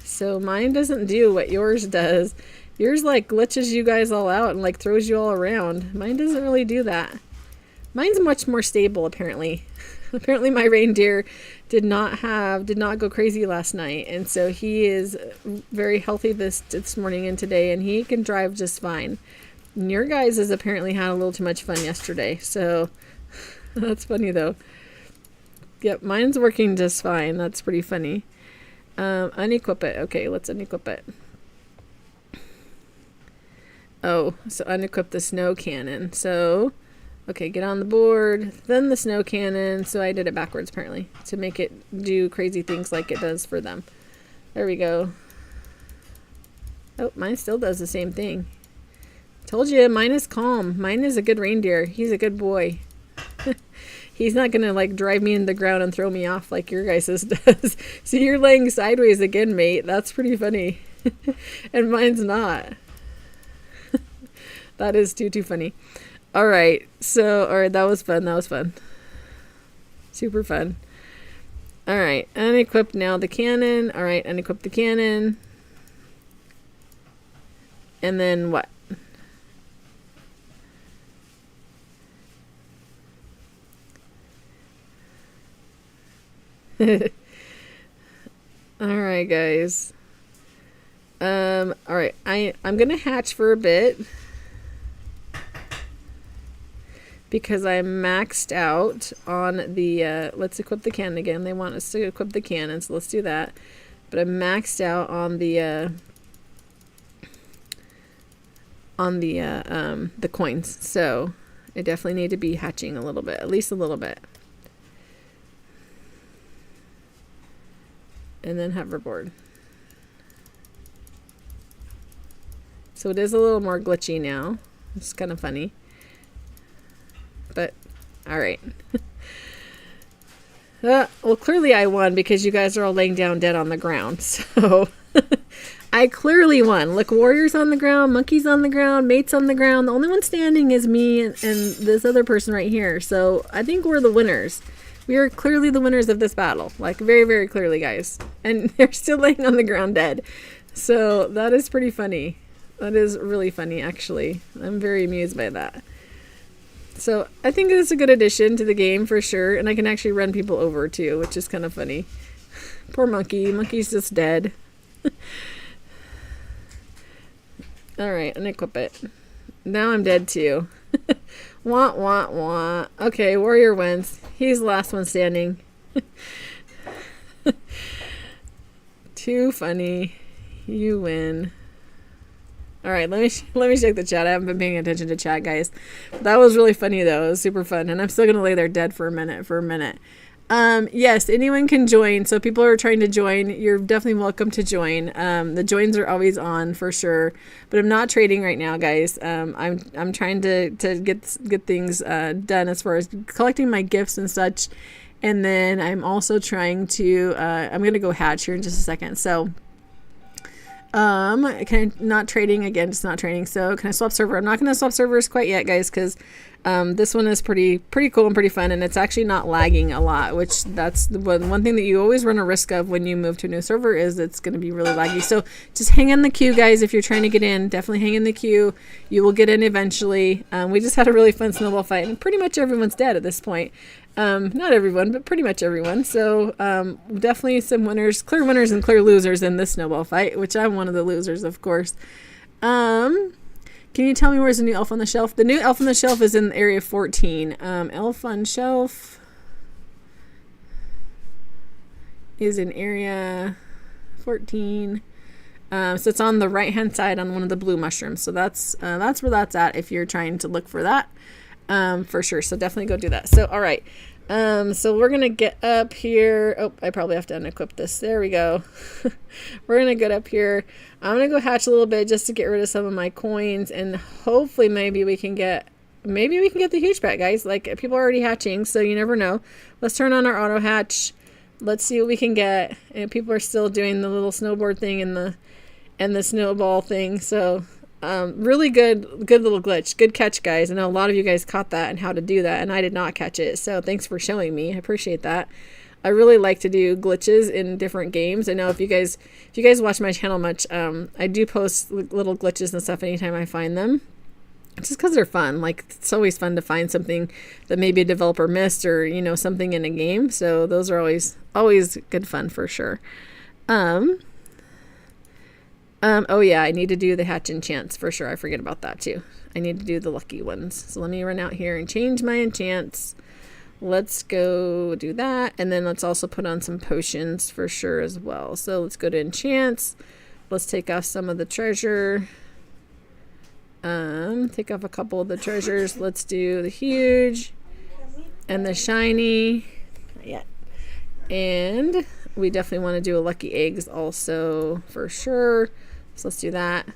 So mine doesn't do what yours does. Yours like glitches you guys all out and like throws you all around. Mine doesn't really do that. Mine's much more stable apparently. Apparently my reindeer did not go crazy last night, and so he is very healthy this morning and today, and he can drive just fine. And your guys has apparently had a little too much fun yesterday, so that's funny though. Yep, mine's working just fine. That's pretty funny. Unequip it. Okay, let's unequip it. Oh, so unequip the snow cannon. So, okay, get on the board, then the snow cannon. So I did it backwards apparently to make it do crazy things like it does for them. There we go. Oh, mine still does the same thing. Told you, mine is calm. Mine is a good reindeer. He's a good boy. He's not going to like drive me in the ground and throw me off like your guys' does. So you're laying sideways again, mate. That's pretty funny. And mine's not. That is too funny. All right. So, all right, that was fun. That was fun. Super fun. All right. Unequip now the cannon. All right. Unequip the cannon. And then what? Alright guys. Alright, I'm gonna hatch for a bit because I'm maxed out on the let's equip the cannon again. They want us to equip the cannon, so let's do that. But I'm maxed out on the coins. So I definitely need to be hatching a little bit, at least a little bit. And then hoverboard. So it is a little more glitchy now. It's kind of funny. But, alright. Well, clearly I won because you guys are all laying down dead on the ground. So, I clearly won. Look, warriors on the ground, monkeys on the ground, mates on the ground. The only one standing is me and this other person right here. So, I think we're the winners. We are clearly the winners of this battle. Like, very, very clearly, guys. And they're still laying on the ground dead. So, that is pretty funny. That is really funny, actually. I'm very amused by that. So, I think it's a good addition to the game, for sure. And I can actually run people over, too, which is kind of funny. Poor monkey. Monkey's just dead. Alright, unequip it. Now I'm dead, too. Want, want, want. Okay, warrior wins. He's the last one standing. Too funny. You win. All right, let me check the chat. I haven't been paying attention to chat, guys. That was really funny though. It was super fun, and I'm still gonna lay there dead for a minute. Yes, anyone can join. So people are trying to join. You're definitely welcome to join. The joins are always on for sure. But I'm not trading right now, guys. I'm trying to get things done as far as collecting my gifts and such. And then I'm also trying to I'm gonna go hatch here in just a second. So not trading again, just not trading. So can I swap server? I'm not gonna swap servers quite yet, guys, because this one is pretty cool and pretty fun, and it's actually not lagging a lot, which that's the one thing that you always run a risk of when you move to a new server is it's going to be really laggy. So just hang in the queue, guys. If you're trying to get in, definitely hang in the queue. You will get in eventually. We just had a really fun snowball fight, and pretty much everyone's dead at this point. Not everyone, but pretty much everyone. So definitely some winners, clear winners and clear losers in this snowball fight, which I'm one of the losers, of course. Can you tell me where's the new elf on the shelf? The new elf on the shelf is in area 14. Elf on shelf is in area 14. So it's on the right hand side on one of the blue mushrooms. So that's where that's at if you're trying to look for that, for sure. So definitely go do that. So all right. So we're gonna get up here. Oh, I probably have to unequip this. There we go. We're gonna get up here. I'm gonna go hatch a little bit just to get rid of some of my coins, and hopefully maybe we can get the huge pack, guys. Like, people are already hatching, so you never know. Let's turn on our auto hatch. Let's see what we can get. And people are still doing the little snowboard thing and the snowball thing. So really good little glitch. Good catch, guys. I know a lot of you guys caught that and how to do that, and I did not catch it. So thanks for showing me. I appreciate that. I really like to do glitches in different games. I know if you guys watch my channel much, I do post little glitches and stuff anytime I find them. Just because they're fun. Like, it's always fun to find something that maybe a developer missed, or, you know, something in a game. So those are always good fun for sure. Oh yeah, I need to do the hatch enchants for sure. I forget about that too. I need to do the lucky ones. So let me run out here and change my enchants. Let's go do that. And then let's also put on some potions for sure as well. So let's go to enchants. Let's take off some of the treasure. Take off a couple of the treasures. Let's do the huge and the shiny. Not yet. And we definitely want to do a lucky eggs also for sure. So let's do that.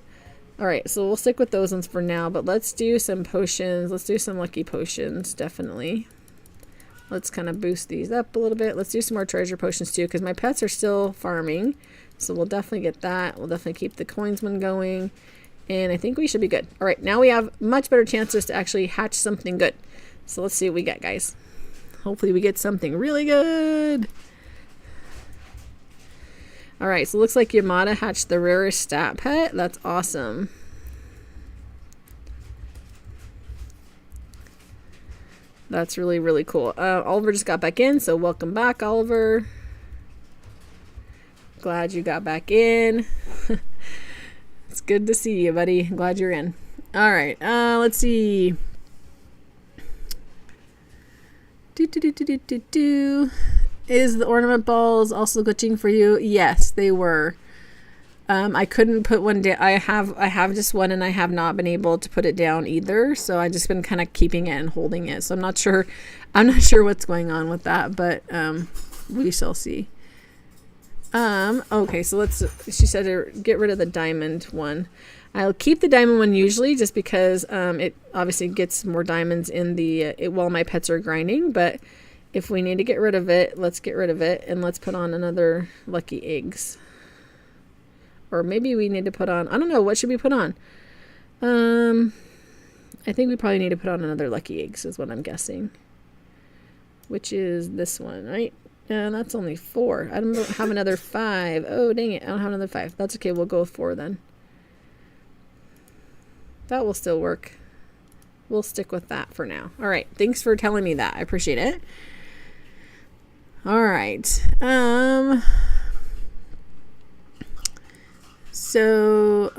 All right, so we'll stick with those ones for now, but let's do some potions. Let's do some lucky potions, definitely. Let's kind of boost these up a little bit. Let's do some more treasure potions too, because my pets are still farming. So we'll definitely get that. We'll definitely keep the coins one going. And I think we should be good. All right, now we have much better chances to actually hatch something good. So let's see what we get, guys. Hopefully we get something really good. All right, so it looks like Yamada hatched the rarest stat pet. That's awesome. That's really, really cool. Oliver just got back in, so welcome back, Oliver. Glad you got back in. It's good to see you, buddy. Glad you're in. All right, let's see. Is the ornament balls also glitching for you? Yes, they were. I couldn't put one down. I have just one, and I have not been able to put it down either. So I just been kind of keeping it and holding it. So I'm not sure what's going on with that, but we shall see. Okay, so she said to get rid of the diamond one. I'll keep the diamond one usually just because it obviously gets more diamonds in the while my pets are grinding, but if we need to get rid of it, let's get rid of it, and let's put on another lucky eggs. Or maybe we need to put on, I don't know, what should we put on? I think we probably need to put on another lucky eggs is what I'm guessing. Which is this one, right? That's only 4. I don't have another 5. Oh, dang it. I don't have another 5. That's okay. We'll go with 4 then. That will still work. We'll stick with that for now. All right. Thanks for telling me that. I appreciate it. All right. So,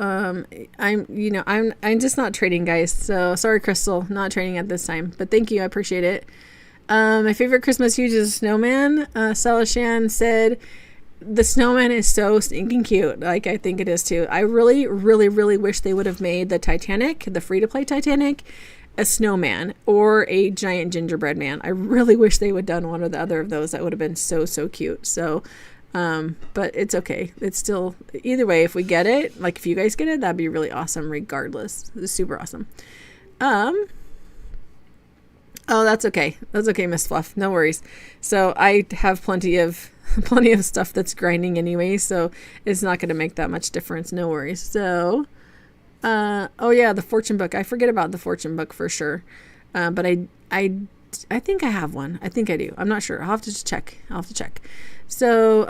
I'm just not trading, guys. So sorry, Crystal, not trading at this time, but thank you. I appreciate it. My favorite Christmas huge is a snowman. Celashan said the snowman is so stinking cute. Like, I think it is too. I really, really, really wish they would have made the Titanic, the free-to-play Titanic, a snowman or a giant gingerbread man. I really wish they would have done one or the other of those. That would have been so, so cute. So, but it's okay. It's still, either way, if we get it, like if you guys get it, that'd be really awesome regardless. It's super awesome. Oh, that's okay. That's okay, Miss Fluff. No worries. So I have plenty of stuff that's grinding anyway, so it's not going to make that much difference. No worries. So, oh yeah, the fortune book. I forget about the fortune book for sure. But I think I have one. I think I do. I'm not sure. I'll have to check. So,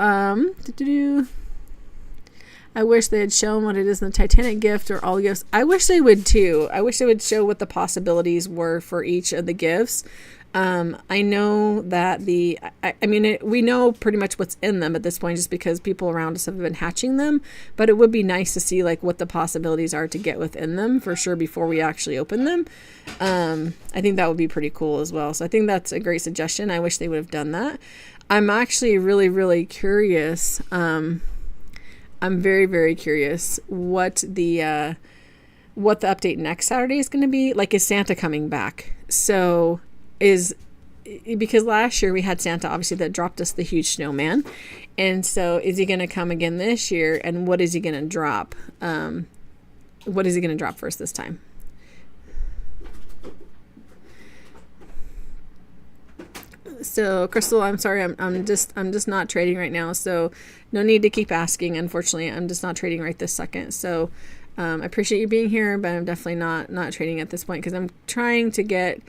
I wish they had shown what it is in the Titanic gift or all the gifts. I wish they would too. I wish they would show what the possibilities were for each of the gifts. I know that we know pretty much what's in them at this point just because people around us have been hatching them, but it would be nice to see like what the possibilities are to get within them for sure before we actually open them. I think that would be pretty cool as well. So I think that's a great suggestion. I wish they would have done that. I'm actually really, really curious. I'm very, very curious what the update next Saturday is going to be. Like, is Santa coming back? So because last year we had Santa, obviously, that dropped us the huge snowman. And so is he going to come again this year? And what is he going to drop? What is he going to drop for us this time? So Crystal, I'm sorry, I'm just not trading right now. So no need to keep asking. Unfortunately, I'm just not trading right this second. So I appreciate you being here, but I'm definitely not trading at this point because I'm trying to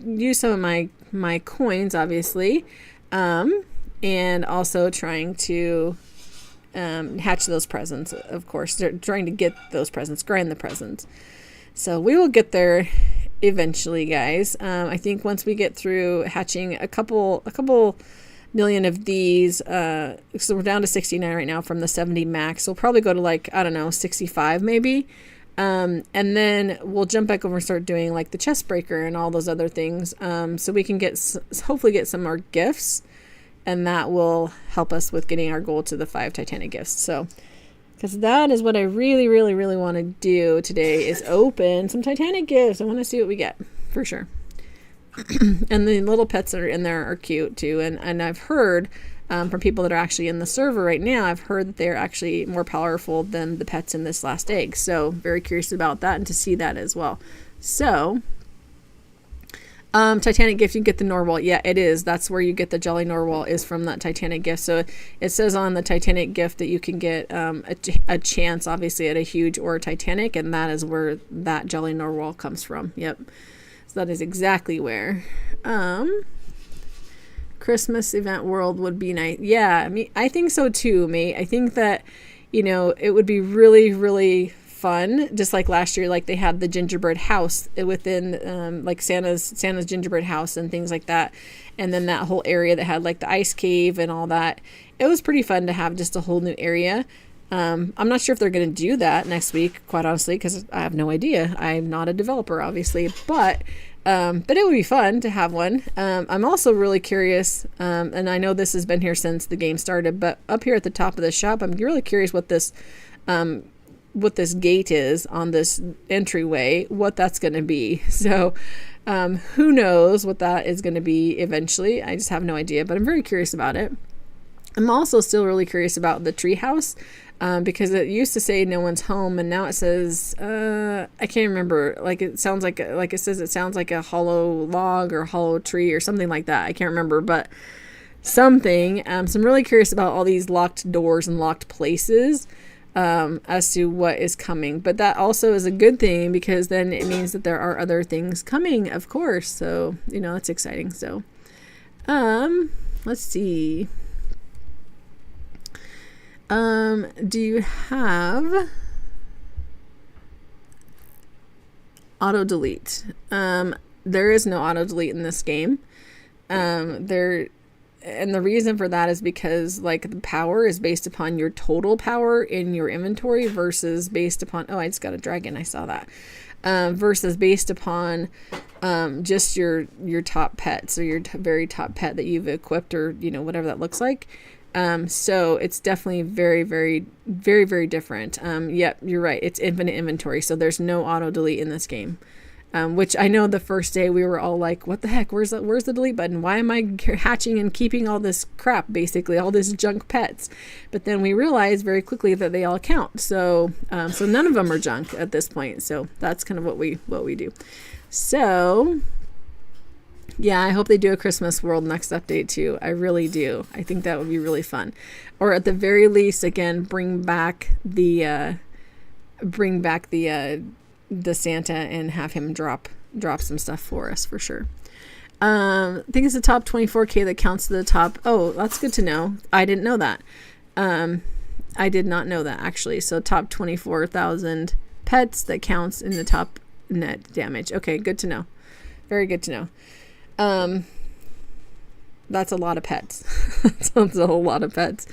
use some of my coins, obviously, and also trying to hatch those presents. Of course, they're trying to get those presents, grind the presents. So we will get there eventually, guys. I think once we get through hatching a couple million of these, so we're down to 69 right now from the 70 max. We'll probably go to like, I don't know, 65 maybe. And then we'll jump back over and start doing like the chest breaker and all those other things. So we can hopefully get some more gifts, and that will help us with getting our goal to the 5 Titanic gifts. So, because that is what I really, really, really want to do today is open some Titanic gifts. I want to see what we get for sure. And the little pets that are in there are cute too. And I've heard from people that are actually in the server right now, I've heard that they're actually more powerful than the pets in this last egg. So very curious about that and to see that as well. So Titanic gift, you get the Narwhal. Yeah, it is. That's where you get the Jolly Narwhal, is from that Titanic gift. So it says on the Titanic gift that you can get a chance, obviously, at a huge or Titanic, and that is where that Jolly Narwhal comes from. Yep. So that is exactly where. Christmas event world would be nice. Yeah, I mean, I think so too, mate. I think that, it would be really, really fun, just like last year, like they had the gingerbread house within like Santa's gingerbread house and things like that, and then that whole area that had like the ice cave and all that. It was pretty fun to have just a whole new area. I'm not sure if they're going to do that next week, quite honestly, because I have no idea. I'm not a developer, obviously, but it would be fun to have one. I'm also really curious, and I know this has been here since the game started, but up here at the top of the shop, I'm really curious what this gate is on this entryway, what that's going to be. So who knows what that is going to be eventually. I just have no idea, but I'm very curious about it. I'm also still really curious about the tree house, because it used to say no one's home, and now it says, I can't remember, like it sounds like it says it sounds like a hollow log or hollow tree or something like that. I can't remember, but something. So I'm really curious about all these locked doors and locked places, as to what is coming. But that also is a good thing, because then it means that there are other things coming, of course. So, that's exciting. So, let's see. Do you have auto delete? There is no auto delete in this game. And the reason for that is because like the power is based upon your total power in your inventory versus based upon, I just got a dragon. I saw that. Versus based upon, just your top pets, or your very top pet that you've equipped, or, whatever that looks like. So it's definitely very, very, very, very different. Yep, you're right. It's infinite inventory. So there's no auto delete in this game. Which I know the first day we were all like, what the heck? Where's the delete button? Why am I hatching and keeping all this crap, basically all this junk pets? But then we realized very quickly that they all count. So none of them are junk at this point. So that's kind of what we do. So yeah, I hope they do a Christmas World next update too. I really do. I think that would be really fun. Or at the very least, again, bring back the Santa and have him drop some stuff for us for sure. I think it's the top 24K that counts to the top. Oh, that's good to know. I didn't know that. I did not know that actually. So top 24,000 pets, that counts in the top net damage. Okay, good to know. Very good to know. That's a lot of pets. That's a whole lot of pets.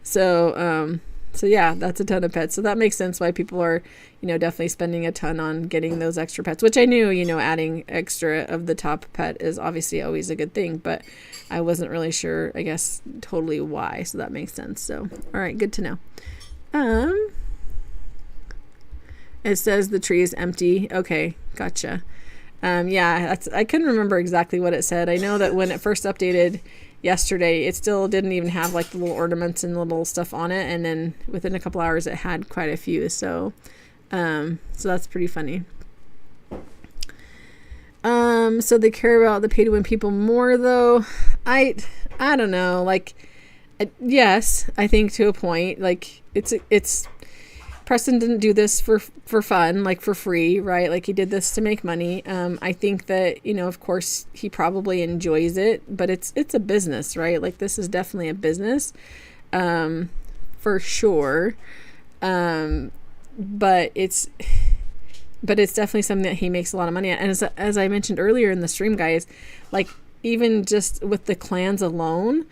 So yeah, that's a ton of pets. So that makes sense why people are, definitely spending a ton on getting those extra pets, which I knew, adding extra of the top pet is obviously always a good thing, but I wasn't really sure, I guess, totally why. So that makes sense. So, all right, good to know. It says the tree is empty. Okay, gotcha. Yeah, I couldn't remember exactly what it said. I know that when it first updated yesterday, it still didn't even have like the little ornaments and little stuff on it. And then within a couple hours, it had quite a few. So that's pretty funny. So they care about the pay to win people more though. I don't know. Like, yes, I think to a point, like it's Preston didn't do this for fun, like for free, right? Like he did this to make money. I think that, of course he probably enjoys it, but it's a business, right? Like this is definitely a business, for sure. But it's definitely something that he makes a lot of money at. And as I mentioned earlier in the stream, guys, like even just with the clans alone,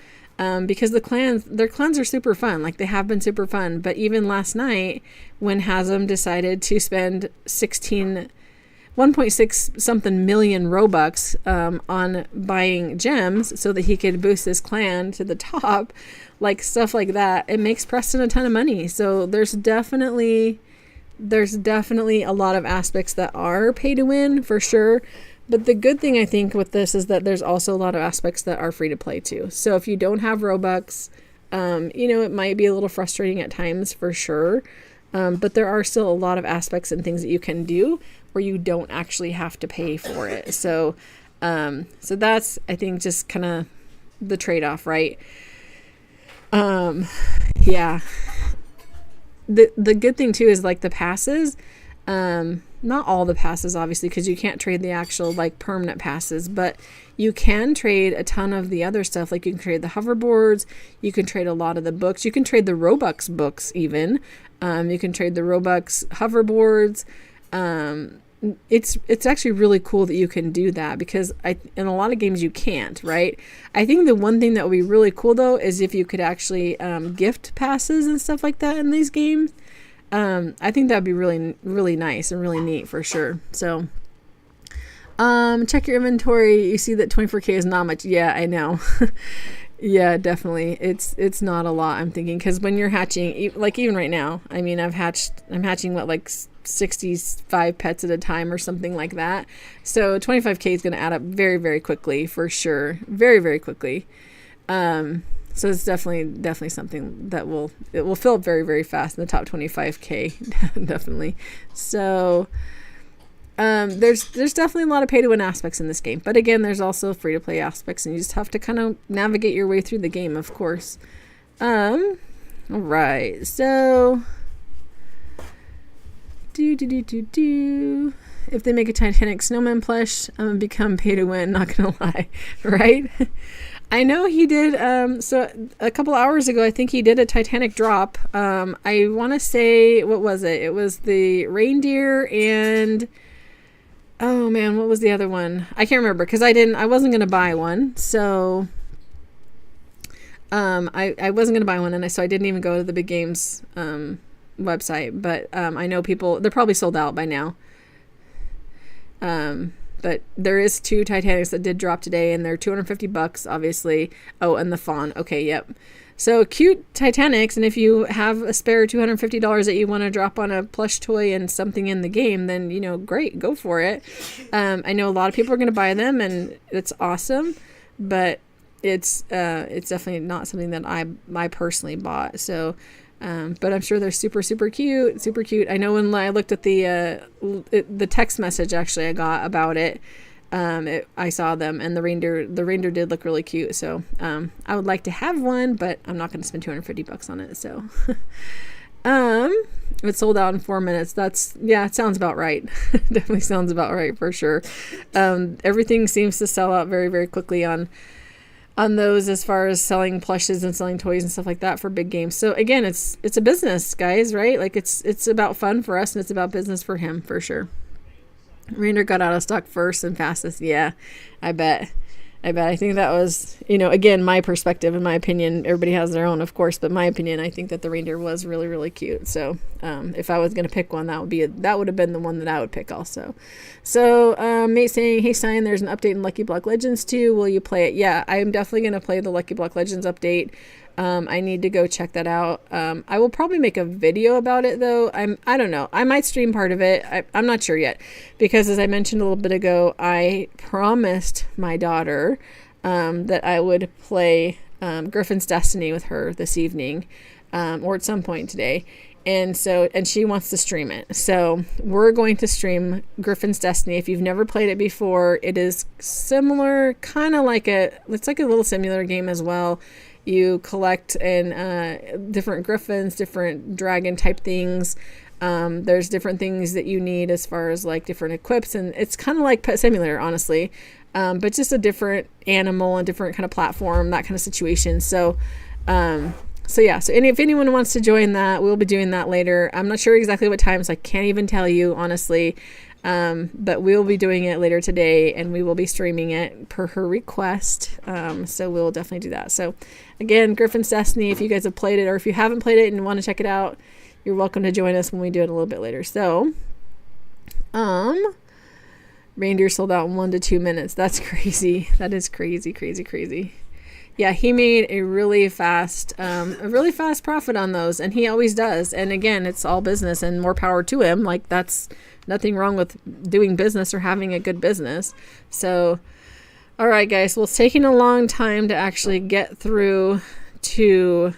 because their clans are super fun. Like they have been super fun. But even last night when Hasm decided to spend 1.6 something million Robux on buying gems so that he could boost his clan to the top, like stuff like that, it makes Preston a ton of money. So there's definitely a lot of aspects that are pay to win for sure. But the good thing I think with this is that there's also a lot of aspects that are free to play too. So if you don't have Robux, it might be a little frustrating at times for sure. But there are still a lot of aspects and things that you can do where you don't actually have to pay for it. So that's, I think, just kind of the trade-off, right? Yeah. The good thing too is like the passes, not all the passes obviously, because you can't trade the actual like permanent passes, but you can trade a ton of the other stuff. Like you can trade the hoverboards, you can trade a lot of the books, you can trade the Robux books even, you can trade the Robux hoverboards. It's actually really cool that you can do that, because in a lot of games you can't, right? I think the one thing that would be really cool though is if you could actually gift passes and stuff like that in these games. I think that'd be really, really nice and really neat for sure. So check your inventory. You see that 24K is not much. Yeah, I know. Yeah, definitely. It's not a lot, I'm thinking, because when you're hatching, like even right now, I mean, I'm hatching what, like 65 pets at a time or something like that. So 25K is going to add up very, very quickly for sure. Very, very quickly. So it's definitely something that will fill up very, very fast in the top 25K. Definitely. So there's definitely a lot of pay to win aspects in this game, but again, there's also free to play aspects, and you just have to kind of navigate your way through the game, of course. All right, so if they make a Titanic snowman plush, I'm gonna become pay to win, not gonna lie. Right? I know he did, so a couple hours ago, I think he did a Titanic drop. I want to say, what was it? It was the reindeer and, oh man, what was the other one? I can't remember, because I wasn't going to buy one. So, I wasn't going to buy one, and so I didn't even go to the Big Games, website, but, I know people, they're probably sold out by now. But there is 2 Titanics that did drop today, and they're $250, obviously. Oh, and the fawn. Okay, yep. So cute Titanics, and if you have a spare $250 that you want to drop on a plush toy and something in the game, then, great, go for it. I know a lot of people are going to buy them, and it's awesome, but it's definitely not something that I personally bought. So, but I'm sure they're super, super cute, super cute. I know when I looked at the text message actually I got about it, I saw them, and the reindeer did look really cute. So, I would like to have one, but I'm not going to spend $250 on it. So, it sold out in 4 minutes. It sounds about right. Definitely sounds about right for sure. Everything seems to sell out very, very quickly on on those as far as selling plushes and selling toys and stuff like that for big games. So again, it's a business, guys, right? Like it's about fun for us and it's about business for him for sure. Reindeer got out of stock first and fastest. Yeah, I bet. I think that was, again, my perspective and my opinion. Everybody has their own, of course, but my opinion, I think that the reindeer was really, really cute. So if I was going to pick one, that would have been the one that I would pick also. So mate saying, hey, Stein, there's an update in Lucky Block Legends 2. Will you play it? Yeah, I am definitely going to play the Lucky Block Legends update. I need to go check that out. I will probably make a video about it though. I don't know. I might stream part of it. I'm not sure yet because as I mentioned a little bit ago, I promised my daughter that I would play Griffin's Destiny with her this evening or at some point today. And she wants to stream it. So we're going to stream Griffin's Destiny. If you've never played it before, it is similar, kind of like it's like a little similar game as well. You collect different griffins, different dragon type things. There's different things that you need as far as like different equips. And it's kind of like Pet Simulator, honestly. But just a different animal and different kind of platform, that kind of situation. So if anyone wants to join that, we'll be doing that later. I'm not sure exactly what times. I can't even tell you, honestly. But we'll be doing it later today and we will be streaming it per her request. So we'll definitely do that. So again, Griffin's Destiny, if you guys have played it or if you haven't played it and want to check it out, you're welcome to join us when we do it a little bit later. So, reindeer sold out in 1 to 2 minutes. That's crazy. That is crazy, crazy, crazy. Yeah, he made a really fast profit on those, and he always does. And again, it's all business, and more power to him. Like that's nothing wrong with doing business or having a good business. So, all right, guys. Well, it's taking a long time to actually get through to.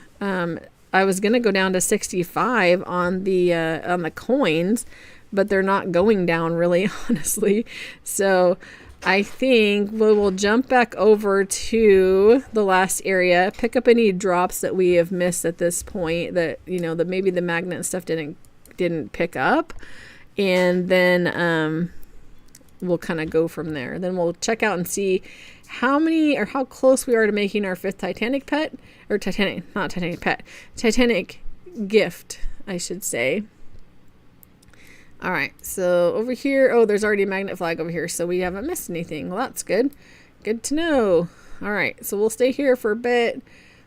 I was gonna go down to 65 on the coins, but they're not going down really, honestly. So. I think we will jump back over to the last area, pick up any drops that we have missed at this point that, that maybe the magnet and stuff didn't pick up. And then we'll kind of go from there. Then we'll check out and see how close we are to making our 5th Titanic gift, I should say. All right, so over here, there's already a magnet flag over here, so we haven't missed anything. Well, that's good. Good to know. All right, so we'll stay here for a bit.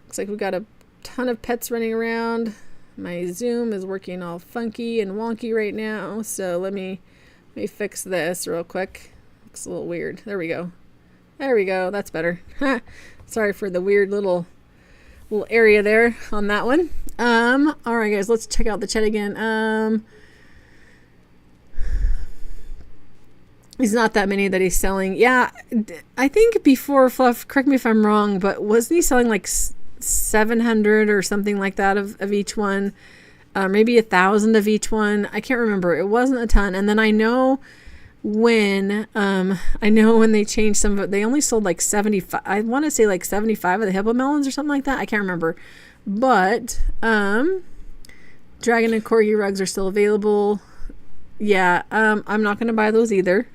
Looks like we've got a ton of pets running around. My Zoom is working all funky and wonky right now, so let me fix this real quick. Looks a little weird. There we go. That's better. Sorry for the weird little area there on that one. All right, guys, let's check out the chat again. There's not that many that he's selling. Yeah, I think before Fluff, correct me if I'm wrong, but wasn't he selling like 700 or something like that of each one? Maybe 1,000 of each one. I can't remember. It wasn't a ton. And then I know when they changed some of it, they only sold like 75. I want to say like 75 of the Hippo Melons or something like that. I can't remember. But Dragon and Corgi rugs are still available. Yeah, I'm not going to buy those either.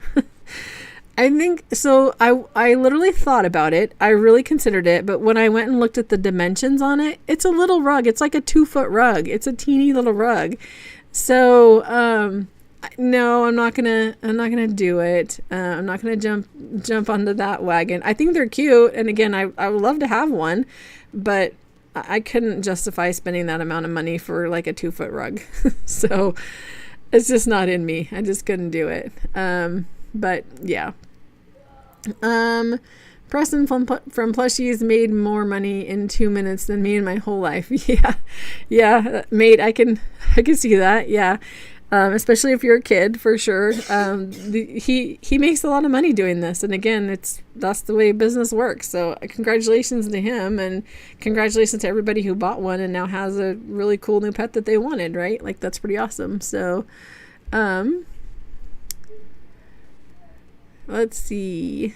I think, so I literally thought about it. I really considered it. But when I went and looked at the dimensions on it, it's a little rug. It's like a 2-foot rug. It's a teeny little rug. So, no, I'm not going to do it. I'm not going to jump onto that wagon. I think they're cute. And again, I would love to have one, but I couldn't justify spending that amount of money for like a 2-foot rug. So, it's just not in me. I just couldn't do it. But yeah. Preston from Plushies made more money in 2 minutes than me in my whole life. Yeah, mate, I can see that. Yeah. Especially if you're a kid, for sure. He makes a lot of money doing this, and again, that's the way business works. So congratulations to him, and congratulations to everybody who bought one and now has a really cool new pet that they wanted. Right? Like that's pretty awesome. So, let's see.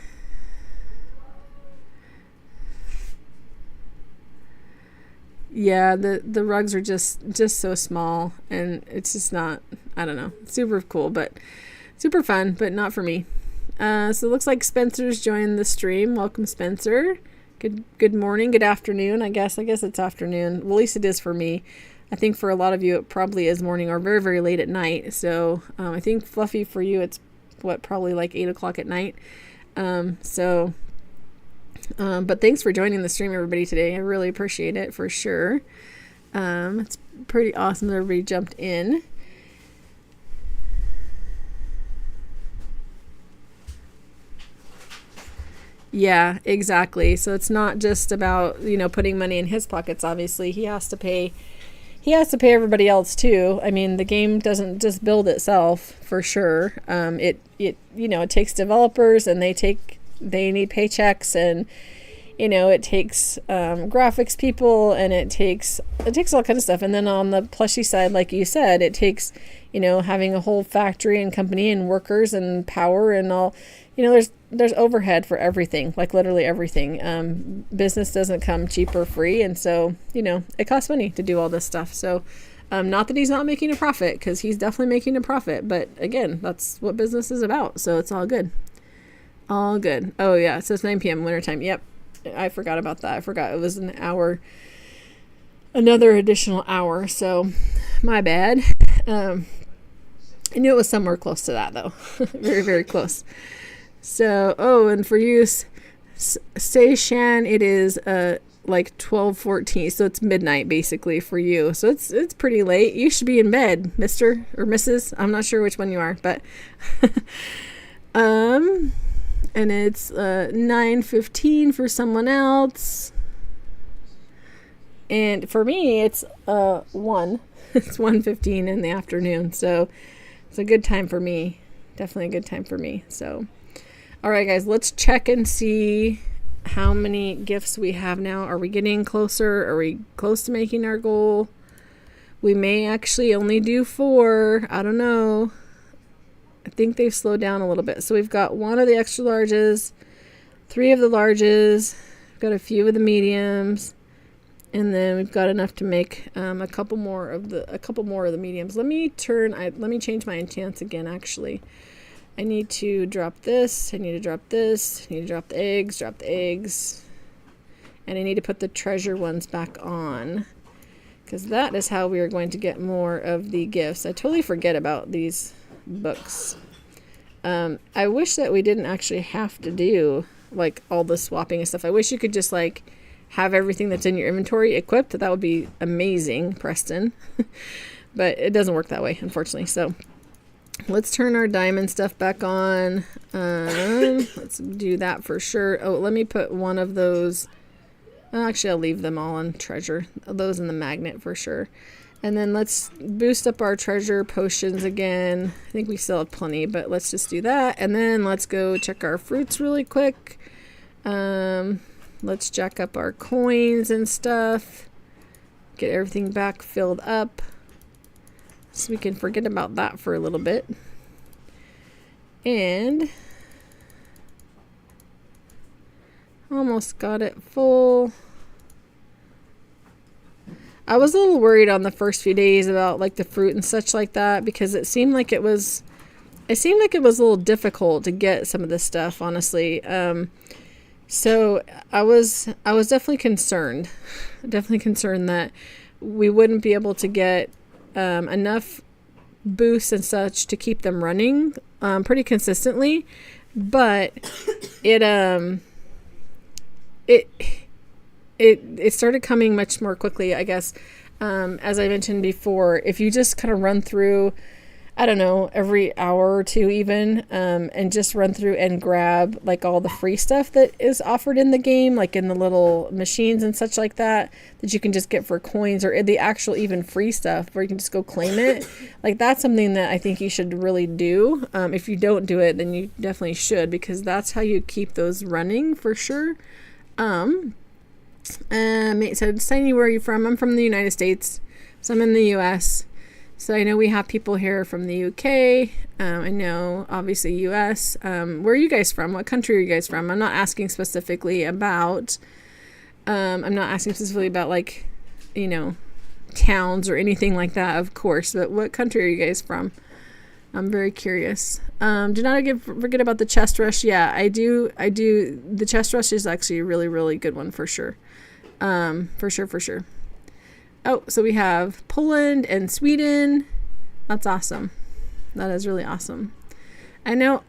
Yeah, the rugs are just so small, and it's just not, I don't know, super cool, but super fun, but not for me. So it looks like Spencer's joined the stream. Welcome, Spencer. Good morning, good afternoon. I guess it's afternoon. Well, at least it is for me. I think for a lot of you it probably is morning or very, very late at night. So I think Fluffy, for you it's probably like 8 o'clock at night. But thanks for joining the stream, everybody, today. I really appreciate it, for sure. It's pretty awesome that everybody jumped in. Yeah, exactly. So it's not just about, putting money in his pockets. Obviously, he has to pay everybody else too. I mean, the game doesn't just build itself, for sure. It takes developers, and they need paychecks, and it takes graphics people, and it takes all kinds of stuff. And then on the plushy side, like you said, it takes having a whole factory and company and workers and power and all. There's overhead for everything, like literally everything. Business doesn't come cheap or free, and so it costs money to do all this stuff. So not that he's not making a profit, because he's definitely making a profit, but again, that's what business is about. So it's all good. Oh yeah, it says 9 p.m. wintertime. Yep, I forgot about that. I forgot it was an hour, another additional hour, so my bad. I knew it was somewhere close to that, though. Very, very close. So, and for you, say Shan, it is like 12:14, so it's midnight basically for you. So it's pretty late. You should be in bed, Mr. or Mrs. I'm not sure which one you are, but and it's 9:15 for someone else. And for me, it's 1. It's 1:15 in the afternoon, so it's a good time for me. Definitely a good time for me. So, all right, guys, let's check and see how many gifts we have now. Are we getting closer? Are we close to making our goal? We may actually only do 4. I don't know. I think they've slowed down a little bit. So we've got 1 of the extra larges, 3 of the larges, we've got a few of the mediums, and then we've got enough to make a couple more of the mediums. Let me change my enchants again, actually. I need to drop this. I need to drop this. I need to drop the eggs. And I need to put the treasure ones back on, because that is how we are going to get more of the gifts. I totally forget about these books. I wish that we didn't actually have to do like all the swapping and stuff. I wish you could just like have everything that's in your inventory equipped. That would be amazing, Preston. But it doesn't work that way, unfortunately. So let's turn our diamond stuff back on. Let's do that for sure. Oh, let me put one of those. Actually, I'll leave them all on treasure. Those in the magnet for sure. And then let's boost up our treasure potions again. I think we still have plenty, but let's just do that. And then let's go check our fruits really quick. Let's jack up our coins and stuff. Get everything back filled up, so we can forget about that for a little bit. And almost got it full. I was a little worried on the first few days about like the fruit and such like that, because it seemed like it was a little difficult to get some of this stuff, honestly. So I was definitely concerned that we wouldn't be able to get enough boosts and such to keep them running pretty consistently. But it started coming much more quickly, I guess. As I mentioned before, if you just kind of run through, I don't know, every hour or two even, and just run through and grab like all the free stuff that is offered in the game, like in the little machines and such like that you can just get for coins, or the actual even free stuff where you can just go claim it. Like, that's something that I think you should really do. If you don't do it, then you definitely should, because that's how you keep those running for sure. So Tiny, where are you from? I'm from the United States, so I'm in the US. So I know we have people here from the UK. I know, obviously, US. Where are you guys from? What country are you guys from? I'm not asking specifically about, like, towns or anything like that, of course. But what country are you guys from? I'm very curious. Do not forget about the chest rush. Yeah, I do. The chest rush is actually a really, really good one for sure. For sure. Oh, so we have Poland and Sweden. That's awesome. That is really awesome. I know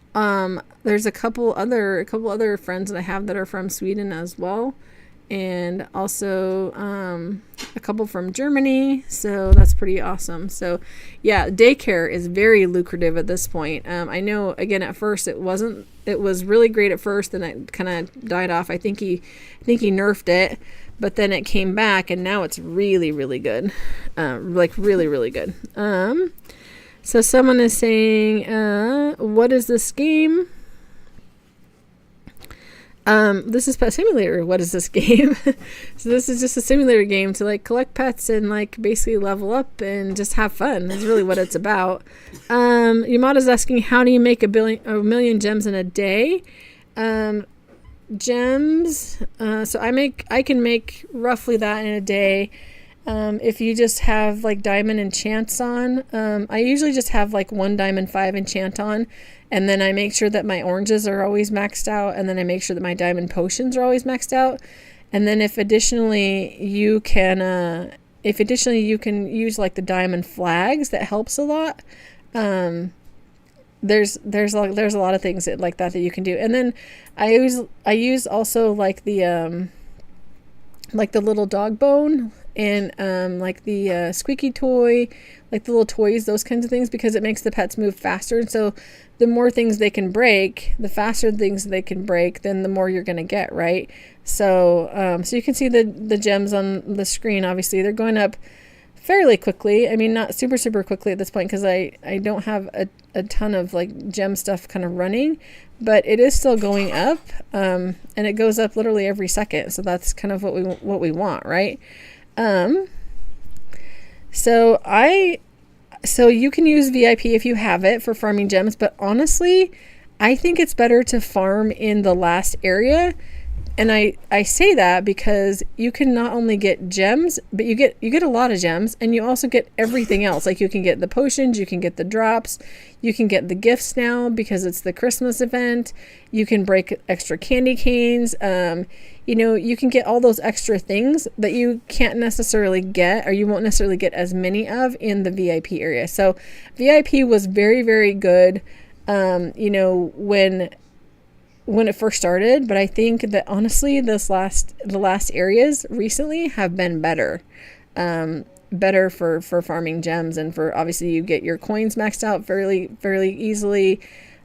there's a couple other friends that I have that are from Sweden as well, and also a couple from Germany, so that's pretty awesome. So yeah, daycare is very lucrative at this point. I know, again, at first it was really great at first, and it kind of died off. I think he nerfed it, but then it came back, and now it's really, really good. Like really, really good. So someone is saying, what is this game? This is Pet Simulator. What is this game? So this is just a simulator game to like collect pets and like basically level up and just have fun. That's really what it's about. Yamada's asking, how do you make a million gems in a day? Gems. So I can make roughly that in a day. If you just have like diamond enchants on, I usually just have like 1 diamond 5 enchant on, and then I make sure that my oranges are always maxed out, and then I make sure that my diamond potions are always maxed out. And then if additionally you can use like the diamond flags, that helps a lot. There's a lot of things like that you can do. And then I use also like the little dog bone, and like the squeaky toy, like the little toys, those kinds of things, because it makes the pets move faster. And so the more things they can break, the faster things they can break, then the more you're going to get, right? So so you can see the gems on the screen. Obviously they're going up fairly quickly. I mean, not super quickly at this point, because I don't have a ton of like gem stuff kind of running, but it is still going up, and it goes up literally every second. So that's kind of what we want, right? So you can use VIP if you have it for farming gems, but honestly, I think it's better to farm in the last area. And I say that because you can not only get gems, but you get a lot of gems, and you also get everything else. Like you can get the potions, you can get the drops, you can get the gifts now because it's the Christmas event. You can break extra candy canes. You can get all those extra things that you can't necessarily get, or you won't necessarily get as many of in the VIP area. So VIP was very, very good, when it first started, but I think that honestly the last areas recently have been better for farming gems, and for obviously you get your coins maxed out fairly easily,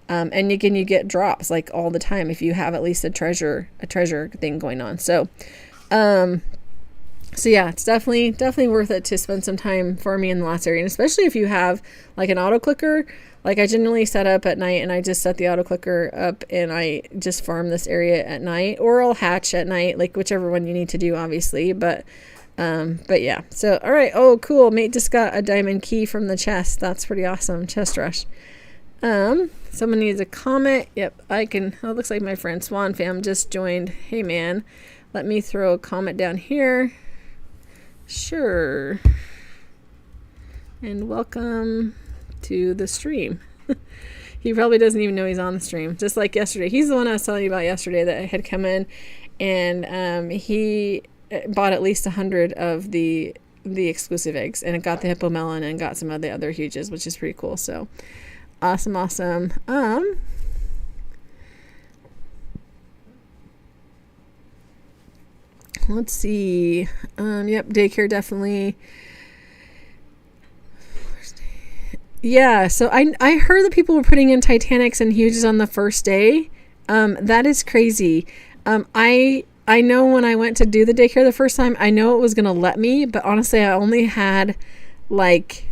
and again you get drops like all the time if you have at least a treasure thing going on. So yeah, it's definitely worth it to spend some time farming in the last area, and especially if you have like an auto clicker. Like I generally set up at night, and I just set the auto clicker up, and I just farm this area at night, or I'll hatch at night, like whichever one you need to do, obviously. But yeah. So all right. Oh, cool. Mate just got a diamond key from the chest. That's pretty awesome. Chest rush. Someone needs a comment. Yep, I can. Oh, it looks like my friend Swan Fam just joined. Hey man, let me throw a comment down here. Sure. And welcome to the stream. He probably doesn't even know he's on the stream, just like yesterday. He's the one I was telling you about yesterday that had come in, and he bought at least 100 of the exclusive eggs, and it got the hippo melon and got some of the other huges, which is pretty cool. So awesome. Let's see. Yep, daycare definitely. Yeah, so I heard that people were putting in Titanics and huges on the first day. That is crazy. I know when I went to do the daycare the first time, I know it was gonna let me, but honestly, I only had like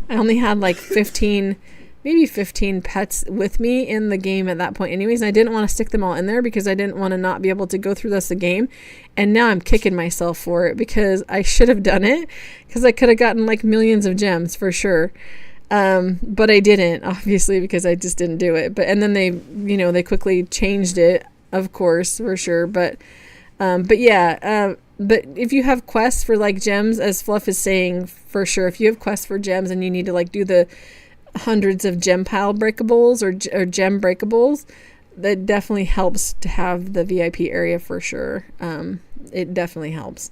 15, maybe 15 pets with me in the game at that point. Anyways, I didn't want to stick them all in there because I didn't want to not be able to go through the game. And now I'm kicking myself for it because I should have done it, because I could have gotten like millions of gems for sure. But I didn't, obviously, because I just didn't do it. And then they quickly changed it, of course, for sure. But yeah, but if you have quests for like gems, as Fluff is saying, for sure, if you have quests for gems and you need to like do the hundreds of gem pile breakables or gem breakables, that definitely helps to have the VIP area for sure. It definitely helps.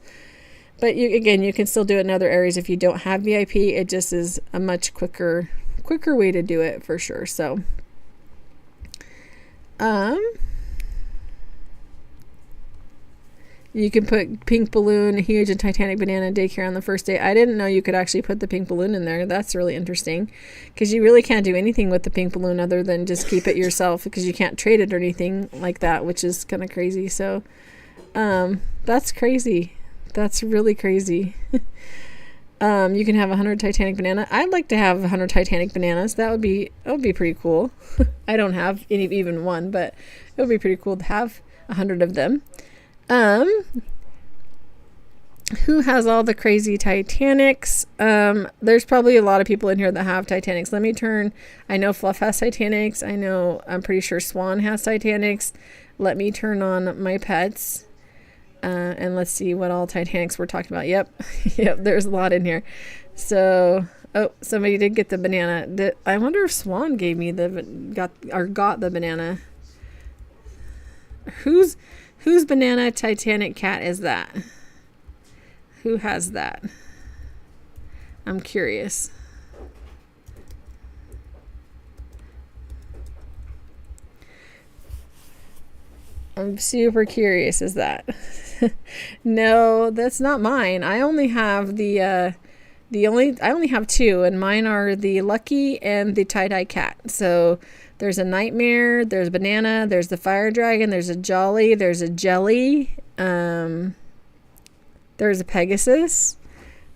But you can still do it in other areas if you don't have VIP. It just is a much quicker way to do it for sure. So, you can put pink balloon, huge, and Titanic banana daycare on the first day. I didn't know you could actually put the pink balloon in there. That's really interesting, because you really can't do anything with the pink balloon other than just keep it yourself, because you can't trade it or anything like that, which is kind of crazy. So, that's crazy. That's really crazy. You can have 100 Titanic banana. I'd like to have 100 Titanic bananas. That would be pretty cool. I don't have even one, but it would be pretty cool to have 100 of them. Who has all the crazy Titanics? There's probably a lot of people in here that have Titanics. Let me turn. I know Fluff has Titanics. I'm pretty sure Swan has Titanics. Let me turn on my pets. And let's see what all Titanics we're talking about. Yep. Yep. There's a lot in here. So, somebody did get the banana. I wonder if Swan gave me got the banana. Whose banana Titanic cat is that? Who has that? I'm curious. I'm super curious. Is that? No, that's not mine. I only have I only have two, and mine are the Lucky and the tie-dye cat. So there's a Nightmare, there's Banana, there's the Fire Dragon, there's a Jolly, there's a Jelly, there's a Pegasus.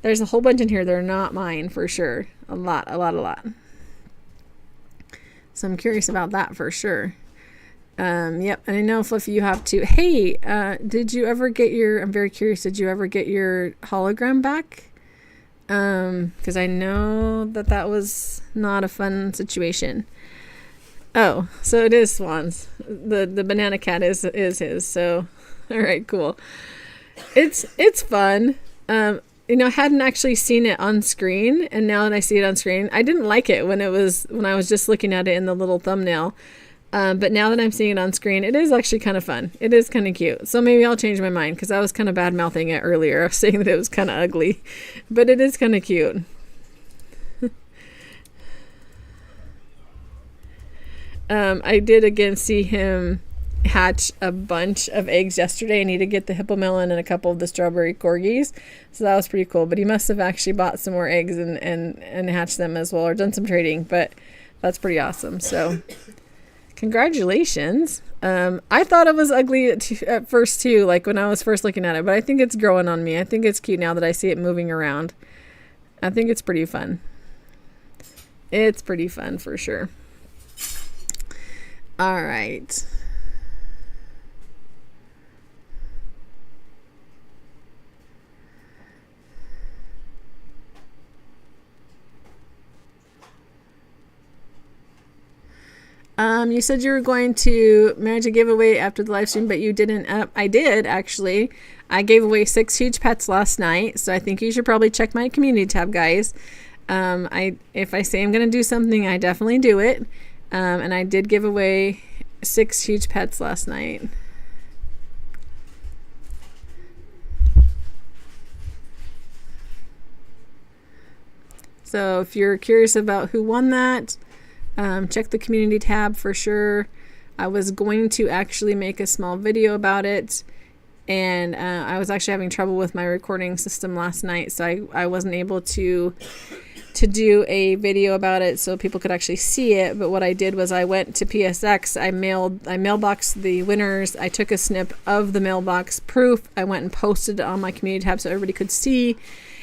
There's a whole bunch in here that are not mine for sure. A lot. So I'm curious about that for sure. Yep, and I know, Fluffy, you have two. Hey, did you ever get I'm very curious, did you ever get your hologram back? Because I know that was not a fun situation. Oh, so it is Swan's. The banana cat is his, so, all right, cool. It's fun. I hadn't actually seen it on screen, and now that I see it on screen, I didn't like it when I was just looking at it in the little thumbnail. But now that I'm seeing it on screen, it is actually kind of fun. It is kind of cute. So maybe I'll change my mind, because I was kind of bad-mouthing it earlier. I was saying that it was kind of ugly. But it is kind of cute. I did again see him hatch a bunch of eggs yesterday. I need to get the hippo melon and a couple of the strawberry corgis. So that was pretty cool. But he must have actually bought some more eggs and hatched them as well, or done some trading. But that's pretty awesome. So congratulations. I thought it was ugly at first too, like when I was first looking at it, but I think it's growing on me. I think it's cute now that I see it moving around. I think it's pretty fun. It's pretty fun for sure. All right. You said you were going to manage a giveaway after the live stream, but you didn't. I did, actually. I gave away 6 huge pets last night, so I think you should probably check my community tab, guys. If I say I'm going to do something, I definitely do it. And I did give away 6 huge pets last night. So if you're curious about who won that, check the community tab for sure. I was going to actually make a small video about it, and I was actually having trouble with my recording system last night, so I wasn't able to do a video about it so people could actually see it. But what I did was I went to PSX, I mailboxed the winners, I took a snip of the mailbox proof, I went and posted it on my community tab so everybody could see.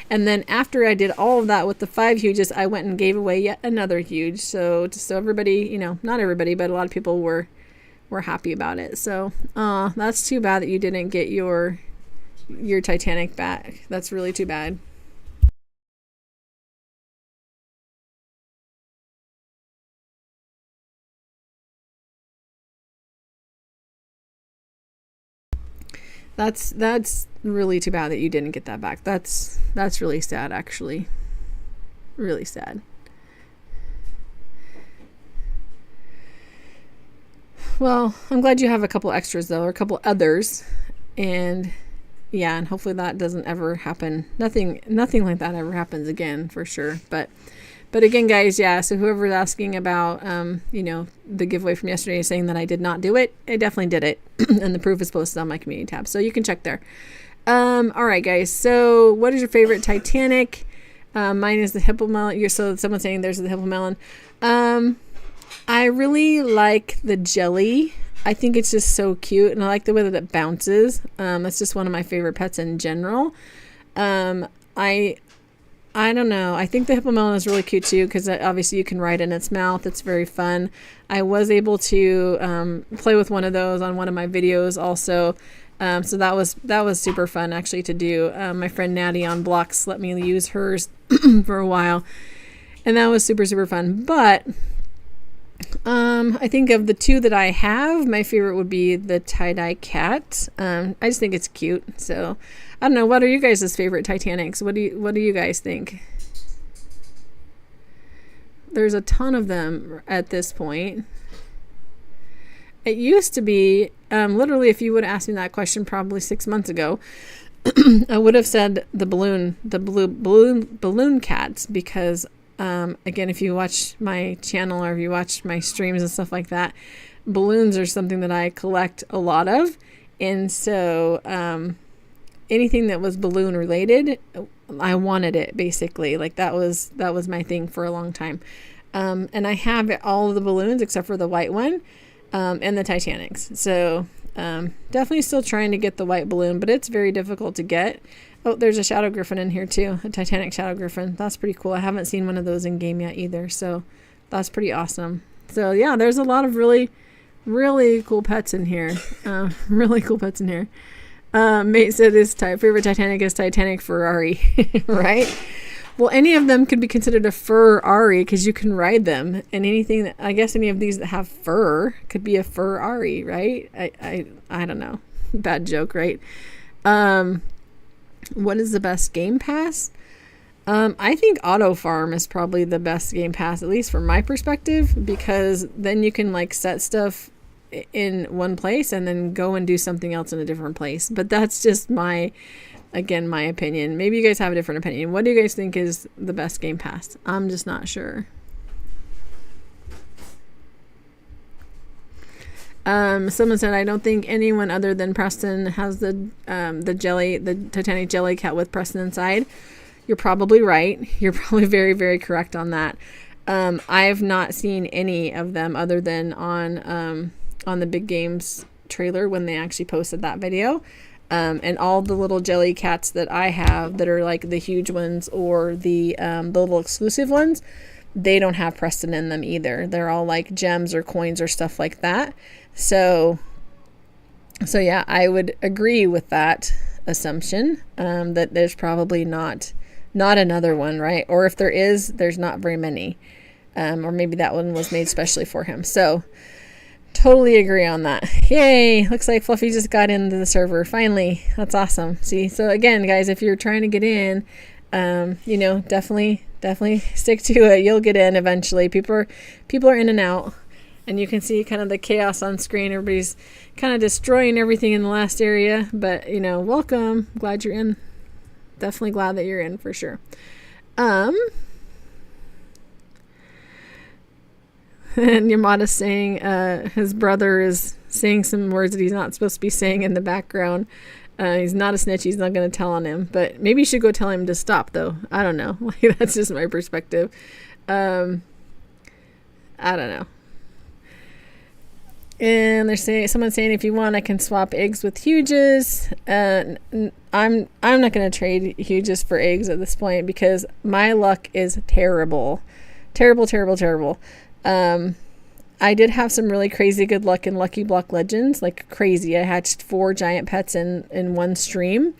And then after I did all of that with the 5 huges, I went and gave away yet another huge. So everybody, not everybody, but a lot of people were happy about it. So that's too bad that you didn't get your Titanic back. That's really too bad. That's really too bad that you didn't get that back. That's really sad, actually. Really sad. Well, I'm glad you have a couple extras though, or a couple others. And yeah, and hopefully that doesn't ever happen. Nothing like that ever happens again for sure. But again, guys, yeah, so whoever's asking about, the giveaway from yesterday saying that I did not do it, I definitely did it. And the proof is posted on my community tab. So you can check there. All right, guys. So what is your favorite Titanic? Mine is the Hippo Melon. So someone's saying there's the Hippo Melon. I really like the jelly. I think it's just so cute. And I like the way that it bounces. It's just one of my favorite pets in general. I don't know. I think the Hippo Melon is really cute too because obviously you can ride in its mouth. It's very fun. I was able to play with one of those on one of my videos also. So that was super fun actually to do. My friend Natty on Blocks let me use hers for a while. And that was super, super fun. But I think of the two that I have, my favorite would be the tie-dye cat. I just think it's cute. So I don't know. What are you guys' favorite Titanics? What do you guys think? There's a ton of them at this point. It used to be, literally, if you would have asked me that question probably 6 months ago, I would have said the balloon cats because, again, if you watch my channel or if you watch my streams and stuff like that, balloons are something that I collect a lot of. And so, anything that was balloon related, I wanted it basically. Like that was my thing for a long time. And I have all of the balloons except for the white one, and the Titanics. So, definitely still trying to get the white balloon, but it's very difficult to get. Oh, there's a Shadow Griffin in here too, a Titanic Shadow Griffin. That's pretty cool. I haven't seen one of those in game yet either. So that's pretty awesome. So yeah, there's a lot of really, really cool pets in here. Mate said his favorite Titanic is Titanic Ferrari, right? Well, any of them could be considered a Ferrari because you can ride them, and anything that, I guess any of these that have fur could be a Ferrari, right? I don't know. Bad joke, right? What is the best Game Pass? I think Auto Farm is probably the best Game Pass, at least from my perspective, because then you can like set stuff in one place and then go and do something else in a different place. But that's just my opinion. Maybe you guys have a different opinion. What do you guys think is the best Game Pass? I'm just not sure. Someone said, I don't think anyone other than Preston has the Titanic jelly cat with Preston inside. You're probably right. You're probably very, very correct on that. I've not seen any of them other than on the Big Games trailer when they actually posted that video. And all the little jelly cats that I have that are like the huge ones or the little exclusive ones, they don't have Preston in them either. They're all like gems or coins or stuff like that. So yeah, I would agree with that assumption, that there's probably not another one, right? Or if there is, there's not very many. Or maybe that one was made specially for him. So totally agree on that. Yay. Looks like Fluffy just got into the server. Finally. That's awesome. See, so again, guys, if you're trying to get in, definitely stick to it. You'll get in eventually. People are in and out, and you can see kind of the chaos on screen. Everybody's kind of destroying everything in the last area, but welcome. Glad you're in. Definitely glad that you're in for sure. And Yamada's saying his brother is saying some words that he's not supposed to be saying in the background. He's not a snitch. He's not going to tell on him. But maybe you should go tell him to stop, though. I don't know. Like, that's just my perspective. I don't know. And someone's saying, if you want, I can swap eggs with Huges. I'm not going to trade Huges for eggs at this point because my luck is terrible. Terrible, terrible, terrible. I did have some really crazy good luck in Lucky Block Legends, like crazy. I hatched 4 giant pets in one stream.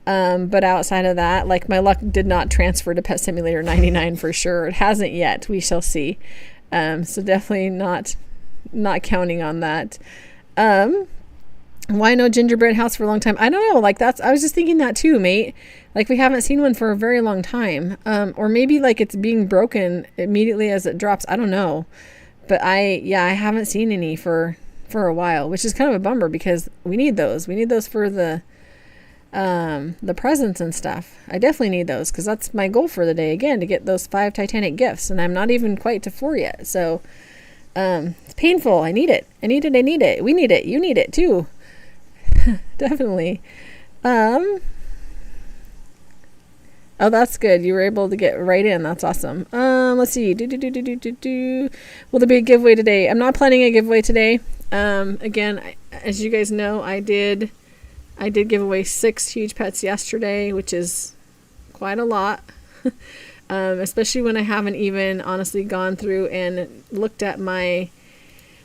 But outside of that, like my luck did not transfer to Pet Simulator 99 for sure. It hasn't yet. We shall see. So definitely not counting on that. Why no gingerbread house for a long time? I don't know. Like I was just thinking that too, mate. Like we haven't seen one for a very long time. Or maybe like it's being broken immediately as it drops. I don't know. But I haven't seen any for for a while, which is kind of a bummer because we need those. We need those for the presents and stuff. I definitely need those because that's my goal for the day, again, to get those 5 Titanic gifts, and I'm not even quite to 4 yet. So it's painful. I need it. I need it. I need it. We need it. You need it too. Definitely. Oh, that's good. You were able to get right in. That's awesome. Let's see. Will there be a giveaway today? I'm not planning a giveaway today. Again, as you guys know, I did give away 6 huge pets yesterday, which is quite a lot. Especially when I haven't even honestly gone through and looked at my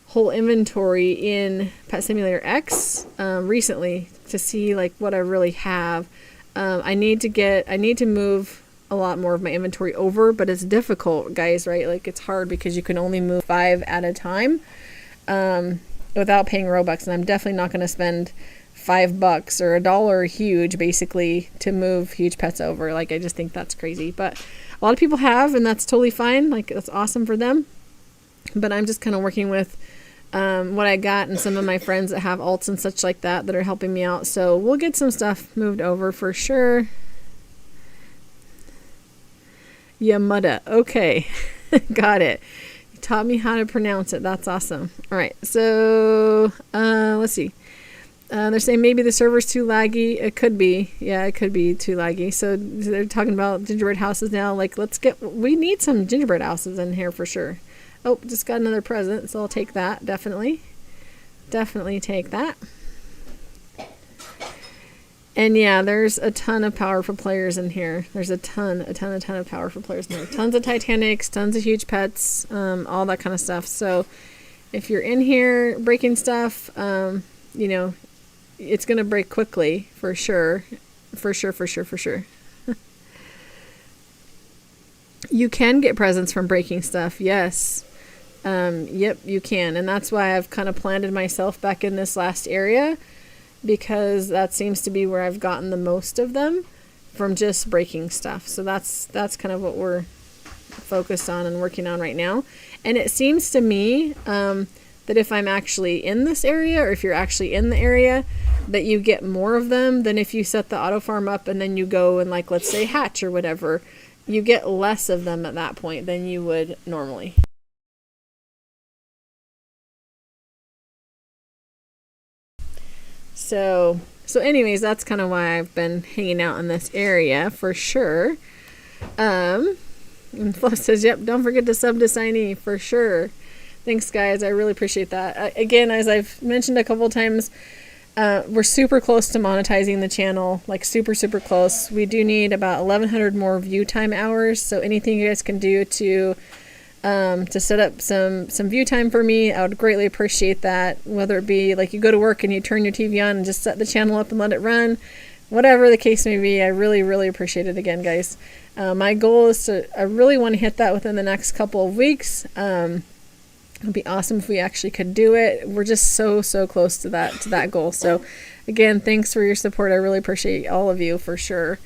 whole inventory in Pet Simulator X recently to see like what I really have. I need to move a lot more of my inventory over, but it's difficult, guys, right? Like it's hard because you can only move 5 at a time without paying Robux, and I'm definitely not going to spend $5 or $1 huge basically to move huge pets over. Like I just think that's crazy, but a lot of people have, and that's totally fine. Like that's awesome for them, but I'm just kind of working with what I got and some of my friends that have alts and such like that are helping me out. So we'll get some stuff moved over for sure. Yamada. Okay. Got it. You taught me how to pronounce it. That's awesome. All right. So let's see. They're saying maybe the server's too laggy. It could be. Yeah, it could be too laggy. So they're talking about gingerbread houses now. Like, we need some gingerbread houses in here for sure. Oh, just got another present, so I'll take that, definitely. Definitely take that. And yeah, there's a ton of powerful players in here. There's a ton of powerful players in here. Tons of Titanics, tons of huge pets, all that kind of stuff. So if you're in here breaking stuff, you know, it's going to break quickly, for sure. For sure. You can get presents from breaking stuff, yes. Yep, you can. And that's why I've kind of planted myself back in this last area, because that seems to be where I've gotten the most of them from just breaking stuff. So that's kind of what we're focused on and working on right now. And it seems to me that if I'm actually in this area, or if you're actually in the area, that you get more of them than if you set the auto farm up and then you go and, like, let's say hatch or whatever. You get less of them at that point than you would normally. So anyways, that's kind of why I've been hanging out in this area for sure. And Fluff says, yep, don't forget to sub to Signee for sure. Thanks, guys. I really appreciate that. Again, as I've mentioned a couple times, we're super close to monetizing the channel, like super close. We do need about 1,100 more view time hours. So anything you guys can do to set up some view time for me, I would greatly appreciate that. Whether it be like you go to work and you turn your TV on and just set the channel up and let it run, whatever the case may be, I really appreciate it again, guys. My goal is I really want to hit that within the next couple of weeks. It'd be awesome if we actually could do it. We're just so close to that goal. So again, thanks for your support. I really appreciate all of you for sure.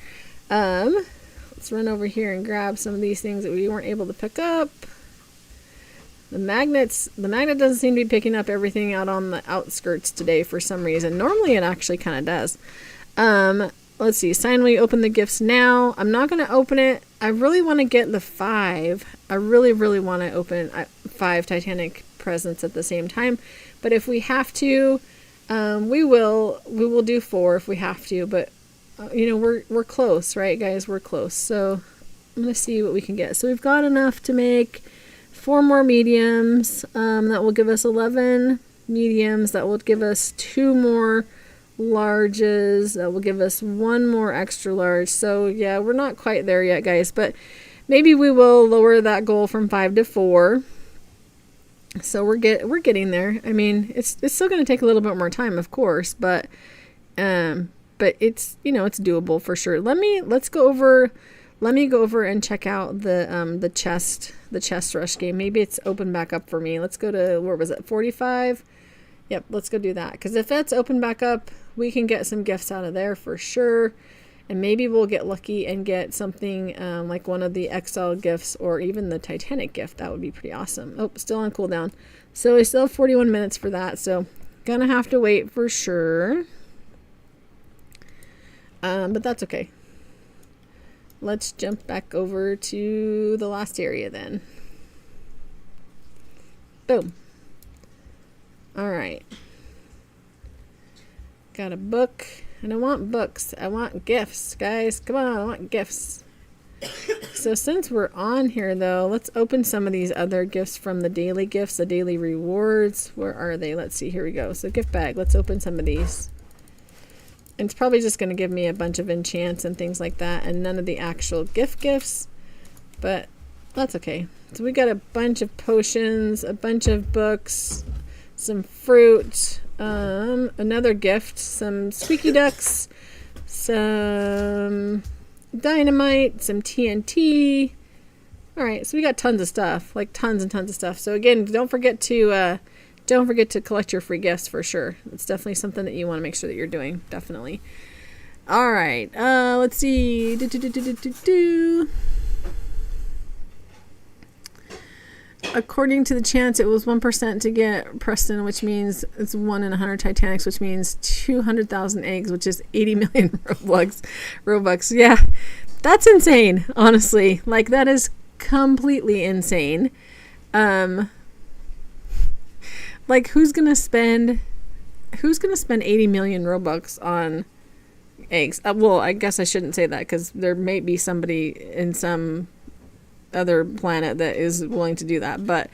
Let's run over here and grab some of these things that we weren't able to pick up. The magnet doesn't seem to be picking up everything out on the outskirts today for some reason. Normally it actually kind of does. Let's see. Sign we open the gifts now. I'm not going to open it. I really want to get the 5. I really want to open 5 Titanic presents at the same time. But if we have to, we will do 4 if we have to. But you know, we're close, right, guys? We're close. So I'm going to see what we can get. So we've got enough to make 4 more mediums. That will give us 11 mediums. That will give us 2 more larges. That will give us 1 more extra large. So yeah, we're not quite there yet, guys, but maybe we will lower that goal from 5 to 4. So we're getting there. I mean, it's still going to take a little bit more time, of course, but it's, you know, it's doable for sure. Let me go over and check out the chest rush game. Maybe it's open back up for me. Let's go to, where was it, 45? Yep, let's go do that. Because if it's open back up, we can get some gifts out of there for sure. And maybe we'll get lucky and get something like one of the XL gifts or even the Titanic gift. That would be pretty awesome. Oh, still on cooldown. So we still have 41 minutes for that. So gonna have to wait for sure. But that's okay. Let's jump back over to the last area then. Boom. All right. Got a book. I don't want books. I want gifts, guys. Come on, I want gifts. So since we're on here, though, let's open some of these other gifts from the daily gifts, the daily rewards. Where are they? Let's see. Here we go. So gift bag. Let's open some of these. And it's probably just going to give me a bunch of enchants and things like that, and none of the actual gifts. But that's okay. So we got a bunch of potions, a bunch of books, some fruit, another gift, some squeaky ducks, some dynamite, some TNT. All right, so we got tons of stuff, like tons and tons of stuff. So again, don't forget to collect your free gifts for sure. It's definitely something that you want to make sure that you're doing. Definitely. All right. Let's see. According to the chance, it was 1% to get Preston, which means it's 1 in 100 Titanics, which means 200,000 eggs, which is 80 million Robux. Yeah, that's insane. Honestly, like that is completely insane. Like who's gonna spend 80 million Robux on eggs? Well, I guess I shouldn't say that because there may be somebody in some other planet that is willing to do that, but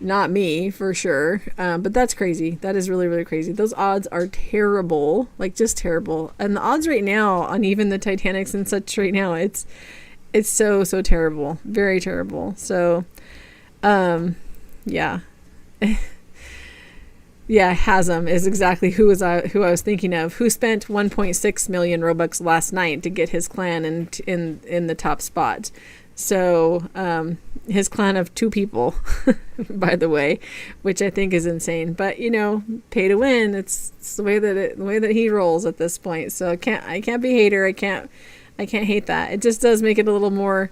not me for sure. But that's crazy. That is really, really crazy. Those odds are terrible, like just terrible. And the odds right now on even the Titanics and such right now, it's so terrible, very terrible. So, yeah. Yeah, Hasm is exactly who I was thinking of. Who spent 1.6 million Robux last night to get his clan in the top spot. So his clan of 2 people, by the way, which I think is insane. But pay to win. It's the way that he rolls at this point. So I can't be a hater. I can't hate that. It just does make it a little more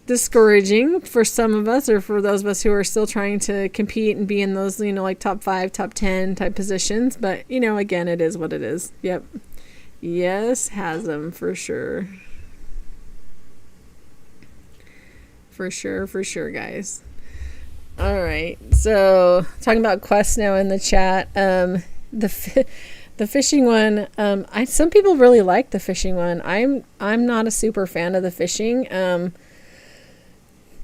discouraging for some of us, or for those of us who are still trying to compete and be in those like top 5, top 10 type positions. But again, it is what it is. Yep. Yes, Hasm for sure. For sure, guys. All right. So talking about quests now in the chat. The fishing one. Some people really like the fishing one. I'm not a super fan of the fishing.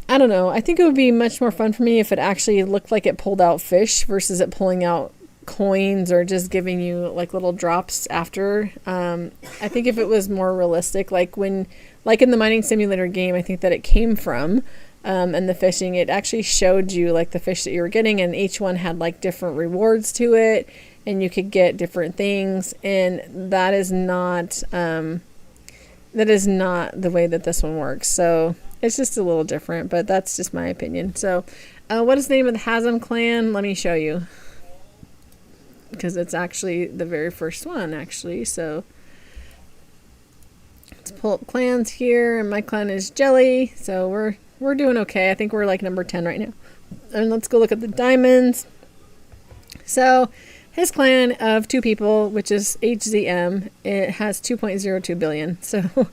I don't know. I think it would be much more fun for me if it actually looked like it pulled out fish versus it pulling out coins or just giving you like little drops after. I think if it was more realistic, like in the mining simulator game, I think that it came from, and the fishing, it actually showed you like the fish that you were getting, and each one had like different rewards to it, and you could get different things, and that is not the way that this one works. So it's just a little different, but that's just my opinion. So what is the name of the Hasm clan? Let me show you, because it's actually the very first one, actually. So let's pull up clans here, and my clan is Jelly. So we're doing okay. I think we're like number 10 right now. And let's go look at the diamonds. So his clan of 2 people, which is HZM, it has 2.02 billion. So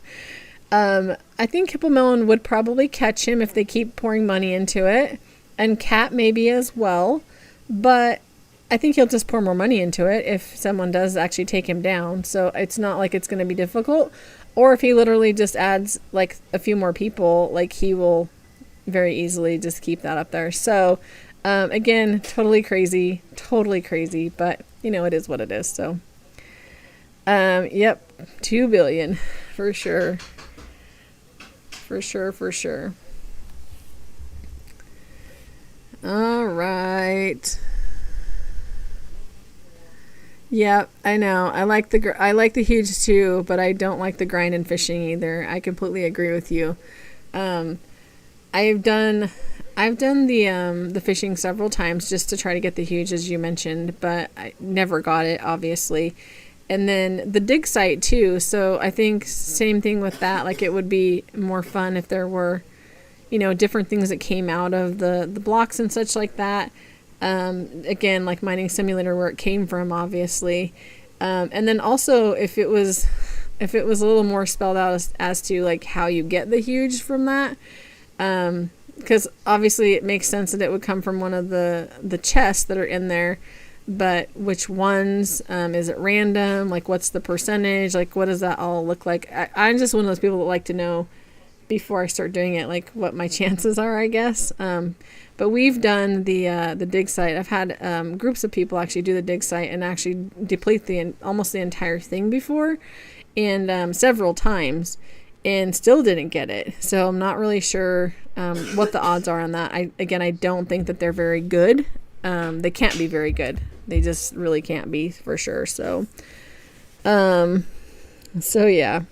I think Hippo Melon would probably catch him if they keep pouring money into it, and Cat maybe as well. But I think he'll just pour more money into it if someone does actually take him down. So it's not like it's going to be difficult. Or if he literally just adds like a few more people, like he will very easily just keep that up there. So again, totally crazy, but it is what it is. So yep, 2 billion for sure. For sure. All right. Yeah, I know. I like the huge too, but I don't like the grind and fishing either. I completely agree with you. I've done the fishing several times just to try to get the huge, as you mentioned, but I never got it, obviously. And then the dig site too. So I think same thing with that. Like it would be more fun if there were, different things that came out of the blocks and such like that. Again, like Mining Simulator, where it came from, obviously. And then also, if it was a little more spelled out as to like how you get the huge from that, because obviously it makes sense that it would come from one of the chests that are in there, but which ones, is it random, like what's the percentage, like what does that all look like? I'm just one of those people that like to know before I start doing it, like what my chances are, I guess. But we've done the dig site. I've had groups of people actually do the dig site and actually deplete almost the entire thing before, and several times, and still didn't get it. So I'm not really sure what the odds are on that. I don't think that they're very good. They can't be very good. They just really can't be, for sure. So yeah.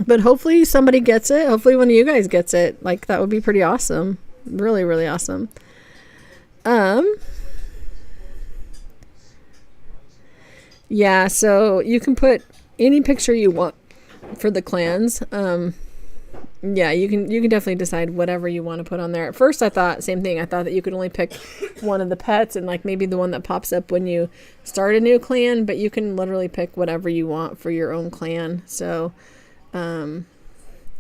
But hopefully somebody gets it. Hopefully one of you guys gets it. Like, that would be pretty awesome. Really, really awesome. Yeah, so you can put any picture you want for the clans. Yeah, you can definitely decide whatever you want to put on there. At first I thought, same thing, I thought that you could only pick one of the pets and like maybe the one that pops up when you start a new clan, but you can literally pick whatever you want for your own clan. So and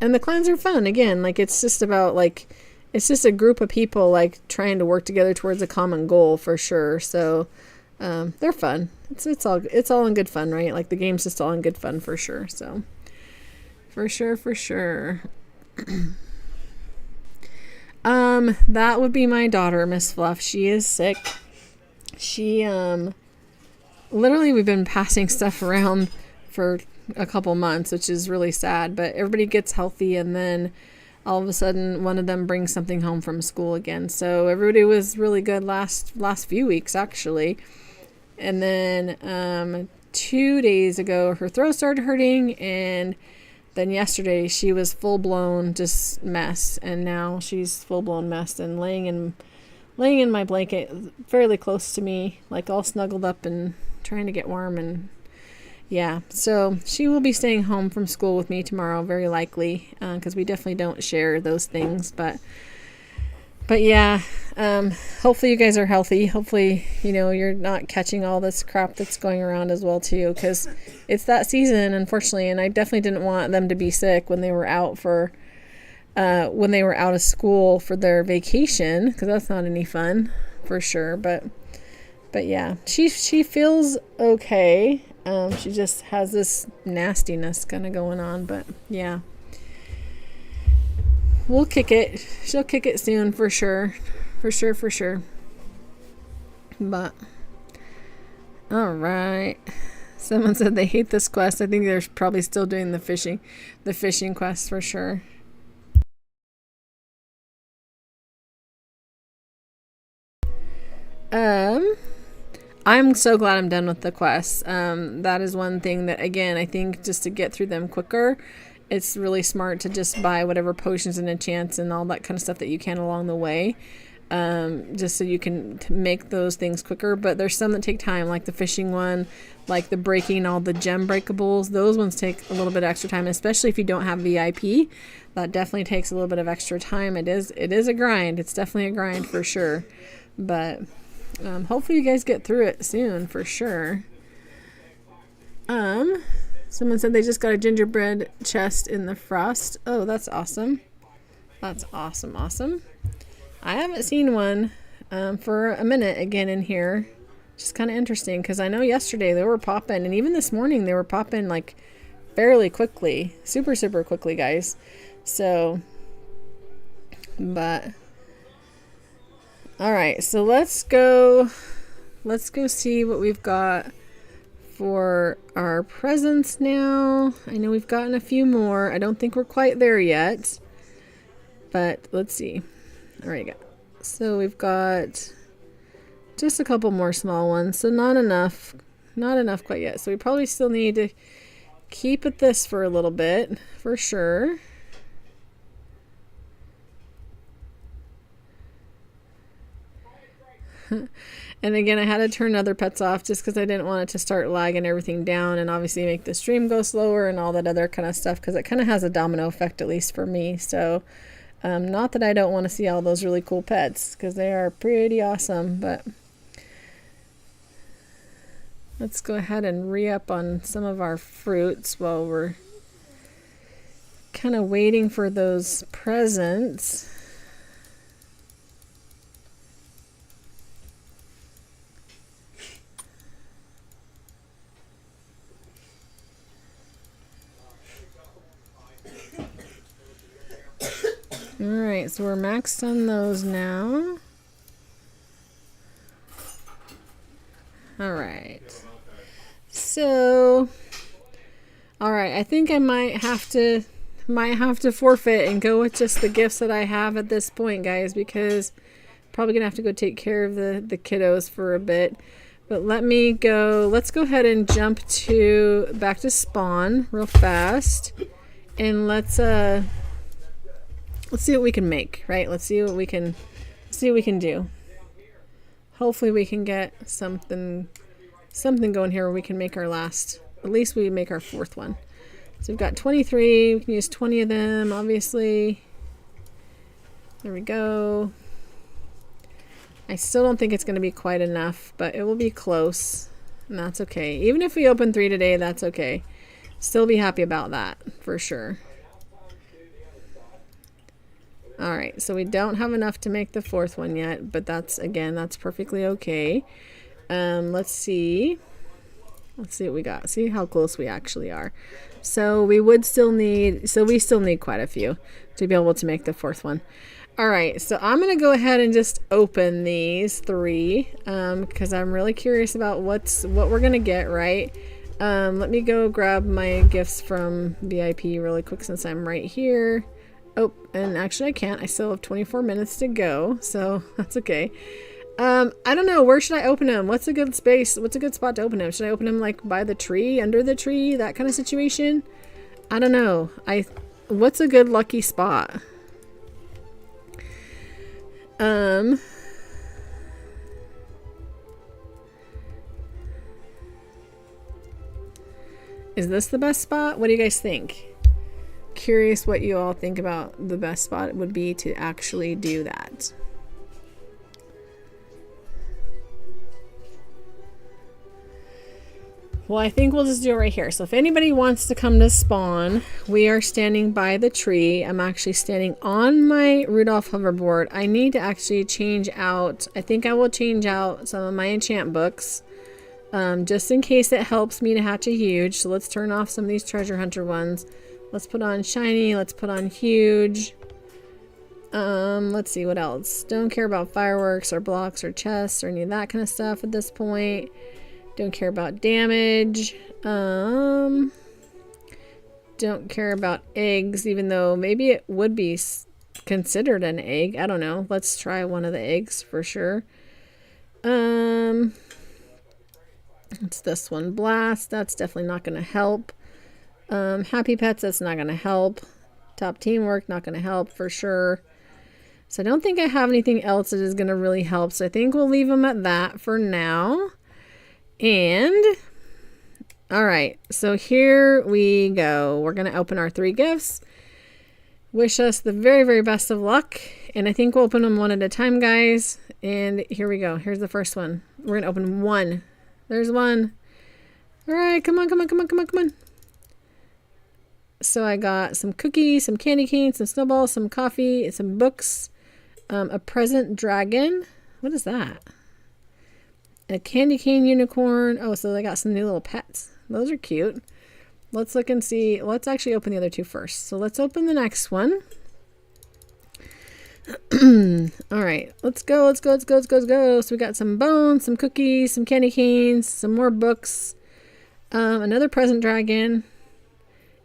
the clans are fun. Again, like it's just about like, it's just a group of people like trying to work together towards a common goal, for sure. So they're fun. It's all in good fun, right? Like the game's just all in good fun, for sure. So for sure. That would be my daughter, Miss Fluff. She is sick. She literally, we've been passing stuff around for a couple months, which is really sad, but everybody gets healthy, and then all of a sudden one of them brings something home from school again. So everybody was really good last few weeks, actually. And then 2 days ago her throat started hurting, and then yesterday she was full-blown just mess, and now she's full-blown mess and laying in my blanket fairly close to me, like all snuggled up and trying to get warm. And yeah, so she will be staying home from school with me tomorrow, very likely, because we definitely don't share those things. But yeah, hopefully you guys are healthy. Hopefully, you're not catching all this crap that's going around as well too, because it's that season, unfortunately. And I definitely didn't want them to be sick when they were out of school for their vacation, because that's not any fun, for sure. But yeah, she feels okay. She just has this nastiness kind of going on, but yeah. We'll kick it. She'll kick it soon, for sure. For sure. But, alright. Someone said they hate this quest. I think they're probably still doing the fishing quest, for sure. I'm so glad I'm done with the quests. That is one thing that, again, I think just to get through them quicker, it's really smart to just buy whatever potions and enchants and all that kind of stuff that you can along the way, just so you can make those things quicker. But there's some that take time, like the fishing one, like the breaking all the gem breakables. Those ones take a little bit extra time, especially if you don't have VIP. That definitely takes a little bit of extra time. It is a grind. It's definitely a grind, for sure. But hopefully you guys get through it soon, for sure. Someone said they just got a gingerbread chest in the frost. Oh, that's awesome. That's awesome. I haven't seen one for a minute again in here. Just kind of interesting, because I know yesterday they were popping, and even this morning they were popping like fairly quickly. Super quickly, guys. So, but alright, so let's go see what we've got for our presents now. I know we've gotten a few more. I don't think we're quite there yet, but let's see. All right, so we've got just a couple more small ones, so not enough quite yet. So we probably still need to keep at this for a little bit, for sure. And again, I had to turn other pets off just because I didn't want it to start lagging everything down, and obviously make the stream go slower and all that other kind of stuff, because it kind of has a domino effect, at least for me. So not that I don't want to see all those really cool pets, because they are pretty awesome, but Let's go ahead and re-up on some of our fruits while we're kind of waiting for those presents. Alright, so we're maxed on those now. Alright. So, alright, I think I might have to forfeit and go with just the gifts that I have at this point, guys, because probably gonna have to go take care of the kiddos for a bit. But let's go ahead and jump back to spawn real fast, and let's see what we can make, right? Let's see what we can do. Hopefully we can get something going here where we can make our last, at least we make our fourth one. So we've got 23, we can use 20 of them, obviously. There we go. I still don't think it's going to be quite enough, but it will be close, and that's okay. Even if we open 3 today, that's okay. Still be happy about that, for sure. Alright, so we don't have enough to make the fourth one yet, but that's perfectly okay. Let's see what we got. See how close we actually are. So we still need quite a few to be able to make the fourth one. Alright, so I'm going to go ahead and just open these 3 because I'm really curious about what we're going to get, right? Let me go grab my gifts from VIP really quick since I'm right here. Oh, and actually I can't. I still have 24 minutes to go, so that's okay. I don't know. Where should I open them? What's a good space? What's a good spot to open them? Should I open them like by the tree, under the tree, that kind of situation? I don't know. What's a good lucky spot? Is this the best spot? What do you guys think? Curious what you all think about the best spot would be to actually do that. Well, I think we'll just do it right here. So if anybody wants to come to spawn, we are standing by the tree. I'm actually standing on my Rudolph hoverboard. I need to actually change out, I think I will change out some of my enchant books. Just in case it helps me to hatch a huge. So let's turn off some of these treasure hunter ones. Let's put on shiny. Let's put on huge. Let's see what else. Don't care about fireworks or blocks or chests or any of that kind of stuff at this point. Don't care about damage. Don't care about eggs, even though maybe it would be considered an egg. I don't know. Let's try one of the eggs for sure. It's this one. Blast. That's definitely not going to help. Happy Pets, that's not going to help. Top Teamwork, not going to help for sure. So I don't think I have anything else that is going to really help. So I think we'll leave them at that for now. And, alright, so here we go. We're going to open our 3 gifts. Wish us the very, very best of luck. And I think we'll open them one at a time, guys. And here we go. Here's the first one. We're going to open 1. There's 1. Alright, come on, come on, come on, come on, come on. So I got some cookies, some candy canes, some snowballs, some coffee, some books, a present dragon. What is that? A candy cane unicorn. Oh, so I got some new little pets. Those are cute. Let's look and see. Let's actually open the other 2 first. So let's open the next one. All right, let's go, let's go, let's go, let's go, let's go. So we got some bones, some cookies, some candy canes, some more books, another present dragon,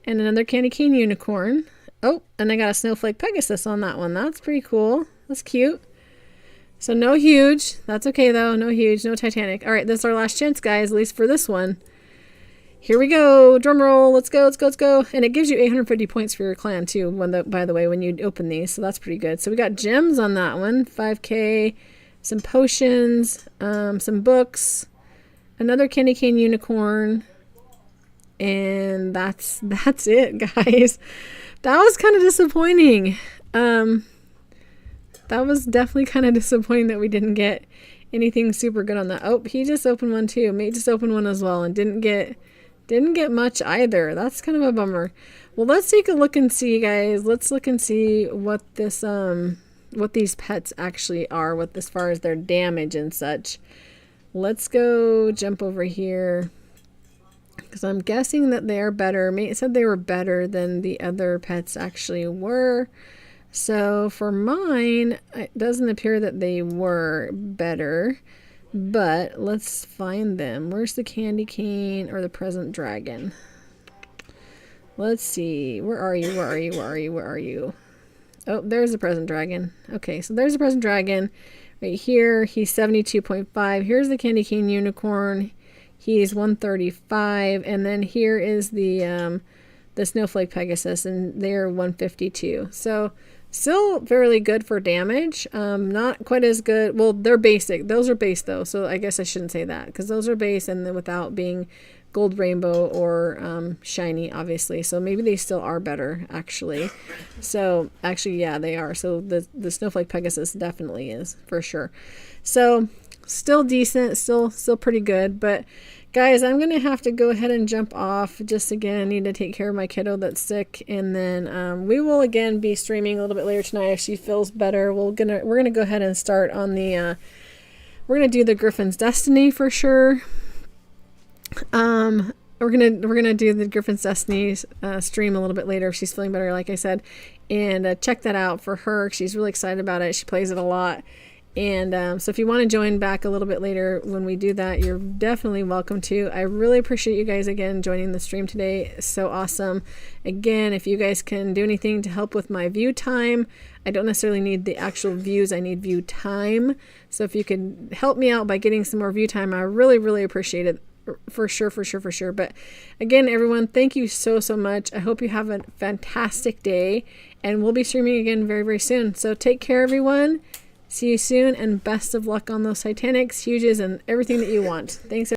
and another candy cane unicorn. Oh, and I got a snowflake Pegasus on that one. That's pretty cool. That's cute. So no huge. That's okay though. No huge. No Titanic. All right, this is our last chance, guys, at least for this one. Here we go. Drum roll. Let's go, let's go, let's go. And it gives you 850 points for your clan too, by the way, when you open these. So that's pretty good. So we got gems on that one. 5K. Some potions. Some books. Another candy cane unicorn. And that's it, guys. That was kind of disappointing. That was definitely kind of disappointing that we didn't get anything super good on that. Oh, he just opened one too. Mate just opened one as well and didn't get much either. That's kind of a bummer. Well, let's take a look and see, guys. Let's look and see what this what these pets actually are with as far as their damage and such. Let's go jump over here because I'm guessing that they are better. Mate said they were better than the other pets actually were. So for mine, it doesn't appear that they were better. But let's find them. Where's the candy cane or the present dragon? Let's see. Where are you? Where are you? Where are you? Where are you? Oh, there's the present dragon. Okay, so there's the present dragon. Right here, he's 72.5. Here's the candy cane unicorn. He's 135. And then here is the snowflake pegasus, and they're 152. So still fairly good for damage. Not quite as good. Well, they're basic. Those are base though. So I guess I shouldn't say that because those are base and then without being gold rainbow or shiny, obviously. So maybe they still are better actually. So actually, yeah, they are. So the snowflake pegasus definitely is for sure. So still decent, still pretty good. But guys, I'm going to have to go ahead and jump off. Just again, need to take care of my kiddo that's sick. And then we will again be streaming a little bit later tonight if she feels better. We're gonna go ahead and start on the we're gonna do the Griffin's Destiny for sure. We're gonna do the Griffin's Destiny stream a little bit later if she's feeling better, like I said. And check that out for her. She's really excited about it. She plays it a lot. And so if you want to join back a little bit later when we do that, you're definitely welcome to. I really appreciate you guys again joining the stream today. So awesome. Again, if you guys can do anything to help with my view time, I don't necessarily need the actual views. I need view time. So if you can help me out by getting some more view time, I really, really appreciate it. For sure. But again, everyone, thank you so much. I hope you have a fantastic day. And we'll be streaming again very, very soon. So take care, everyone. See you soon, and best of luck on those Titanics, Huges, and everything that you want. Thanks.